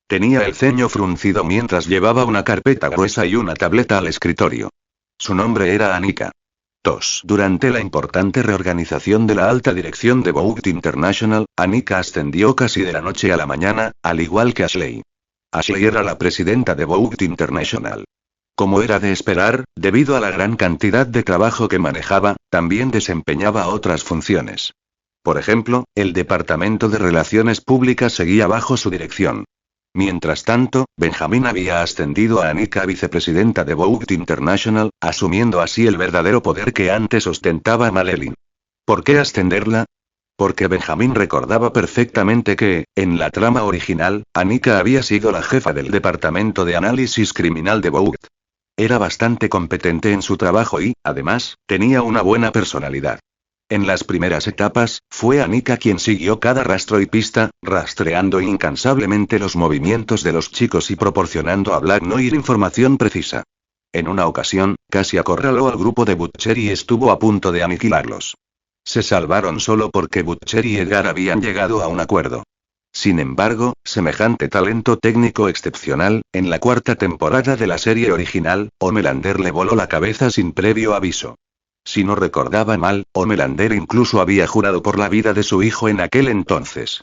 Tenía el ceño fruncido mientras llevaba una carpeta gruesa y una tableta al escritorio. Su nombre era Annika. Durante la importante reorganización de la alta dirección de Vogue International, Annika ascendió casi de la noche a la mañana, al igual que Ashley. Ashley era la presidenta de Vogue International. Como era de esperar, debido a la gran cantidad de trabajo que manejaba, también desempeñaba otras funciones. Por ejemplo, el Departamento de Relaciones Públicas seguía bajo su dirección. Mientras tanto, Benjamín había ascendido a Annika a vicepresidenta de Vogue International, asumiendo así el verdadero poder que antes ostentaba Marilyn. ¿Por qué ascenderla? Porque Benjamín recordaba perfectamente que, en la trama original, Annika había sido la jefa del Departamento de Análisis Criminal de Vogue. Era bastante competente en su trabajo y, además, tenía una buena personalidad. En las primeras etapas, fue Annika quien siguió cada rastro y pista, rastreando incansablemente los movimientos de los chicos y proporcionando a Black Noir información precisa. En una ocasión, casi acorraló al grupo de Butcher y estuvo a punto de aniquilarlos. Se salvaron solo porque Butcher y Edgar habían llegado a un acuerdo. Sin embargo, semejante talento técnico excepcional, en la cuarta temporada de la serie original, Homelander le voló la cabeza sin previo aviso. Si no recordaba mal, Homelander incluso había jurado por la vida de su hijo en aquel entonces.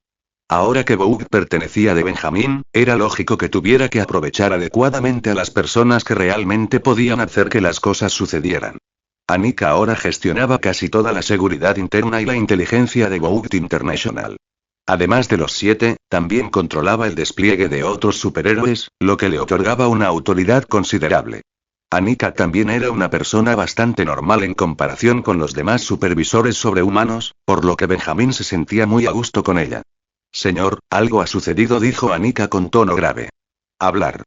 Ahora que Vogue pertenecía de Benjamín, era lógico que tuviera que aprovechar adecuadamente a las personas que realmente podían hacer que las cosas sucedieran. Annika ahora gestionaba casi toda la seguridad interna y la inteligencia de Vogue International. Además de los 7, también controlaba el despliegue de otros superhéroes, lo que le otorgaba una autoridad considerable. Annika también era una persona bastante normal en comparación con los demás supervisores sobrehumanos, por lo que Benjamín se sentía muy a gusto con ella. Señor, algo ha sucedido, dijo Annika con tono grave. Hablar.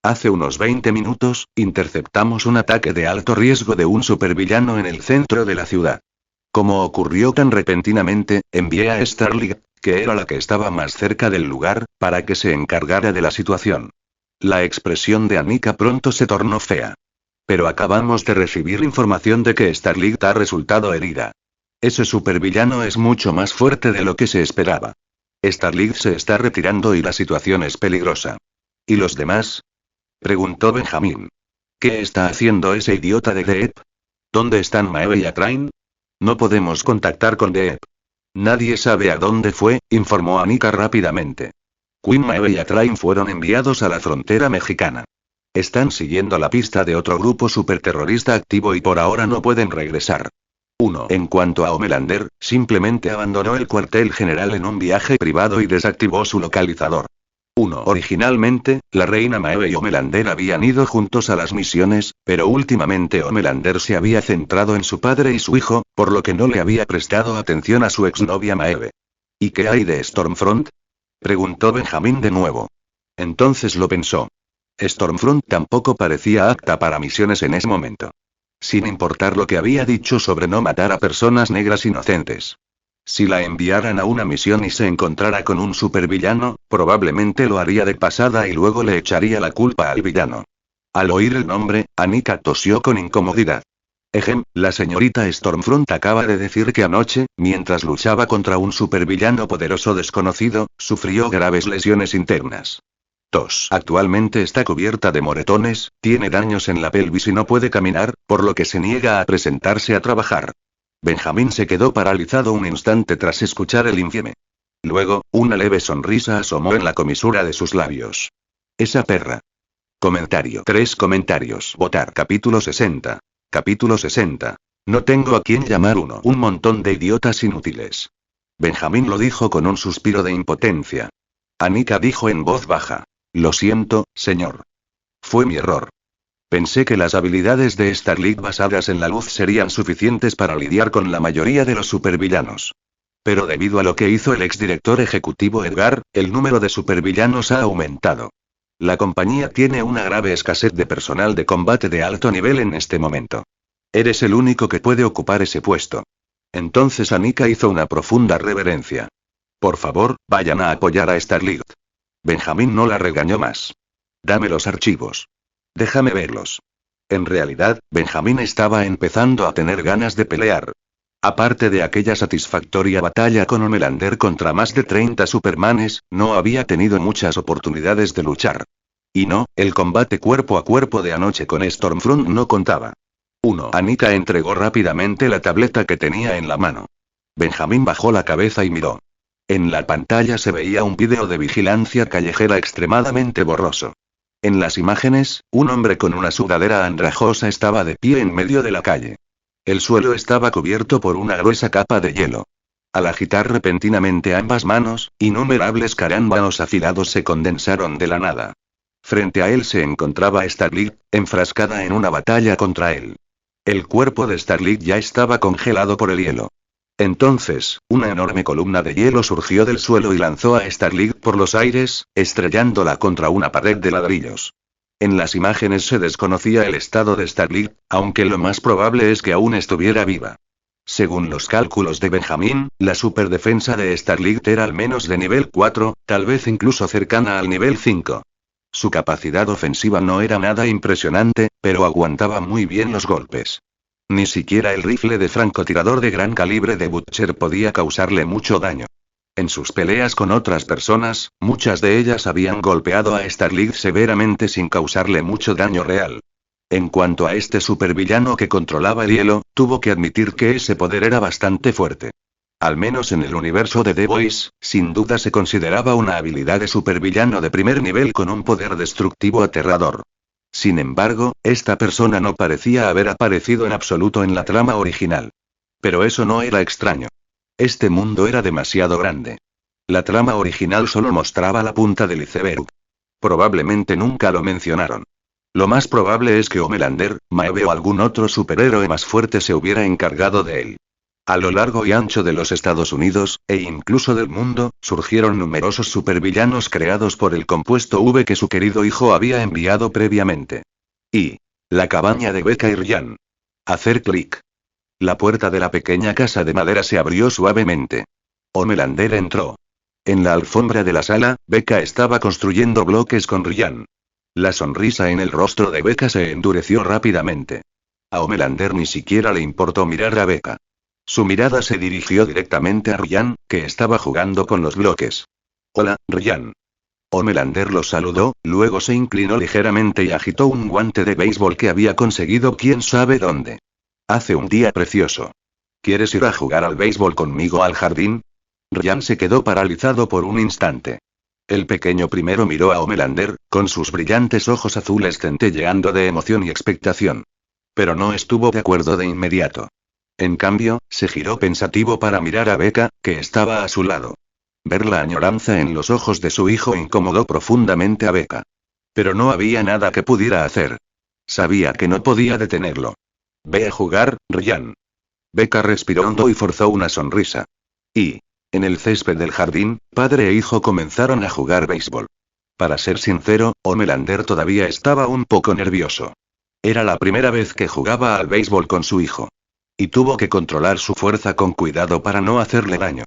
Hace unos 20 minutos, interceptamos un ataque de alto riesgo de un supervillano en el centro de la ciudad. Como ocurrió tan repentinamente, envié a Starling, que era la que estaba más cerca del lugar, para que se encargara de la situación. La expresión de Anika pronto se tornó fea. Pero acabamos de recibir información de que Starling ha resultado herida. Ese supervillano es mucho más fuerte de lo que se esperaba. Starling se está retirando y la situación es peligrosa. ¿Y los demás? Preguntó Benjamín. ¿Qué está haciendo ese idiota de Deep? ¿Dónde están Maeve y Atrain? No podemos contactar con Deep. Nadie sabe a dónde fue, informó Anika rápidamente. Queen, Maeve y Atrain fueron enviados a la frontera mexicana. Están siguiendo la pista de otro grupo superterrorista activo y por ahora no pueden regresar. 1. En cuanto a Homelander, simplemente abandonó el cuartel general en un viaje privado y desactivó su localizador. 1. Originalmente, la reina Maeve y Homelander habían ido juntos a las misiones, pero últimamente Homelander se había centrado en su padre y su hijo, por lo que no le había prestado atención a su exnovia Maeve. ¿Y qué hay de Stormfront? Preguntó Benjamín de nuevo. Entonces lo pensó. Stormfront tampoco parecía apta para misiones en ese momento. Sin importar lo que había dicho sobre no matar a personas negras inocentes. Si la enviaran a una misión y se encontrara con un supervillano, probablemente lo haría de pasada y luego le echaría la culpa al villano. Al oír el nombre, Anika tosió con incomodidad. La señorita Stormfront acaba de decir que anoche, mientras luchaba contra un supervillano poderoso desconocido, sufrió graves lesiones internas. Actualmente está cubierta de moretones, tiene daños en la pelvis y no puede caminar, por lo que se niega a presentarse a trabajar. Benjamín se quedó paralizado un instante tras escuchar el infieme. Luego, una leve sonrisa asomó en la comisura de sus labios. Esa perra. Comentario. 3 comentarios. Votar. Capítulo 60. Capítulo 60. No tengo a quién llamar uno. Un montón de idiotas inútiles. Benjamín lo dijo con un suspiro de impotencia. Anika dijo en voz baja. Lo siento, señor. Fue mi error. Pensé que las habilidades de Starling basadas en la luz serían suficientes para lidiar con la mayoría de los supervillanos. Pero debido a lo que hizo el exdirector ejecutivo Edgar, el número de supervillanos ha aumentado. La compañía tiene una grave escasez de personal de combate de alto nivel en este momento. Eres el único que puede ocupar ese puesto. Entonces Anika hizo una profunda reverencia. Por favor, vayan a apoyar a Starling. Benjamín no la regañó más. Dame los archivos. Déjame verlos. En realidad, Benjamín estaba empezando a tener ganas de pelear. Aparte de aquella satisfactoria batalla con Homelander contra más de 30 Supermanes, no había tenido muchas oportunidades de luchar. Y no, el combate cuerpo a cuerpo de anoche con Stormfront no contaba. 1. Anika entregó rápidamente la tableta que tenía en la mano. Benjamín bajó la cabeza y miró. En la pantalla se veía un vídeo de vigilancia callejera extremadamente borroso. En las imágenes, un hombre con una sudadera andrajosa estaba de pie en medio de la calle. El suelo estaba cubierto por una gruesa capa de hielo. Al agitar repentinamente ambas manos, innumerables carámbanos afilados se condensaron de la nada. Frente a él se encontraba Starling, enfrascada en una batalla contra él. El cuerpo de Starling ya estaba congelado por el hielo. Entonces, una enorme columna de hielo surgió del suelo y lanzó a Starling por los aires, estrellándola contra una pared de ladrillos. En las imágenes se desconocía el estado de Starling, aunque lo más probable es que aún estuviera viva. Según los cálculos de Benjamín, la superdefensa de Starling era al menos de nivel 4, tal vez incluso cercana al nivel 5. Su capacidad ofensiva no era nada impresionante, pero aguantaba muy bien los golpes. Ni siquiera el rifle de francotirador de gran calibre de Butcher podía causarle mucho daño. En sus peleas con otras personas, muchas de ellas habían golpeado a Starling severamente sin causarle mucho daño real. En cuanto a este supervillano que controlaba el hielo, tuvo que admitir que ese poder era bastante fuerte. Al menos en el universo de The Voice, sin duda se consideraba una habilidad de supervillano de primer nivel con un poder destructivo aterrador. Sin embargo, esta persona no parecía haber aparecido en absoluto en la trama original. Pero eso no era extraño. Este mundo era demasiado grande. La trama original solo mostraba la punta del iceberg. Probablemente nunca lo mencionaron. Lo más probable es que Homelander, Maeve o algún otro superhéroe más fuerte se hubiera encargado de él. A lo largo y ancho de los Estados Unidos, e incluso del mundo, surgieron numerosos supervillanos creados por el compuesto V que su querido hijo había enviado previamente. Y la cabaña de Becca y Ryan. Hacer clic. La puerta de la pequeña casa de madera se abrió suavemente. Homelander entró. En la alfombra de la sala, Becca estaba construyendo bloques con Ryan. La sonrisa en el rostro de Becca se endureció rápidamente. A Homelander ni siquiera le importó mirar a Becca. Su mirada se dirigió directamente a Ryan, que estaba jugando con los bloques. Hola, Ryan. Homelander lo saludó, luego se inclinó ligeramente y agitó un guante de béisbol que había conseguido quién sabe dónde. Hace un día precioso. ¿Quieres ir a jugar al béisbol conmigo al jardín? Ryan se quedó paralizado por un instante. El pequeño primero miró a Homelander, con sus brillantes ojos azules centelleando de emoción y expectación. Pero no estuvo de acuerdo de inmediato. En cambio, se giró pensativo para mirar a Becca, que estaba a su lado. Ver la añoranza en los ojos de su hijo incomodó profundamente a Becca. Pero no había nada que pudiera hacer. Sabía que no podía detenerlo. Ve a jugar, Ryan. Becca respiró hondo y forzó una sonrisa. Y, en el césped del jardín, padre e hijo comenzaron a jugar béisbol. Para ser sincero, Homelander todavía estaba un poco nervioso. Era la primera vez que jugaba al béisbol con su hijo. Y tuvo que controlar su fuerza con cuidado para no hacerle daño.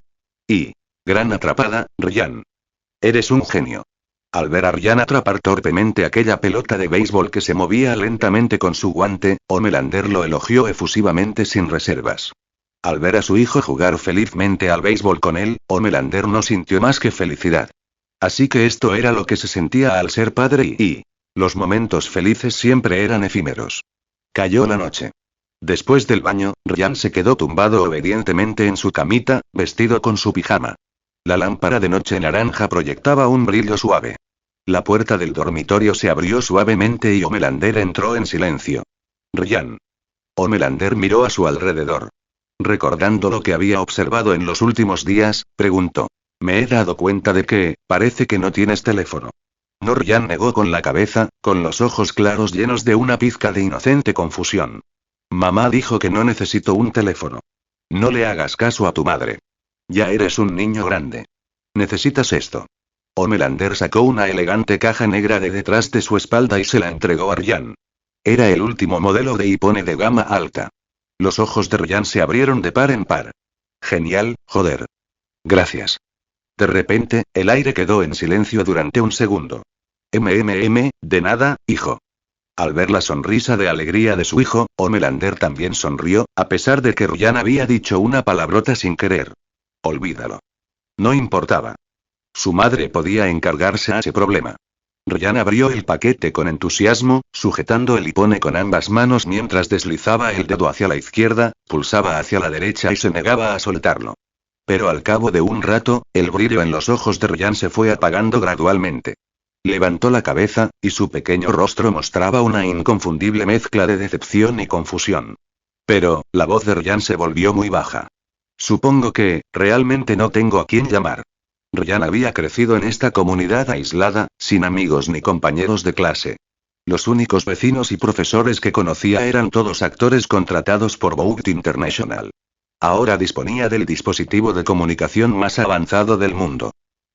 Y, gran atrapada, Ryan. Eres un genio. Al ver a Ryan atrapar torpemente aquella pelota de béisbol que se movía lentamente con su guante, Homelander lo elogió efusivamente sin reservas. Al ver a su hijo jugar felizmente al béisbol con él, Homelander no sintió más que felicidad. Así que esto era lo que se sentía al ser padre y los momentos felices siempre eran efímeros. Cayó la noche. Después del baño, Ryan se quedó tumbado obedientemente en su camita, vestido con su pijama. La lámpara de noche naranja proyectaba un brillo suave. La puerta del dormitorio se abrió suavemente y Homelander entró en silencio. Ryan. Homelander miró a su alrededor. Recordando lo que había observado en los últimos días, preguntó. Me he dado cuenta de que, parece que no tienes teléfono. No, Ryan negó con la cabeza, con los ojos claros llenos de una pizca de inocente confusión. Mamá dijo que no necesito un teléfono. No le hagas caso a tu madre. Ya eres un niño grande. Necesitas esto. Homelander sacó una elegante caja negra de detrás de su espalda y se la entregó a Ryan. Era el último modelo de iPhone de gama alta. Los ojos de Ryan se abrieron de par en par. Genial, joder. Gracias. De repente, el aire quedó en silencio durante un segundo. De nada, hijo. Al ver la sonrisa de alegría de su hijo, Homelander también sonrió, a pesar de que Ryan había dicho una palabrota sin querer. Olvídalo. No importaba. Su madre podía encargarse a ese problema. Ryan abrió el paquete con entusiasmo, sujetando el iPhone con ambas manos mientras deslizaba el dedo hacia la izquierda, pulsaba hacia la derecha y se negaba a soltarlo. Pero al cabo de un rato, el brillo en los ojos de Ryan se fue apagando gradualmente. Levantó la cabeza, y su pequeño rostro mostraba una inconfundible mezcla de decepción y confusión. Pero, la voz de Ryan se volvió muy baja. Supongo que, realmente no tengo a quién llamar. Ryan había crecido en esta comunidad aislada, sin amigos ni compañeros de clase. Los únicos vecinos y profesores que conocía eran todos actores contratados por Bout International. Ahora disponía del dispositivo de comunicación más avanzado del mundo.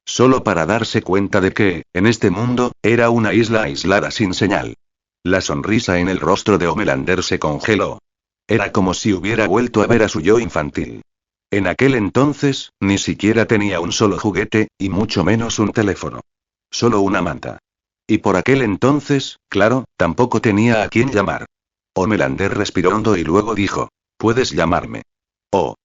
Solo para darse cuenta de que, en este mundo, era una isla aislada sin señal. La sonrisa en el rostro de Homelander se congeló. Era como si hubiera vuelto a ver a su yo infantil. En aquel entonces, ni siquiera tenía un solo juguete, y mucho menos un teléfono. Solo una manta. Y por aquel entonces, claro, tampoco tenía a quién llamar. Homelander respiró hondo y luego dijo, puedes llamarme. O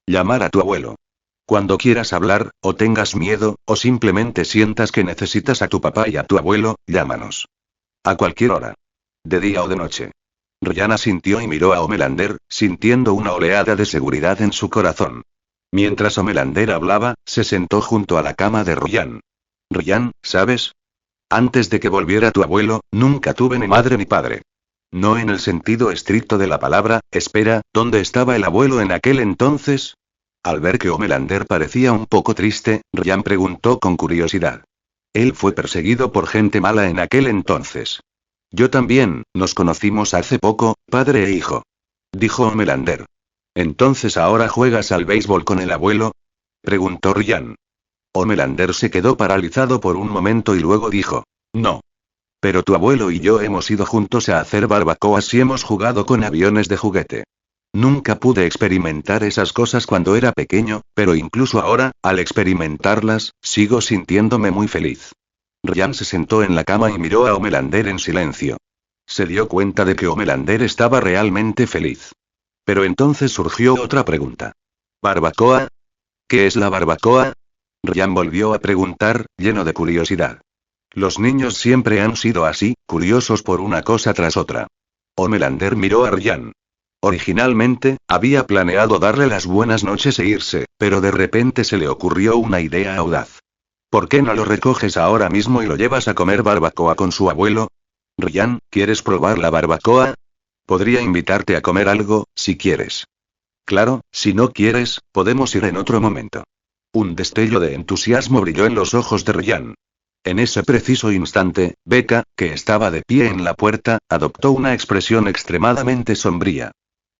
llamar a tu abuelo. Cuando quieras hablar, o tengas miedo, o simplemente sientas que necesitas a tu papá y a tu abuelo, llámanos. A cualquier hora. De día o de noche. Ryan asintió y miró a Homelander, sintiendo una oleada de seguridad en su corazón. Mientras Homelander hablaba, se sentó junto a la cama de Ryan. Ryan, ¿sabes? Antes de que volviera tu abuelo, nunca tuve ni madre ni padre. No en el sentido estricto de la palabra. Espera, ¿dónde estaba el abuelo en aquel entonces? Al ver que Homelander parecía un poco triste, Ryan preguntó con curiosidad. Él fue perseguido por gente mala en aquel entonces. Yo también, nos conocimos hace poco, padre e hijo. Dijo Homelander. ¿Entonces ahora juegas al béisbol con el abuelo? Preguntó Ryan. Homelander se quedó paralizado por un momento y luego dijo: No. Pero tu abuelo y yo hemos ido juntos a hacer barbacoas y hemos jugado con aviones de juguete. Nunca pude experimentar esas cosas cuando era pequeño, pero incluso ahora, al experimentarlas, sigo sintiéndome muy feliz. Ryan se sentó en la cama y miró a Homelander en silencio. Se dio cuenta de que Homelander estaba realmente feliz. Pero entonces surgió otra pregunta. ¿Barbacoa? ¿Qué es la barbacoa? Ryan volvió a preguntar, lleno de curiosidad. Los niños siempre han sido así, curiosos por una cosa tras otra. Homelander miró a Ryan. Originalmente, había planeado darle las buenas noches e irse, pero de repente se le ocurrió una idea audaz. ¿Por qué no lo recoges ahora mismo y lo llevas a comer barbacoa con su abuelo? Ryan, ¿quieres probar la barbacoa? Podría invitarte a comer algo, si quieres. Claro, si no quieres, podemos ir en otro momento. Un destello de entusiasmo brilló en los ojos de Ryan. En ese preciso instante, Becca, que estaba de pie en la puerta, adoptó una expresión extremadamente sombría.